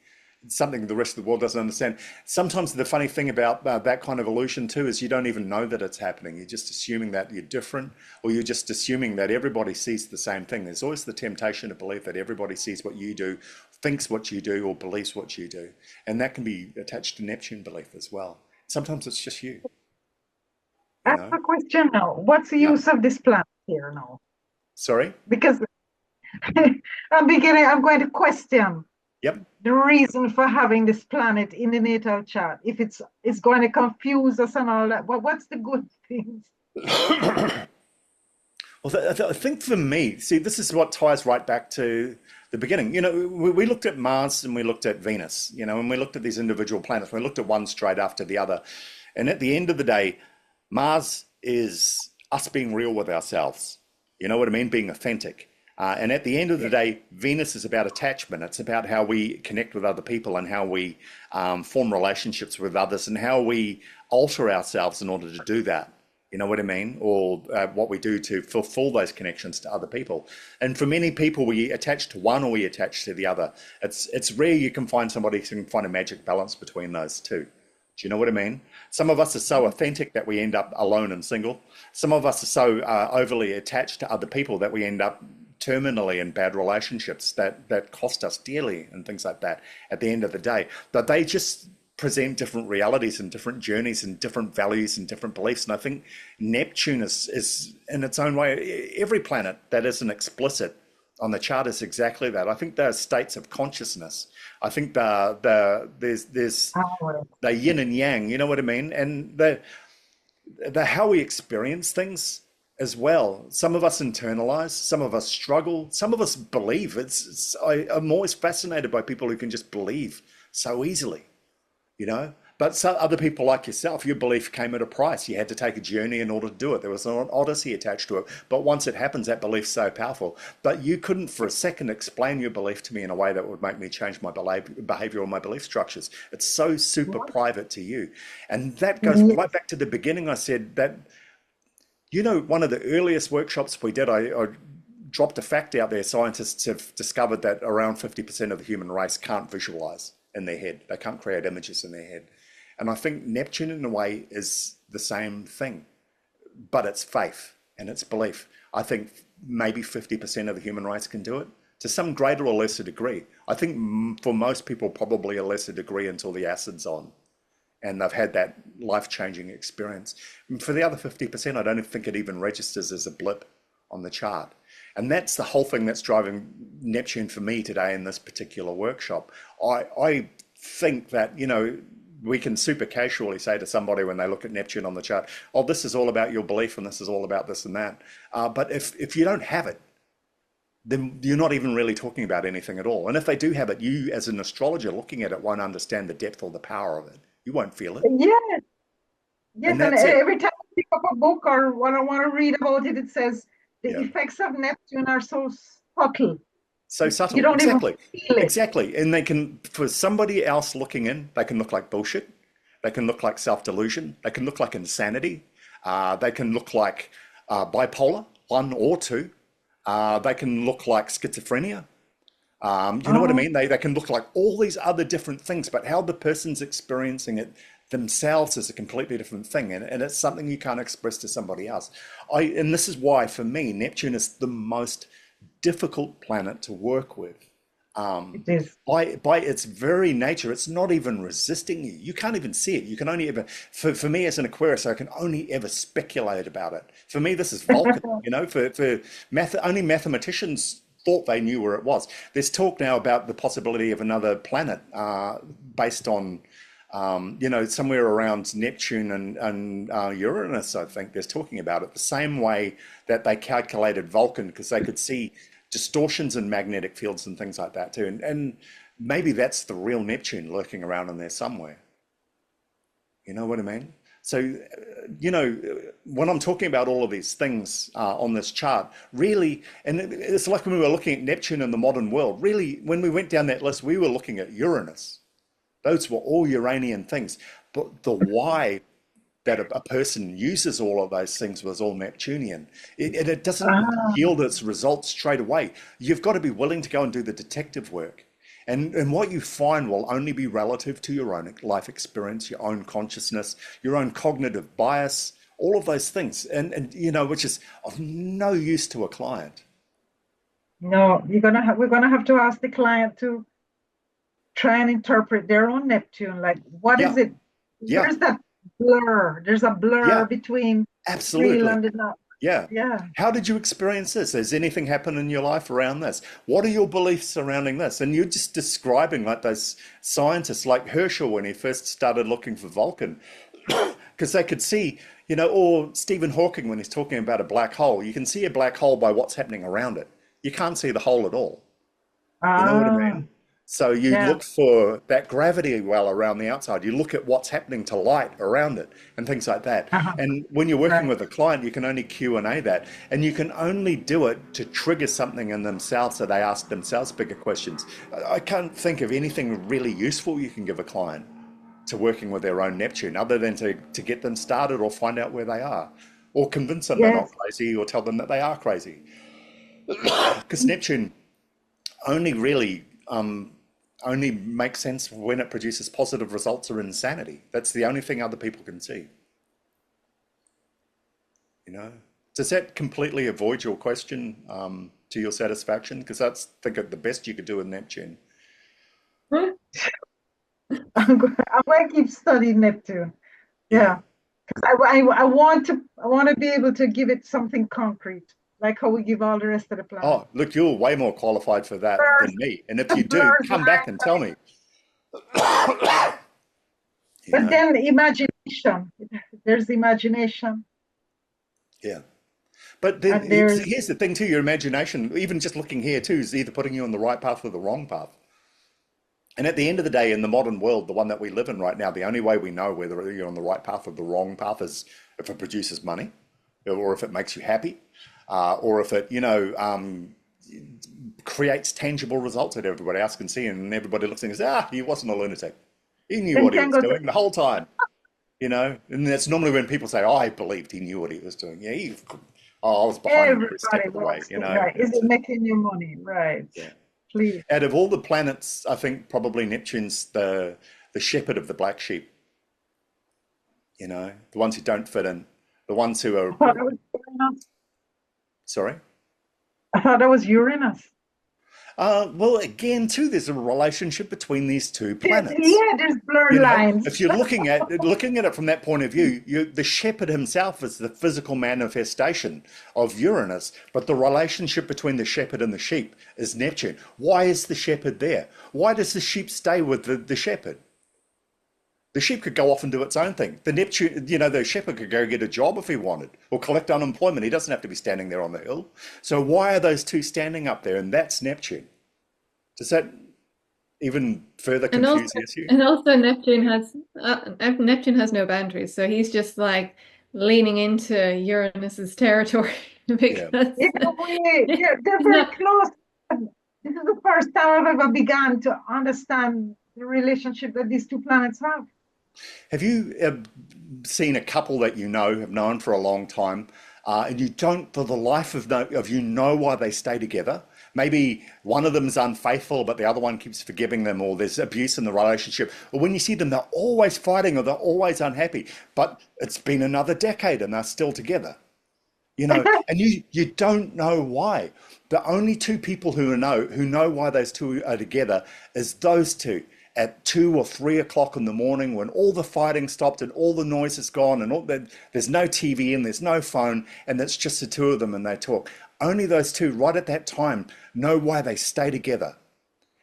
It's something the rest of the world doesn't understand. Sometimes the funny thing about that kind of illusion too is you don't even know that it's happening. You're just assuming that you're different, or you're just assuming that everybody sees the same thing. There's always the temptation to believe that everybody sees what you do, thinks what you do, or believes what you do. And that can be attached to Neptune belief as well. Sometimes it's just you, you Ask know? a question now. What's the Yeah. use of this planet here now? Sorry? Because I'm going to question Yep. the reason for having this planet in the natal chart. If it's going to confuse us and all that, what's the good things? Well, I think for me, see, this is what ties right back to the beginning. We looked at Mars and we looked at Venus, and we looked at these individual planets. We looked at one straight after the other. And at the end of the day, Mars is us being real with ourselves. You know what I mean? Being authentic. And at the end of the day, Venus is about attachment. It's about how we connect with other people and how we form relationships with others and how we alter ourselves in order to do that. You know what I mean? Or what we do to fulfill those connections to other people. And for many people, we attach to one or we attach to the other. It's rare you can find somebody who can find a magic balance between those two. Do you know what I mean? Some of us are so authentic that we end up alone and single. Some of us are so overly attached to other people that we end up terminally in bad relationships that cost us dearly and things like that at the end of the day. But they just present different realities and different journeys and different values and different beliefs. And I think Neptune is in its own way, every planet that isn't explicit on the chart is exactly that. I think they're states of consciousness. I think there's Oh, the yin and yang, you know what I mean? And the how we experience things as well. Some of us internalize, some of us struggle, some of us believe. I'm always fascinated by people who can just believe so easily, you know. But some other people like yourself, your belief came at a price. You had to take a journey in order to do it. There was an odyssey attached to it. But once it happens, that belief's so powerful. But you couldn't for a second explain your belief to me in a way that would make me change my behavior or my belief structures. It's so super private to you. And that goes yes. right back to the beginning. I said that, one of the earliest workshops we did, I dropped a fact out there. Scientists have discovered that around 50% of the human race can't visualize in their head. They can't create images in their head. And I think Neptune, in a way, is the same thing, but it's faith and it's belief. I think maybe 50% of the human race can do it to some greater or lesser degree. I think for most people, probably a lesser degree until the acid's on and they've had that life-changing experience. And for the other 50%, I don't think it even registers as a blip on the chart. And that's the whole thing that's driving Neptune for me today in this particular workshop. I think that, we can super casually say to somebody when they look at Neptune on the chart, oh, this is all about your belief and this is all about this and that. But if you don't have it, then you're not even really talking about anything at all. And if they do have it, you as an astrologer looking at it won't understand the depth or the power of it. You won't feel it. Yes, yes, And and that's it. every time I pick up a book or when I want to read about it, it says the Yeah. effects of Neptune are so subtle. So You subtle. don't even Exactly. feel it. Exactly. And they can, for somebody else looking in, they can look like bullshit. They can look like self-delusion. They can look like insanity. They can look like bipolar, one or two. They can look like schizophrenia. You know what I Oh, mean? They can look like all these other different things, but how the person's experiencing it themselves is a completely different thing. And it's something you can't express to somebody else. And this is why, for me, Neptune is the most difficult planet to work with. it is. By its very nature, it's not even resisting you. You can't even see it. You can only ever, for me as an Aquarius, I can only ever speculate about it. For me, this is Vulcan, for only mathematicians thought they knew where it was. There's talk now about the possibility of another planet based on, somewhere around Neptune and Uranus, I think there's talking about it the same way that they calculated Vulcan because they could see distortions in magnetic fields and things like that too. And maybe that's the real Neptune lurking around in there somewhere. You know what I mean? So, when I'm talking about all of these things on this chart, really, and it's like when we were looking at Neptune in the modern world, really, when we went down that list, we were looking at Uranus. Those were all Uranian things. But the why that a person uses all of those things was all Neptunian. It doesn't Ah, yield its results straight away. You've got to be willing to go and do the detective work. And what you find will only be relative to your own life experience, your own consciousness, your own cognitive bias, all of those things. And you know, which is of no use to a client. no, we're gonna have to ask the client to try and interpret their own Neptune. Like, what Yeah, is it? yeah, Where's that blur? There's a blur yeah, between real absolutely. and the not. Yeah. Yeah. How did you experience this? Has anything happened in your life around this? What are your beliefs surrounding this? And you're just describing like those scientists like Herschel when he first started looking for Vulcan, because they could see, you know, or Stephen Hawking when he's talking about a black hole. You can see a black hole by what's happening around it. You can't see the hole at all. You know what I Ah, mean? So you yeah. look for that gravity well around the outside. You look at what's happening to light around it and things like that. Uh-huh. And when you're working Right. with a client, you can only Q&A that. And you can only do it to trigger something in themselves so they ask themselves bigger questions. I can't think of anything really useful you can give a client to working with their own Neptune other than to get them started or find out where they are or convince them they're not Yes. crazy or tell them that they are crazy. Because Neptune only really only makes sense when it produces positive results or insanity. That's the only thing other people can see. You know, does that completely avoid your question to your satisfaction? Because that's think of the best you could do in Neptune. I'm going to keep studying Neptune. Yeah. Yeah. I want to be able to give it something concrete, like how we give all the rest of the planets. Oh, look, you're way more qualified for that Blurs, than me. And if the you do, blurs come back line. and tell me. You But know, then imagination. There's imagination, yeah. But then and there's here's the thing too, your imagination, even just looking here too, is either putting you on the right path or the wrong path. And at the end of the day, in the modern world, the one that we live in right now, the only way we know whether you're on the right path or the wrong path is if it produces money, or if it makes you happy, or if it, you know, creates tangible results that everybody else can see, and everybody looks and says, he wasn't a lunatic. He knew then what he can was go to doing the whole time, you know. And that's normally when people say, "Oh, I believed he knew what he was doing." Yeah, I was behind him every step everybody of the way, wants you to, know. right? Is it making you money? Right. Yeah. Please. Out of all the planets, I think probably Neptune's the shepherd of the black sheep, you know, the ones who don't fit in, the ones who I are, thought that was Uranus. sorry. I thought that was Uranus. Well, again, too, there's a relationship between these two planets. Yeah, there's blurred You know, lines. if you're looking at it from that point of view, the shepherd himself is the physical manifestation of Uranus, but the relationship between the shepherd and the sheep is Neptune. Why is the shepherd there? Why does the sheep stay with the shepherd? The sheep could go off and do its own thing. The Neptune, you know, the shepherd could go get a job if he wanted, or collect unemployment. He doesn't have to be standing there on the hill. So why are those two standing up there? And that's Neptune. Does that even further And also, confuse the issue? Neptune has no boundaries, so he's just like leaning into Uranus's territory Yeah. because They're he's very not. close. This is the first time I've ever begun to understand the relationship that these two planets have. Have you seen a couple that you know, have known for a long time, and you don't, for the life of you, know why they stay together? Maybe one of them is unfaithful, but the other one keeps forgiving them, or there's abuse in the relationship. Or when you see them, they're always fighting or they're always unhappy, but it's been another decade and they're still together. You know, and you don't know why. The only two people who know why those two are together is those two at 2 or 3 o'clock in the morning when all the fighting stopped and all the noise is gone and there's no TV and there's no phone and it's just the two of them and they talk. Only those two right at that time know why they stay together.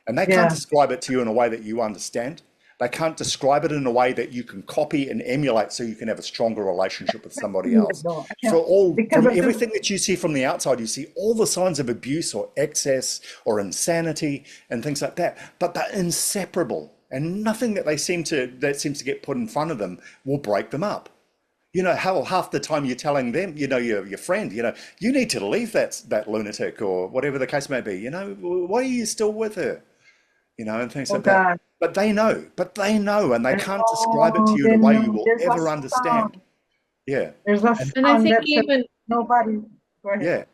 And they can't Yeah. describe it to you in a way that you understand. They can't describe it in a way that you can copy and emulate so you can have a stronger relationship with somebody else. No, I For can't. all, Because from of the everything that you see from the outside, you see all the signs of abuse or excess or insanity and things like that. But they're inseparable, and nothing that seems to get put in front of them will break them up. You know, how half the time you're telling them, you know, your friend, you know, you need to leave that lunatic or whatever the case may be. You know, why are you still with her? You know, and things oh like that. God. but they know, and they can't describe it to Oh, you in a they way you know. will There's a ever understand. song. Yeah. There's a And And I song think that says even nobody. Go ahead. yeah,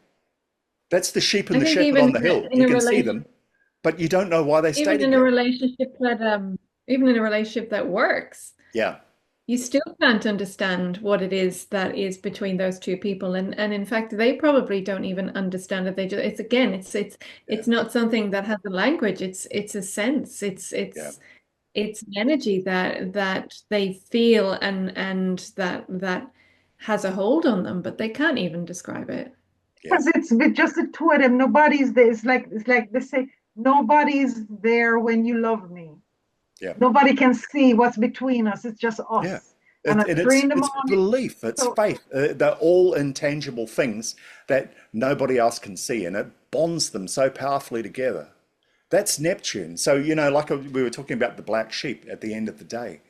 that's the sheep and I the think shepherd even on the hill. in You a can see relation them, but you don't know why they stay even in a together. relationship that even in a relationship that works, Yeah, you still can't understand what it is that is between those two people. And in fact, they probably don't even understand it. They just it's again, yeah, it's not something that has a language. It's a sense. yeah, It's an energy that they feel and that has a hold on them, but they can't even describe it. yeah, Because it's with just the two of them. Nobody's there. It's like they say, nobody's there when you love me. yeah, Nobody can see what's between us. It's just yeah. us. And at And three in the it's morning, belief, it's so faith. They're all intangible things that nobody else can see, and it bonds them so powerfully together. That's Neptune. So, like we were talking about the black sheep at the end of the day,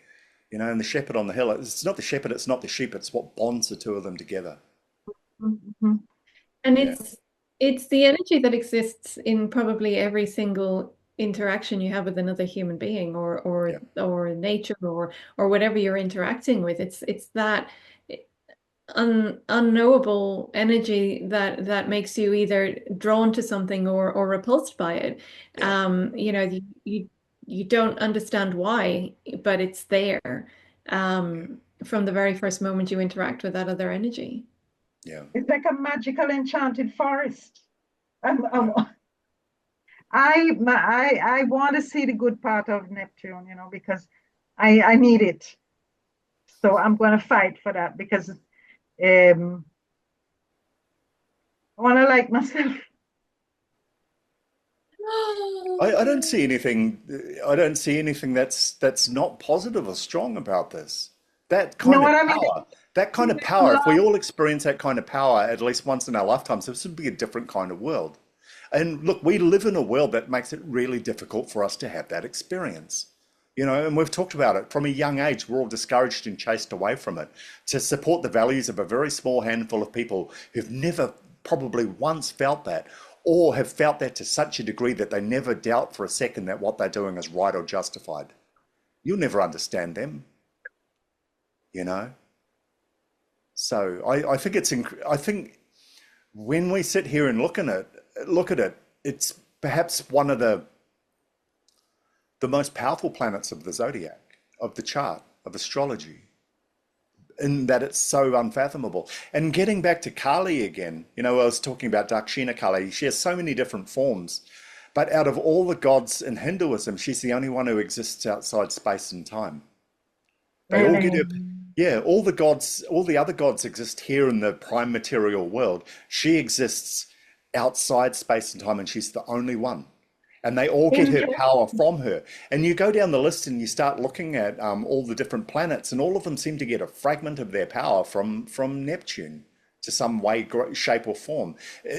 and the shepherd on the hill. It's not the shepherd, it's not the sheep, it's what bonds the two of them together. mhm. And Yeah, it's the energy that exists in probably every single interaction you have with another human being yeah, or nature or whatever you're interacting with. It's that unknowable energy that makes you either drawn to something or repulsed by it. yeah, You don't understand why, but it's there yeah, from the very first moment you interact with that other energy. yeah, It's like a magical enchanted forest. yeah, I want to see the good part of Neptune, because I need it. So I'm going to fight for that because I want to like myself. I don't see anything. I don't see anything that's not positive or strong about this. That You know kind what of I mean? power, that kind of power. If we Love. all experience that kind of power at least once in our lifetimes, this would be a different kind of world. And look, we live in a world that makes it really difficult for us to have that experience. And we've talked about it from a young age. We're all discouraged and chased away from it to support the values of a very small handful of people who've never probably once felt that, or have felt that to such a degree that they never doubt for a second that what they're doing is right or justified. You'll never understand them, you know? So I think I think when we sit here and look at it, it's perhaps one of the most powerful planets of the zodiac, of the chart, of astrology, in that it's so unfathomable. And getting back to Kali again, I was talking about Dakshina Kali. She has so many different forms, but out of all the gods in Hinduism, she's the only one who exists outside space and time. They all get Really? her. Yeah, all the gods, all the other gods exist here in the prime material world. She exists outside space and time, and she's the only one. And they all get her Interesting. power from her. And you go down the list and you start looking at all the different planets, and all of them seem to get a fragment of their power from Neptune to some way, shape, or form.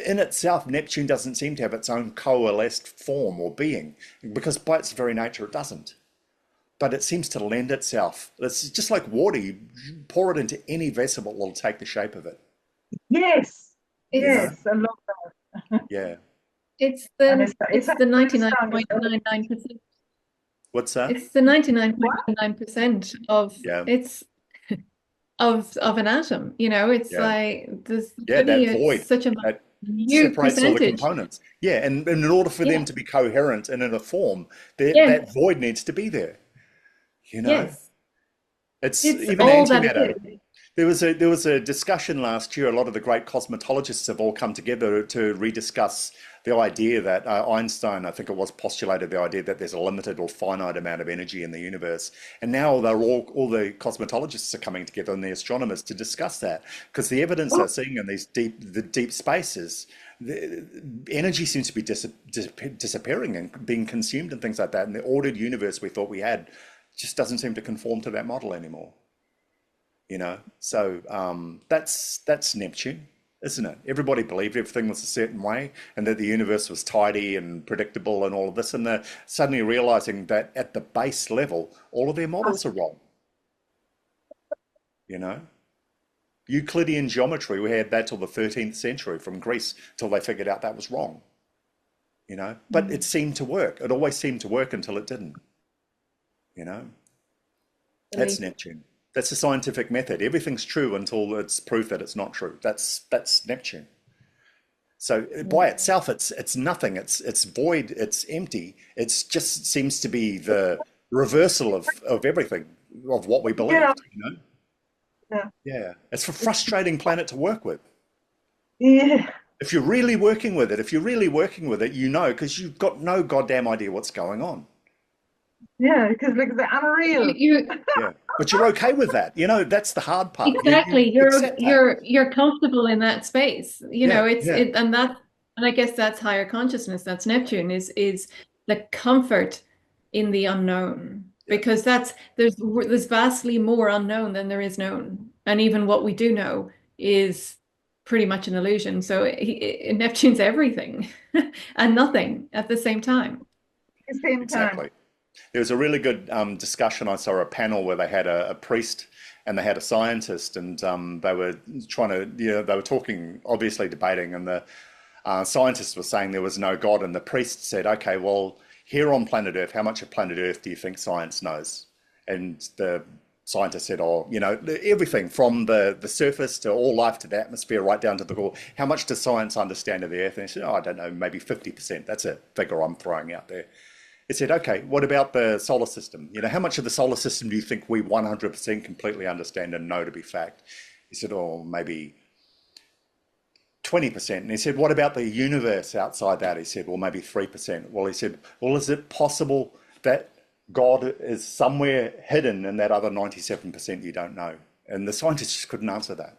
In itself, Neptune doesn't seem to have its own coalesced form or being, because by its very nature, it doesn't. But it seems to lend itself. It's just like water. You pour it into any vessel, it'll take the shape of it. Yes. You It's know? Yes. I love that. Yeah. And it's it's the actually strong. It's very 99.99%. What's that? It's the what? 99.99% Yeah. of an atom. It's Yeah. like there's Yeah. only That void such a that minute separates all the percentage. components. Yeah. And in order for them Yeah. to be coherent and in a form, that Yes. void needs to be there. You know? Yes. It's It's even all that it antimatter. is. There was a discussion last year. A lot of the great cosmetologists have all come together to rediscuss the idea that Einstein, I think it was, postulated the idea that there's a limited or finite amount of energy in the universe. And now they're all the cosmetologists are coming together and the astronomers to discuss that because the evidence they're seeing in the deep spaces, the energy seems to be disappearing and being consumed and things like that. And the ordered universe we thought we had just doesn't seem to conform to that model anymore. So that's Neptune, isn't it? Everybody believed everything was a certain way and that the universe was tidy and predictable and all of this, and they're suddenly realizing that at the base level all of their models are wrong. you know Euclidean geometry, we had that till the 13th century from Greece till they figured out that was wrong. But it seemed to work. It always seemed to work until it didn't. you know? That's Belief. Neptune. That's the scientific method. Everything's true until it's proof that it's not true. That's Neptune. So by Yeah. itself, it's nothing. It's void. It's empty. It's just seems to be the reversal of everything of what we You know, believed. You know? yeah, Yeah. It's a frustrating planet to work with. yeah, If you're really working with it, if you're really working with it, you know, because you've got no goddamn idea what's going on. yeah, because like the unreal. You Yeah. But you're okay with that. You know, that's the hard part. You exactly. You're accept that. you're you're comfortable in that space. You know, Yeah. it's Yeah. it and that and I guess that's higher consciousness. That's Neptune is the comfort in the unknown Yeah. because there's vastly more unknown than there is known. And even what we do know is pretty much an illusion. So Neptune's everything and nothing at the same time. At the same time. Exactly. There was a really good discussion. I saw a panel where they had a priest and they had a scientist, and they were trying to, they were talking, obviously debating, and the scientist was saying there was no God, and the priest said, okay, well, here on planet Earth, how much of planet Earth do you think science knows? And the scientist said, oh, everything from the surface to all life to the atmosphere, right down to the core. How much does science understand of the Earth? And he said, oh, I don't know, maybe 50%. That's a figure I'm throwing out there. It said, okay, what about the solar system? How much of the solar system do you think we 100% completely understand and know to be fact? He said, oh, maybe 20%. And he said, what about the universe outside that? He said, well, maybe 3%. Well, he said, well, is it possible that God is somewhere hidden in that other 97% you don't know? And the scientists just couldn't answer that.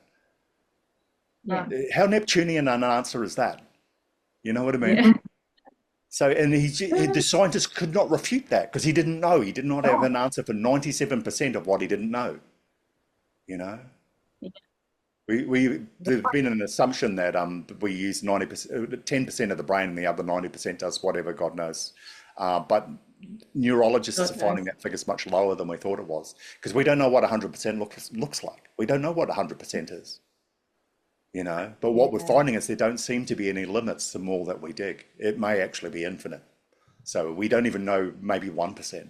Uh, Yeah. How Neptunian an answer is that? You know what I mean? Yeah. So, and the scientist could not refute that because he didn't know. He did not have no, an answer for 97% of what he didn't know. You know, there's been an assumption that we use 90%, 10% of the brain, and the other 90% does whatever God knows. But neurologists are God knows. finding that figure's much lower than we thought it was because we don't know what 100% looks like. We don't know what 100% is. But what we're yeah, finding is there don't seem to be any limits the more that we dig. It may actually be infinite. So we don't even know, maybe 1%,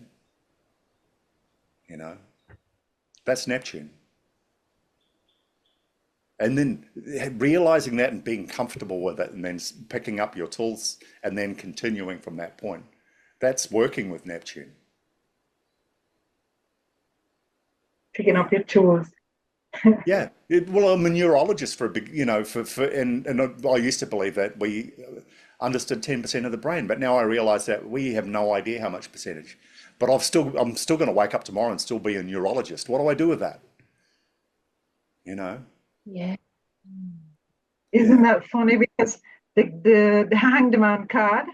you know. That's Neptune. And then realizing that and being comfortable with it and then picking up your tools and then continuing from that point. That's working with Neptune. picking Yeah. up your tools. Yeah. Well, I'm a neurologist for a big, and I used to believe that we understood 10% of the brain, but now I realize that we have no idea how much percentage. But I'm still going to wake up tomorrow and still be a neurologist. What do I do with that? You know? Yeah. Isn't Yeah. that funny? Because the hanged man card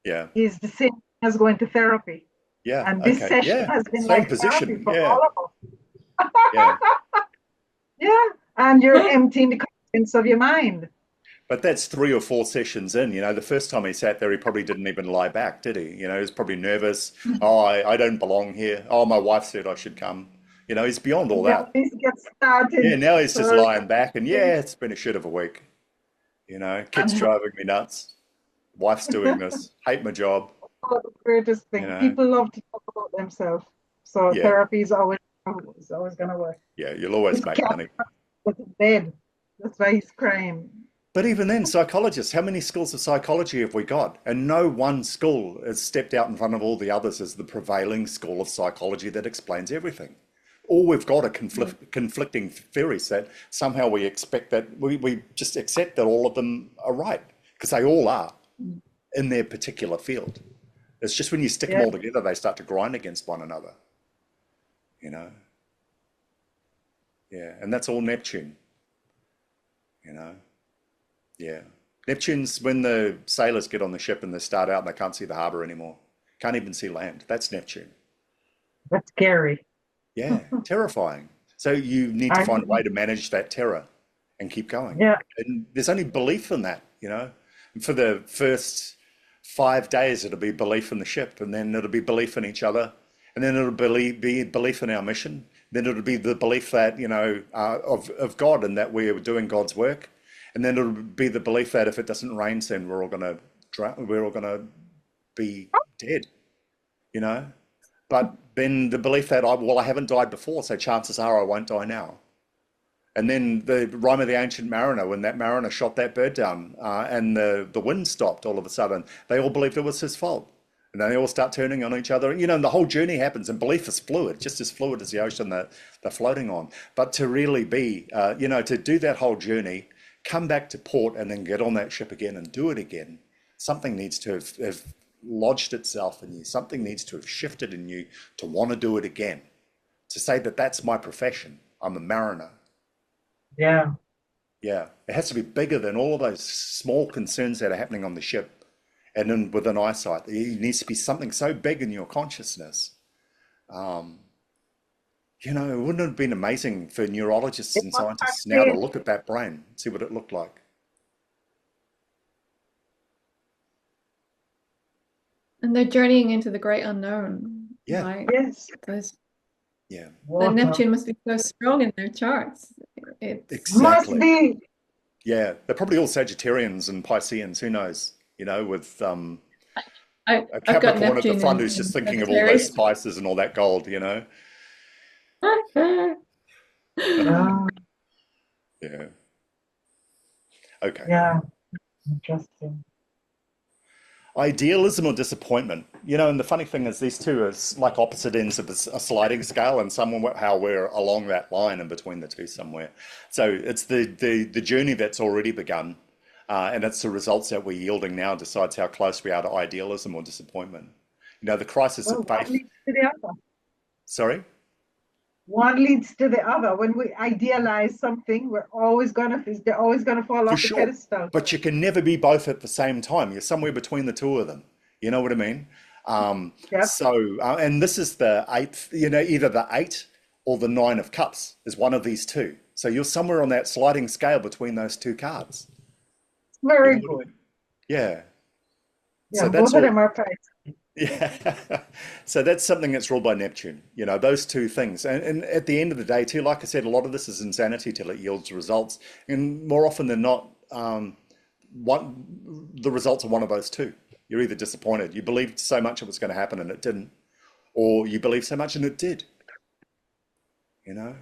Yeah. is the same as going to therapy. Yeah. And this Okay. session Yeah. has been Same like therapy position. for Yeah. all of us. Yeah. Yeah. And you're emptying the contents of your mind. But that's 3 or 4 sessions in. The first time he sat there, he probably didn't even lie back, did he? He was probably nervous. Oh, I don't belong here. Oh, my wife said I should come. He's beyond all Now that. this gets Yeah, started. now he's just So lying back and yeah, it's been a shit of a week. Kids and driving me nuts. Wife's doing this. Hate my job. the greatest You thing. know. People love to talk about themselves. So Yeah, therapy is always gonna work. yeah, you'll always This make cat money. was in bed. That's why he's crying. But even then, psychologists, how many schools of psychology have we got? And no one school has stepped out in front of all the others as the prevailing school of psychology that explains everything. All we've got are conflicting theories that somehow we expect that we just accept that all of them are right because they all are in their particular field. It's just when you stick them Yeah. all together, they start to grind against one another, you know? Yeah, and that's all Neptune, you know? Yeah. Neptune's when the sailors get on the ship and they start out and they can't see the harbor anymore. Can't even see land. That's Neptune. That's scary. Yeah, terrifying. So you need to I find a way to manage that terror and keep going. yeah. And there's only belief in that. And for the first 5 days, it'll be belief in the ship, and then it'll be belief in each other, and then it'll be belief in our mission. Then it'll be the belief that, of God and that we're doing God's work. And then it'll be the belief that if it doesn't rain soon, we're all gonna drown, we're all gonna be dead, you know? But then the belief that well, I haven't died before, so chances are I won't die now. And then the rhyme of the ancient mariner, when that mariner shot that bird down, and the wind stopped all of a sudden, they all believed it was his fault. And then they all start turning on each other. You know, and the whole journey happens, and belief is fluid, just as fluid as the ocean that they're floating on. But to really be, to do that whole journey, come back to port and then get on that ship again and do it again, something needs to have lodged itself in you. Something needs to have shifted in you to want to do it again. To say that that's my profession. I'm a mariner. Yeah. Yeah, it has to be bigger than all of those small concerns that are happening on the ship and then within eyesight. There needs to be something so big in your consciousness. Um, wouldn't it have been amazing for neurologists It and must have scientists now to been. look at that brain, see what it looked like? And they're journeying into the great unknown. Yeah, Like Yes. those, yeah, the Water. Neptune must be so strong in their charts. It's Must exactly. be. Yeah, they're probably all Sagittarians and Pisceans, who knows? With a I've got Capricorn at the Neptune front who's in just thinking of all those Sagittarius. spices and all that gold. Yeah. Yeah. Okay. Yeah. Interesting. Idealism or disappointment. And the funny thing is these two are like opposite ends of a sliding scale, and somehow we're along that line in between the two somewhere. So it's the journey that's already begun, and it's the results that we're yielding now decides how close we are to idealism or disappointment. The crisis Well, of one faith. leads to the other. Sorry? One leads to the other. When we idealize something, they're always gonna fall For off the sure. pedestal. But you can never be both at the same time. You're somewhere between the two of them. You know what I mean? Yep. And this is the eighth, either the eight or the nine of cups is one of these two. So you're somewhere on that sliding scale between those two cards. You know Very what I good. mean? Yeah. Yeah, So both that's of all. them are fine. Yeah. So that's something that's ruled by Neptune, those two things. And at the end of the day, too, like I said, a lot of this is insanity till it yields results. And more often than not, the results are one of those two. You're either disappointed, you believed so much it was going to happen and it didn't, or you believed so much and it did, you know?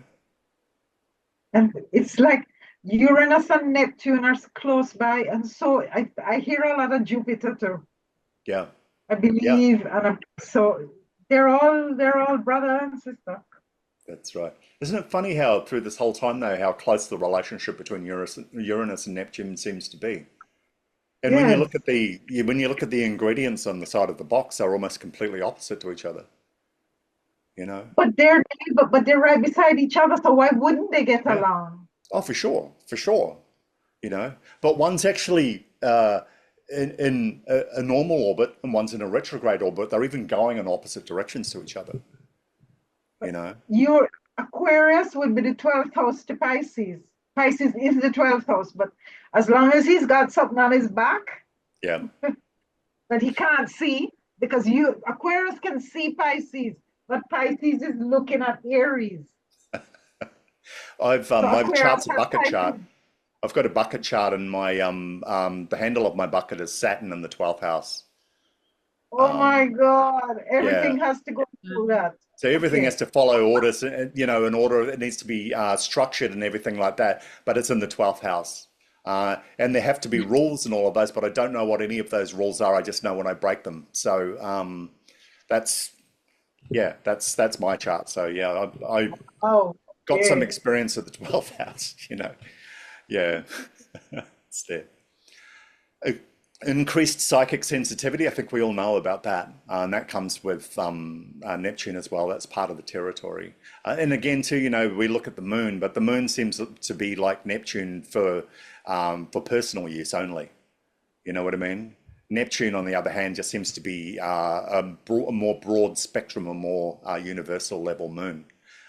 And it's like Uranus and Neptune are close by, and so I hear a lot of Jupiter too. Yeah. I Yeah, believe, so they're all brother and sister. that's right. Isn't it funny how through this whole time though, how close the relationship between Uranus and Neptune seems to be? And when you Yes, look at the ingredients on the side of the box, they're almost completely opposite to each other, you know? but they're right beside each other. So why wouldn't they get Yeah. along? Oh, for sure, for sure. But one's actually in a normal orbit and one's in a retrograde orbit. They're even going in opposite directions to each other, you know? Your Aquarius would be the 12th house to Pisces. Pisces is the 12th house, but as long as he's got something on his back Yeah. that he can't see, because you Aquarius can see Pisces, but Pisces is looking at Aries. So My Aquarius chart's a has bucket chart. Pisces. I've got a bucket chart and the handle of my bucket is Saturn in the 12th house. Oh Um, my God, yeah. everything has to go through that. So everything has Okay. to follow orders, in order. It needs to be structured and everything like that. But it's in the 12th house. And there have to be rules and all of those, but I don't know what any of those rules are. I just know when I break them. So that's, yeah, that's my chart. So yeah, I Oh, got some okay. experience at the 12th house. Yeah, it's there. Uh, Increased psychic sensitivity, I think we all know about that. And that comes with Neptune as well. That's part of the territory. And again, too, we look at the moon, but the moon seems to be like Neptune for personal use only. You know what I mean? Neptune, on the other hand, just seems to be a more broad spectrum, a more universal level moon.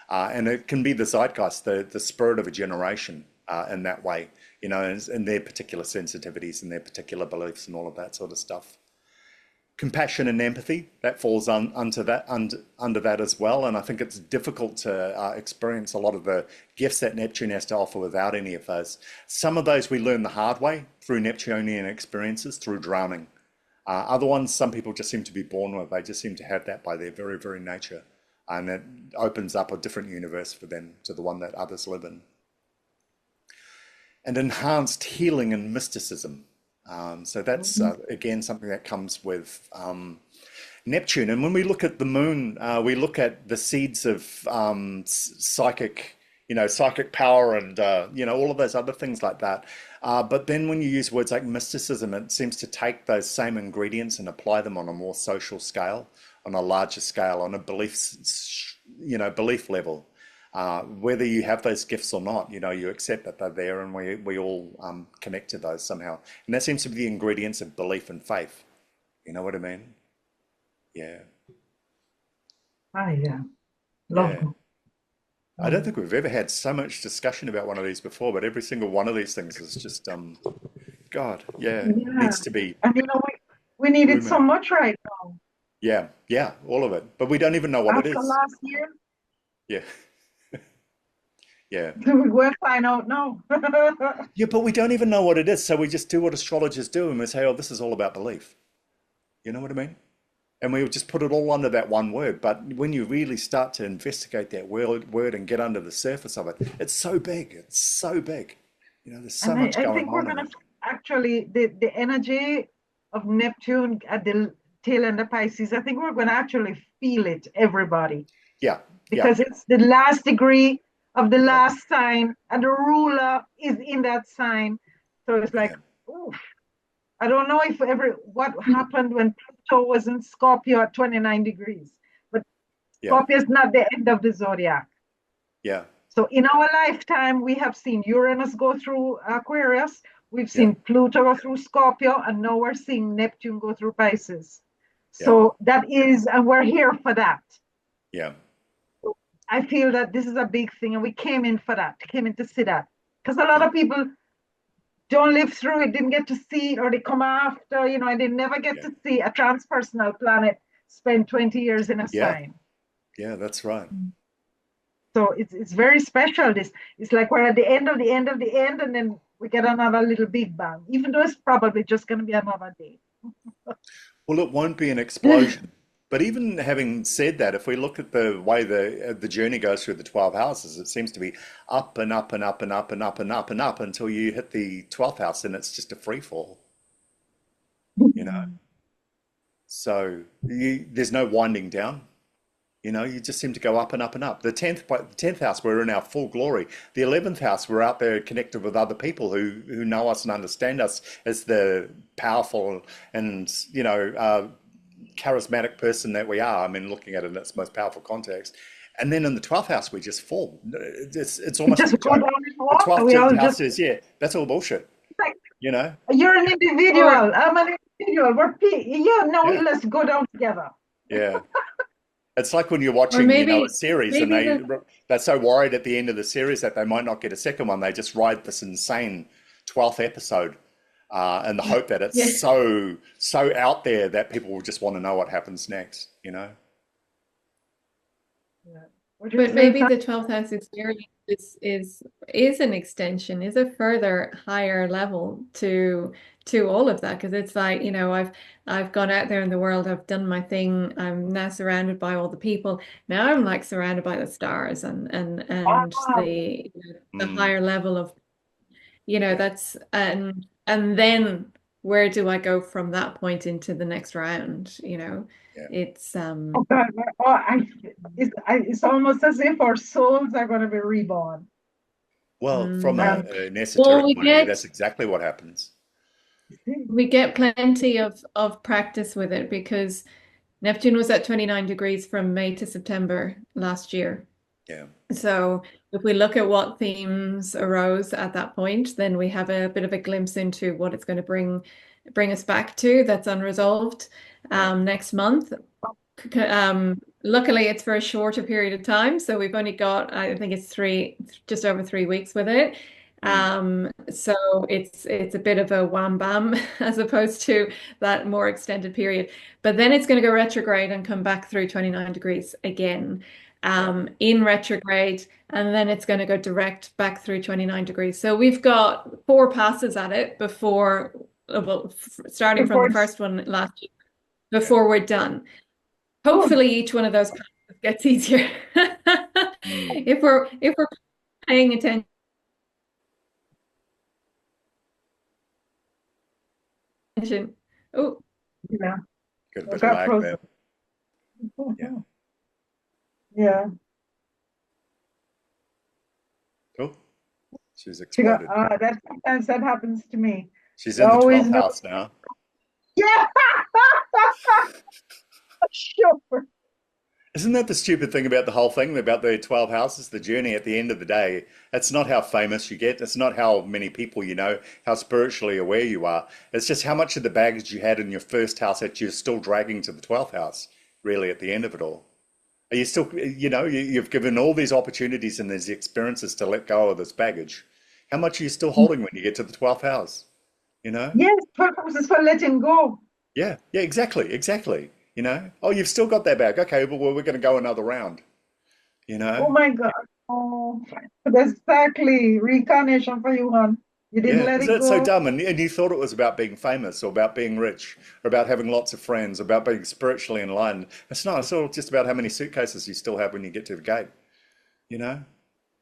And it can be the zeitgeist, the spirit of a generation in that way, and their particular sensitivities and their particular beliefs and all of that sort of stuff. Compassion and empathy, that falls under that as well. And I think it's difficult to experience a lot of the gifts that Neptune has to offer without any of those. Some of those we learn the hard way through Neptunian experiences, through drowning. Other ones, some people just seem to be born with. They just seem to have that by their very, very nature. And it opens up a different universe for them to the one that others live in. And enhanced healing and mysticism. So that's, again, something that comes with Neptune. And when we look at the moon, we look at the seeds of psychic, psychic power and, all of those other things like that. But then when you use words like mysticism, it seems to take those same ingredients and apply them on a more social scale, on a larger scale, on a belief level. Whether you have those gifts or not, you accept that they're there, and we all connect to those somehow. And that seems to be the ingredients of belief and faith. You know what I mean? Yeah, Ah, yeah. Love yeah. them. I don't Mm. think we've ever had so much discussion about one of these before, but every single one of these things is just, God, yeah, Yeah. needs to be And we need it so ruminated. much right now. Yeah, yeah, all of it. But we don't even know what it After is. last year, Yeah, yeah. we'll find out now. Yeah, but we don't even know what it is. So we just do what astrologers do and we say, oh, this is all about belief. You know what I mean? And we just put it all under that one word. But when you really start to investigate that word and get under the surface of it, it's so big. It's so big. There's so And much I going think we're on in gonna it. actually the energy of Neptune at the tail end of Pisces, I think we're gonna actually feel it, everybody, Yeah, yeah, because it's the last degree of the yeah, last sign, and the ruler is in that sign. So it's like, yeah, oof. I don't know if ever what happened when Pluto was in Scorpio at 29 degrees, but yeah, Scorpio is not the end of the zodiac. yeah, So in our lifetime, we have seen Uranus go through Aquarius, we've yeah, seen Pluto go through Scorpio, and now we're seeing Neptune go through Pisces. yeah, So that is, and we're here for that. yeah, I feel that this is a big thing, and we came in for that, came in to see that. Because a lot yeah, of people don't live through it, didn't get to see it, or they come after, and they never get yeah, to see a transpersonal planet spend 20 years in a yeah, sign. yeah, that's right. So it's very special. This it's like we're at the end of the end of the end, and then we get another little big bang, even though it's probably just going to be another day. Well, it won't be an explosion. But even having said that, if we look at the way the journey goes through the 12 houses, it seems to be up and up and up and up and up and up and up until you hit the 12th house and it's just a free fall, you know? So there's no winding down. You just seem to go up and up and up. The tenth house, we're in our full glory. The 11th house, we're out there connected with other people who know us and understand us as the powerful and charismatic person that we are. I mean, looking at it in its most powerful context. And then in the 12th house, we just fall. It's We almost just a go down joke. in The water. 12th We all house just says, yeah, that's all bullshit. like You know? you're an individual. Or I'm an individual. Yeah, no, Yeah, let's go down together. yeah. It's like when you're or watching, a maybe series and maybe the they're so worried at the end of the series that they might not get a second one. They just write this insane 12th episode in the hope that it's yeah. so out there that people will just want to know what happens next. Yeah. What you were But saying, maybe Sam? the 12th house experience is an extension, is a further higher level to all of that. Because it's like, I've gone out there in the world, I've done my thing, I'm now surrounded by all the people. Now I'm like surrounded by the stars and Wow. the Mm, higher level of, yeah, that's and then where do I go from that point into the next round? yeah. It's Oh God, it's almost as if our souls are going to be reborn. Well, from mm, And an well, esoteric we point of view, get that's exactly what happens. we get plenty of practice with it because Neptune was at 29 degrees from May to September last year. Yeah, So if we look at what themes arose at that point, then we have a bit of a glimpse into what it's going to bring us back to that's unresolved yeah. next month. Luckily, it's for a shorter period of time, so we've only got, I think it's just over 3 weeks with it. Mm, So it's a bit of a wham bam as opposed to that more extended period. But then it's going to go retrograde and come back through 29 degrees again, yeah, in retrograde, and then it's going to go direct back through 29 degrees. So we've got 4 passes at it before well, starting from Before the it's first one last year, Yeah. before we're done. good. Hopefully, each one of those paths gets easier Mm. if we're paying attention. Oh, Yeah, Good I bit of got lag frozen. there. Yeah. Yeah, Cool. She's she got, exploded. that sometimes that happens to me. She's You in the always 12th know. house now. Yeah, sure. Isn't that the stupid thing about the whole thing, about the 12 houses, the journey at the end of the day? It's not how famous you get. It's not how many people you know, how spiritually aware you are. It's just how much of the baggage you had in your first house that you're still dragging to the 12th house, really, at the end of it all. Are you still, you've given all these opportunities and these experiences to let go of this baggage. How much are you still holding when you get to the 12th house? You know? Yes, purpose is for letting go. Yeah, yeah, exactly, exactly. Oh, you've still got that bag. Okay, well, we're going to go another round, you Oh know? my God. Oh, that's exactly reincarnation for you, hon. You didn't Yeah, let is it that so go. dumb? And you thought it was about being famous or about being rich or about having lots of friends, about being spiritually enlightened. It's not. It's all just about how many suitcases you still have when you get to the gate, you know?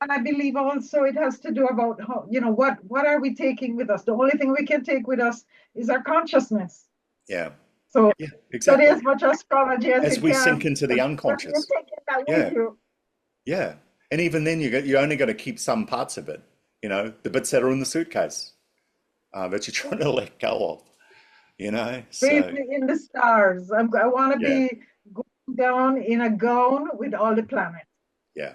And I believe also it has to do about how, what are we taking with us? The only thing we can take with us is our consciousness. Yeah, So yeah, study exactly. as much astrology as As you we sink can, into the because you're unconscious. taking that with Yeah, you. yeah. And even then, you're only going to keep some parts of it, the bits that are in the suitcase that you're trying to let go of, Bathe So, me in the stars. I want to yeah, be going down in a gown with all the planets. yeah.